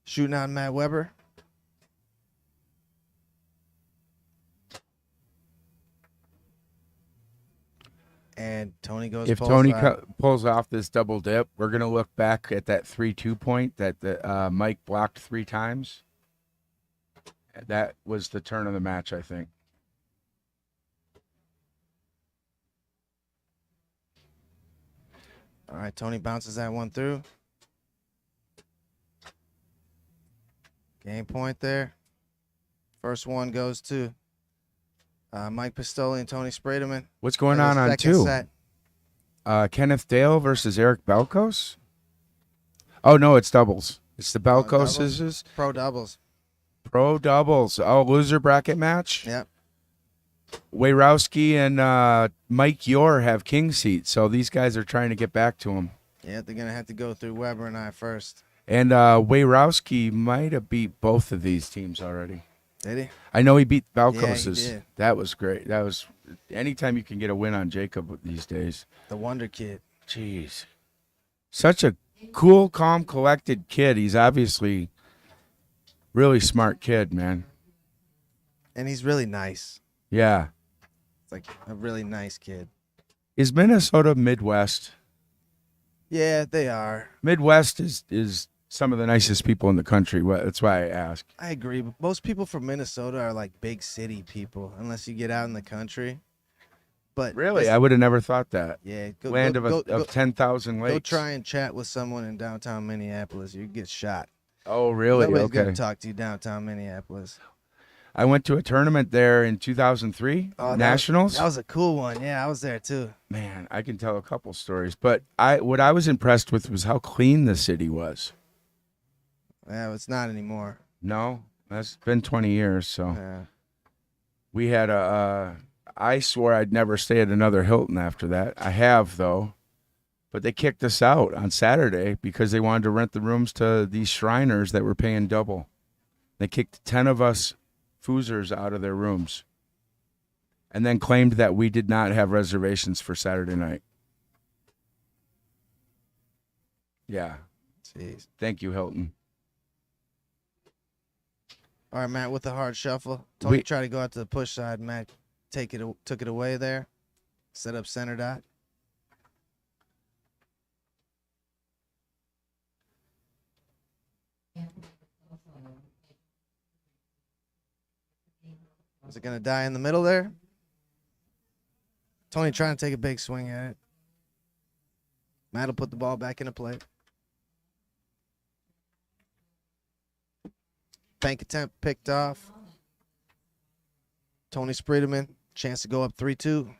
Shooting out Matt Weber. And Tony goes. If Tony pulls off this double dip, we're going to look back at that 3-2 point that Mike blocked 3 times. That was the turn of the match, I think. All right, Tony bounces that one through. Game point there. First one goes to Mike Pistoli and Tony Sprademan. What's going In the on second 2? set. Kenneth Dale versus Eric Belkos? Oh, no, it's doubles. It's the Belkoses. Pro doubles. Pro doubles. Oh, loser bracket match? Yep. Wayrowski and Mike Yor have king seats, so these guys are trying to get back to him. Yeah, they're going to have to go through Weber and I first. And Wayrowski might have beat both of these teams already. Did he? I know he beat Belkos's. Yeah, he did. That was great. That was anytime you can get a win on Jacob these days. The Wonder Kid. Jeez. Such a cool, calm, collected kid. He's obviously really smart kid, man. And he's really nice. Yeah. It's like a really nice kid. Is Minnesota Midwest? Yeah, they are. Midwest is some of the nicest people in the country. That's why I ask. I agree. But most people from Minnesota are like big city people, unless you get out in the country. But Really? I would have never thought that. Yeah. Land of 10,000 lakes. Go try and chat with someone in downtown Minneapolis. You get shot. Oh, really? Nobody's Okay. going to talk to you downtown Minneapolis. I went to a tournament there in 2003, Nationals. That was a cool one. Yeah, I was there too. Man, I can tell a couple stories. But what I was impressed with was how clean the city was. Yeah, it's not anymore. No, that's been 20 years. So Yeah. we had I swore I'd never stay at another Hilton after that. I have, though. But they kicked us out on Saturday because they wanted to rent the rooms to these Shriners that were paying double. They kicked 10 of us Foosers out of their rooms and then claimed that we did not have reservations for Saturday night. Yeah. Jeez. Thank you, Hilton. All right, Matt, with the hard shuffle. Tony tried to go out to the push side. Matt took it away there. Set up center dot. Is it going to die in the middle there? Tony trying to take a big swing at it. Matt will put the ball back into play. Bank attempt picked off. Tony Sprademan, chance to go up 3-2.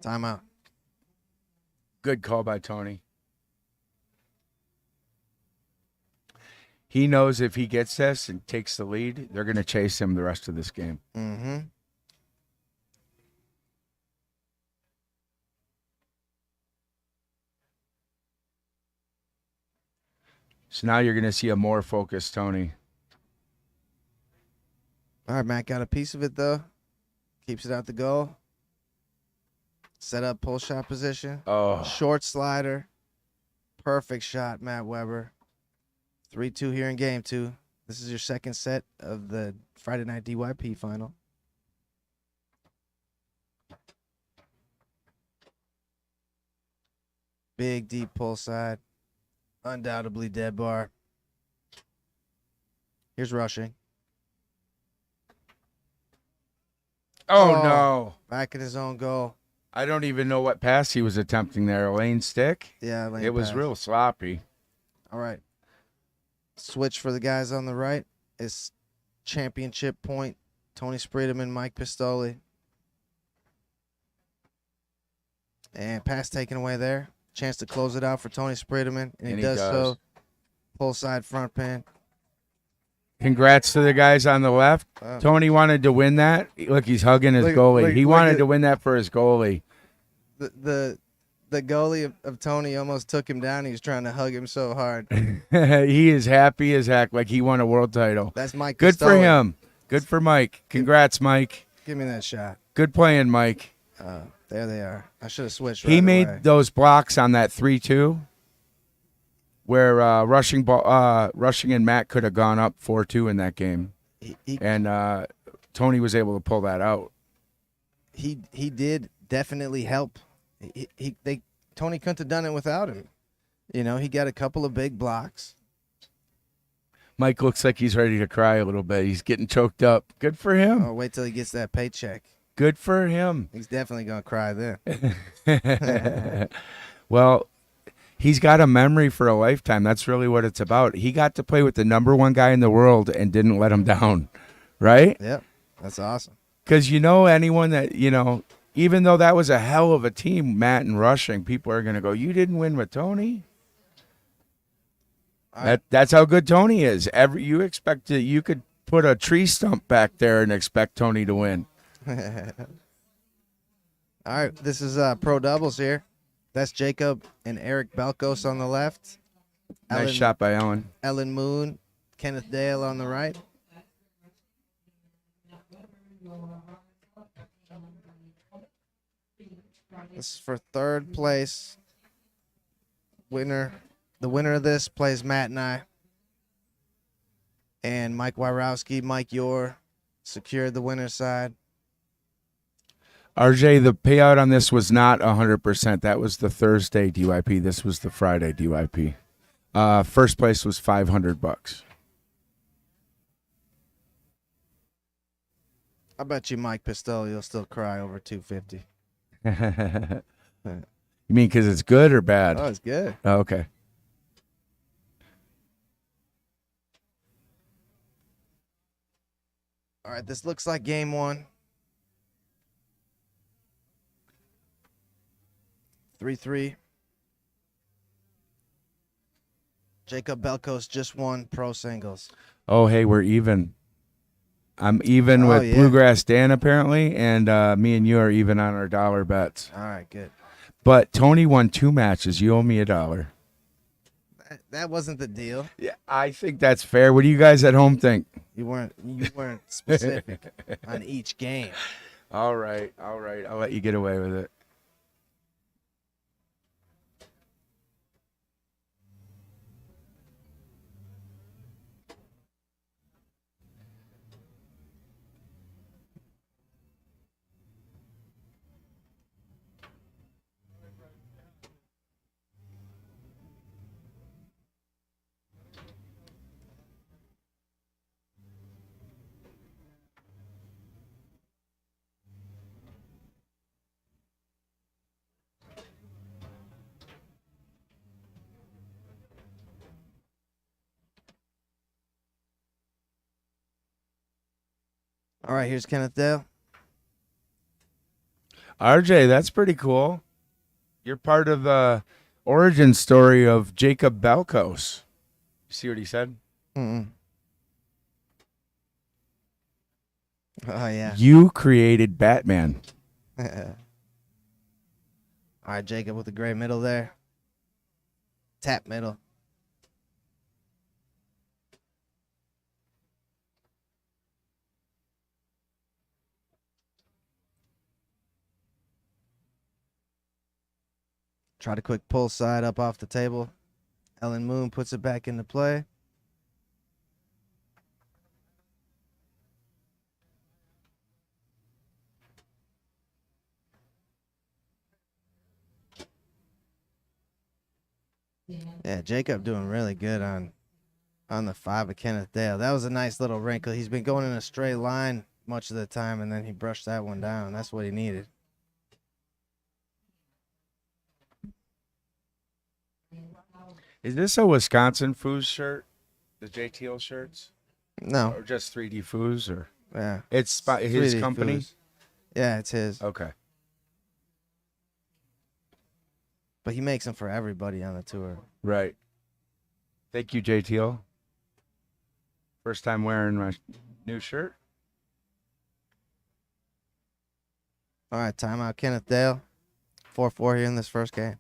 Timeout. Good call by Tony. He knows if he gets this and takes the lead, they're going to chase him the rest of this game. Mm-hmm. So now you're going to see a more focused Tony. All right, Matt got a piece of it, though. Keeps it out the goal. Set up pull shot position. Oh, Short slider. Perfect shot, Matt Weber. 3-2 here in game 2. This is your second set of the Friday night DYP final. Big, deep pull side. Undoubtedly dead bar. Here's rushing. Oh, Oh. no. Back in his own goal. I don't even know what pass he was attempting there. A lane stick? Yeah, lane It was pass. real sloppy. All right. Switch for the guys on the right is championship point. Tony Spreedeman, Mike Pistoli. And pass taken away there. Chance to close it out for Tony Spreedeman. And he does so. Pull side front pin. Congrats to the guys on the left. Tony wanted to win that. Look, he's hugging his goalie. He wanted to win that for his goalie. The goalie of Tony almost took him down. He was trying to hug him so hard. He is happy as heck, like he won a world title. That's Mike Good for Pistoli. him. Good for Mike. Congrats, Mike. Give me that shot. Good playing, Mike. There they are. I should have switched. He right made away. those blocks on that 3-2 where Rushing and Matt could have gone up 4-2 in that game. And Tony was able to pull that out. He did definitely help. Tony couldn't have done it without him. You know, he got a couple of big blocks. Mike looks like he's ready to cry a little bit. He's getting choked up. Good for him. Oh, wait till he gets that paycheck. Good for him. He's definitely gonna cry then. Well, he's got a memory for a lifetime. That's really what it's about. He got to play with the #1 guy in the world and didn't let him down, right? Yep, that's awesome. Because anyone that, even though that was a hell of a team, Matt and Rushing, people are going to go, you didn't win with Tony? That's how good Tony is. You could put a tree stump back there and expect Tony to win. All right, this is pro doubles here. That's Jacob and Eric Belkos on the left. Nice shot by Ellen. Ellen Moon, Kenneth Dale on the right. This is for third place. The winner of this plays Matt and I. And Mike Wyrowski, Mike Yor secured the winner's side. RJ, the payout on this was not 100%. That was the Thursday DYP. This was the Friday DYP. First place was $500. I bet you Mike Pistoli will still cry over 250. You mean because it's good or bad? Oh, it's good. Oh, okay. All right, this looks like game one. 3-3. Jacob Belkos just won pro singles. Oh, hey, we're even. I'm even with yeah. Bluegrass Dan, apparently, and me and you are even on our dollar bets. All right, good. But Tony won 2 matches. You owe me $1. That wasn't the deal. Yeah, I think that's fair. What do you guys at home think? You weren't specific on each game. All right. I'll let you get away with it. All right, here's Kenneth Dale. RJ, that's pretty cool. You're part of the origin story of Jacob Belkos. You see what he said? Mm-mm. Oh, yeah. You created Batman. All right, Jacob with the gray middle there. Tap middle. Try to quick pull side up off the table. Ellen Moon puts it back into play. Yeah, Jacob doing really good on the 5 of Kenneth Dale. That was a nice little wrinkle. He's been going in a straight line much of the time, and then he brushed that one down. That's what he needed. Is this a Wisconsin Foos shirt? The JTL shirts? No, Or just 3D Foos? Or yeah, it's his 3D company? Foos. Yeah, it's his. Okay. But he makes them for everybody on the tour. Right. Thank you, JTL. First time wearing my new shirt. All right, timeout. Kenneth Dale. 4-4 here in this first game.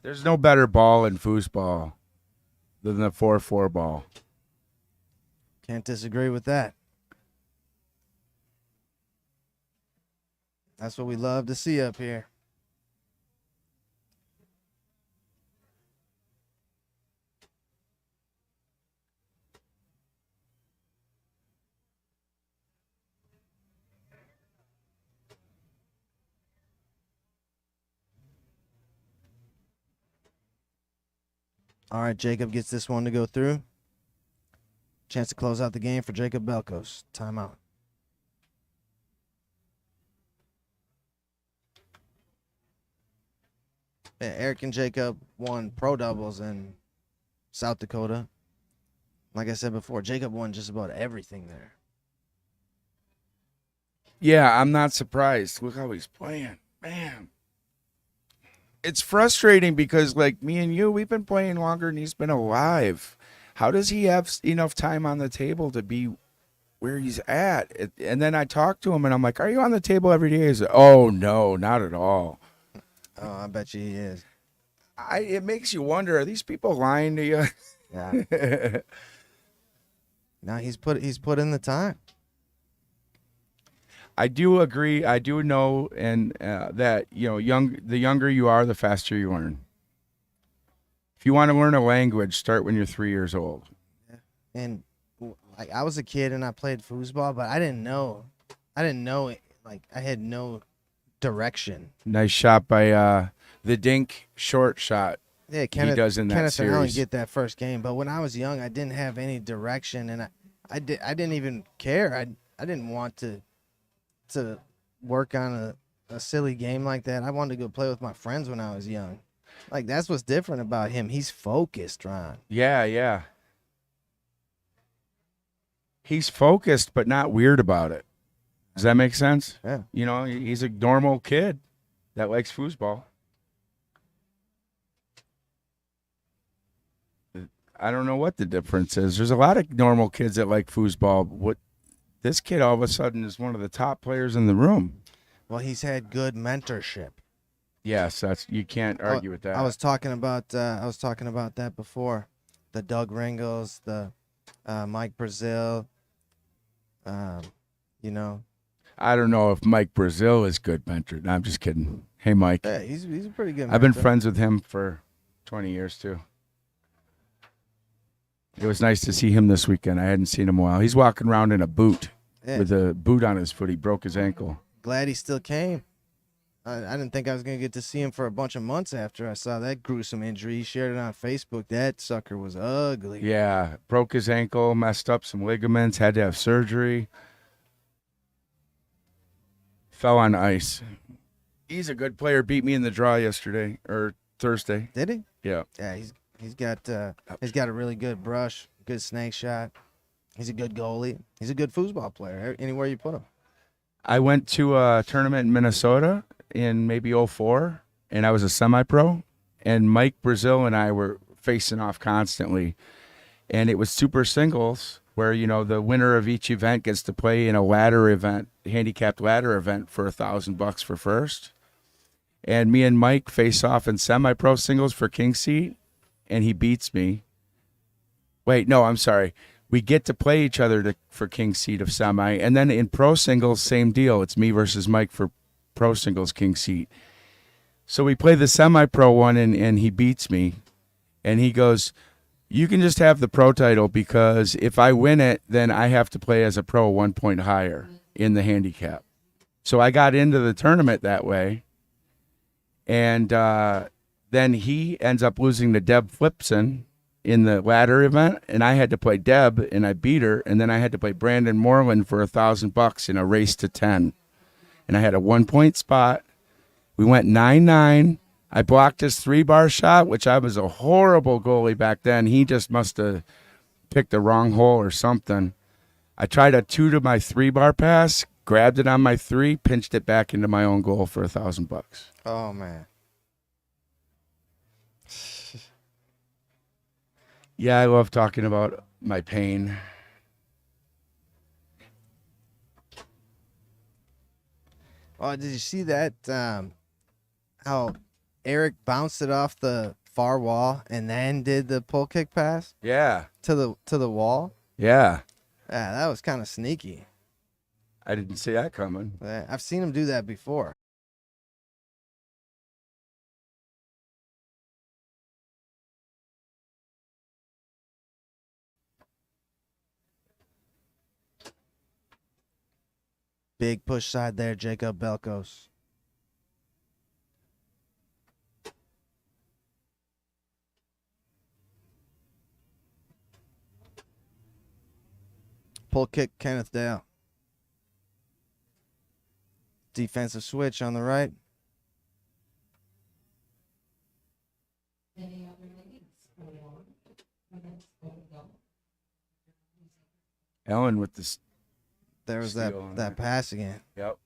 There's no better ball in foosball than the 4-4 ball. Can't disagree with that. That's what we love to see up here. All right, Jacob gets this one to go through. Chance to close out the game for Jacob Belkos. Timeout. Yeah, Eric and Jacob won pro doubles in South Dakota. Like I said before, Jacob won just about everything there. Yeah, I'm not surprised. Look how he's playing. Man. It's frustrating because, like, me and you, we've been playing longer than he's been alive. How does he have enough time on the table to be where he's at? And then I talk to him, and I'm like, are you on the table every day? He's like, oh, no, not at all. Oh, I bet you he is. It makes you wonder, are these people lying to you? Yeah. No, he's put in the time. I do agree. I do know, and that the younger you are, the faster you learn. If you want to learn a language, start when you're 3 years old. And like I was a kid and I played foosball, but I didn't know it. Like I had no direction. Nice shot by the Dink, short shot. Yeah, Kenneth, he does in that Kenneth and Helen series. get that first game, but when I was young, I didn't have any direction, and I didn't even care. I didn't want to work on a silly game like that. I wanted to go play with my friends when I was young. Like that's what's different about him. He's focused, Ron. Yeah. He's focused, but not weird about it. Does that make sense? Yeah. You know, he's a normal kid that likes foosball. I don't know what the difference is. There's a lot of normal kids that like foosball. This kid all of a sudden is one of the top players in the room. Well, he's had good mentorship. Yes, you can't argue with that. I was talking about that before. The Doug Ringles, the Mike Brazil. You know. I don't know if Mike Brazil is good mentor. No, I'm just kidding. Hey, Mike. Yeah, he's a pretty good mentor. I've been friends with him for 20 years too. It was nice to see him this weekend. I hadn't seen him in a while. He's walking around in a boot with a boot on his foot. He broke his ankle. Glad he still came. I didn't think I was going to get to see him for a bunch of months after I saw that gruesome injury. He shared it on Facebook. That sucker was ugly. Yeah, broke his ankle, messed up some ligaments, had to have surgery. Fell on ice. He's a good player. Beat me in the draw yesterday or Thursday. Did he? Yeah. Yeah, he's got a really good brush, good snake shot. He's a good goalie. He's a good foosball player anywhere you put him. I went to a tournament in Minnesota in maybe 2004, and I was a semi-pro, and Mike Brazil and I were facing off constantly, and it was super singles where, the winner of each event gets to play in a ladder event, handicapped ladder event for $1,000 for first, and me and Mike face off in semi-pro singles for king seat, and he beats me. Wait, no, I'm sorry. We get to play each other for king seat of semi, and then in pro singles, same deal. It's me versus Mike for pro singles king seat. So we play the semi-pro one, and he beats me, and he goes, you can just have the pro title because if I win it, then I have to play as a pro 1 point higher in the handicap. So I got into the tournament that way, And then he ends up losing to Deb Flipson in the ladder event, and I had to play Deb, and I beat her, and then I had to play Brandon Moreland for $1,000 in a race to 10. And I had a 1-point spot. We went 9-9. I blocked his 3-bar shot, which I was a horrible goalie back then. He just must have picked the wrong hole or something. I tried a 2 to my 3-bar pass, grabbed it on my 3, pinched it back into my own goal for $1,000. Oh man. Yeah, I love talking about my pain. Oh, did you see that? How Eric bounced it off the far wall and then did the pull kick pass Yeah, to the wall. yeah. Yeah, that was kind of sneaky. I didn't see that coming. I've seen him do that before. Big push side there, Jacob Belkos. Pull kick, Kenneth Dale. Defensive switch on the right. Any other ladies for minutes to go? Ellen with this. There was Steal on that there. pass again. Yep.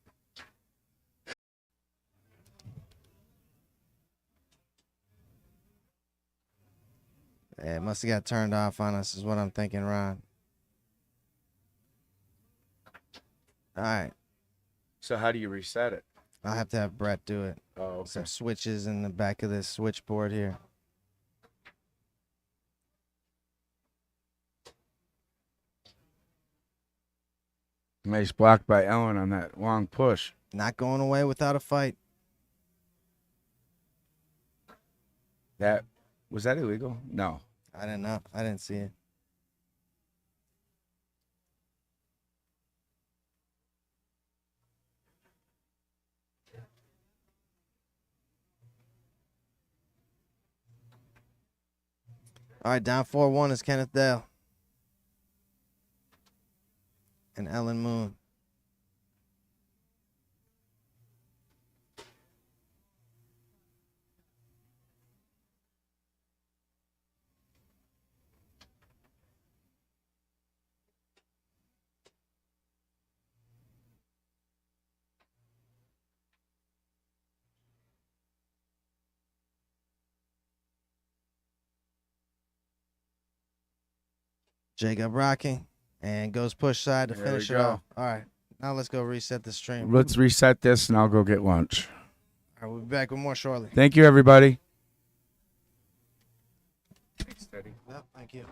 Yeah, it must have got turned off on us, is what I'm thinking, Ron. All right. So how do you reset it? I'll have to have Brett do it. Oh, okay. Some switches in the back of this switchboard here. Nice block by Ellen on that long push. Not going away without a fight. Was that illegal? No. I didn't know. I didn't see it. All right, down 4-1 is Kenneth Dale and Ellen Moon. Jacob rocking and goes push side to There finish we it go. off. All right, now let's go reset the stream. Let's reset this, and I'll go get lunch. All right, we'll be back with more shortly. Thank you, everybody. Yep, thank you.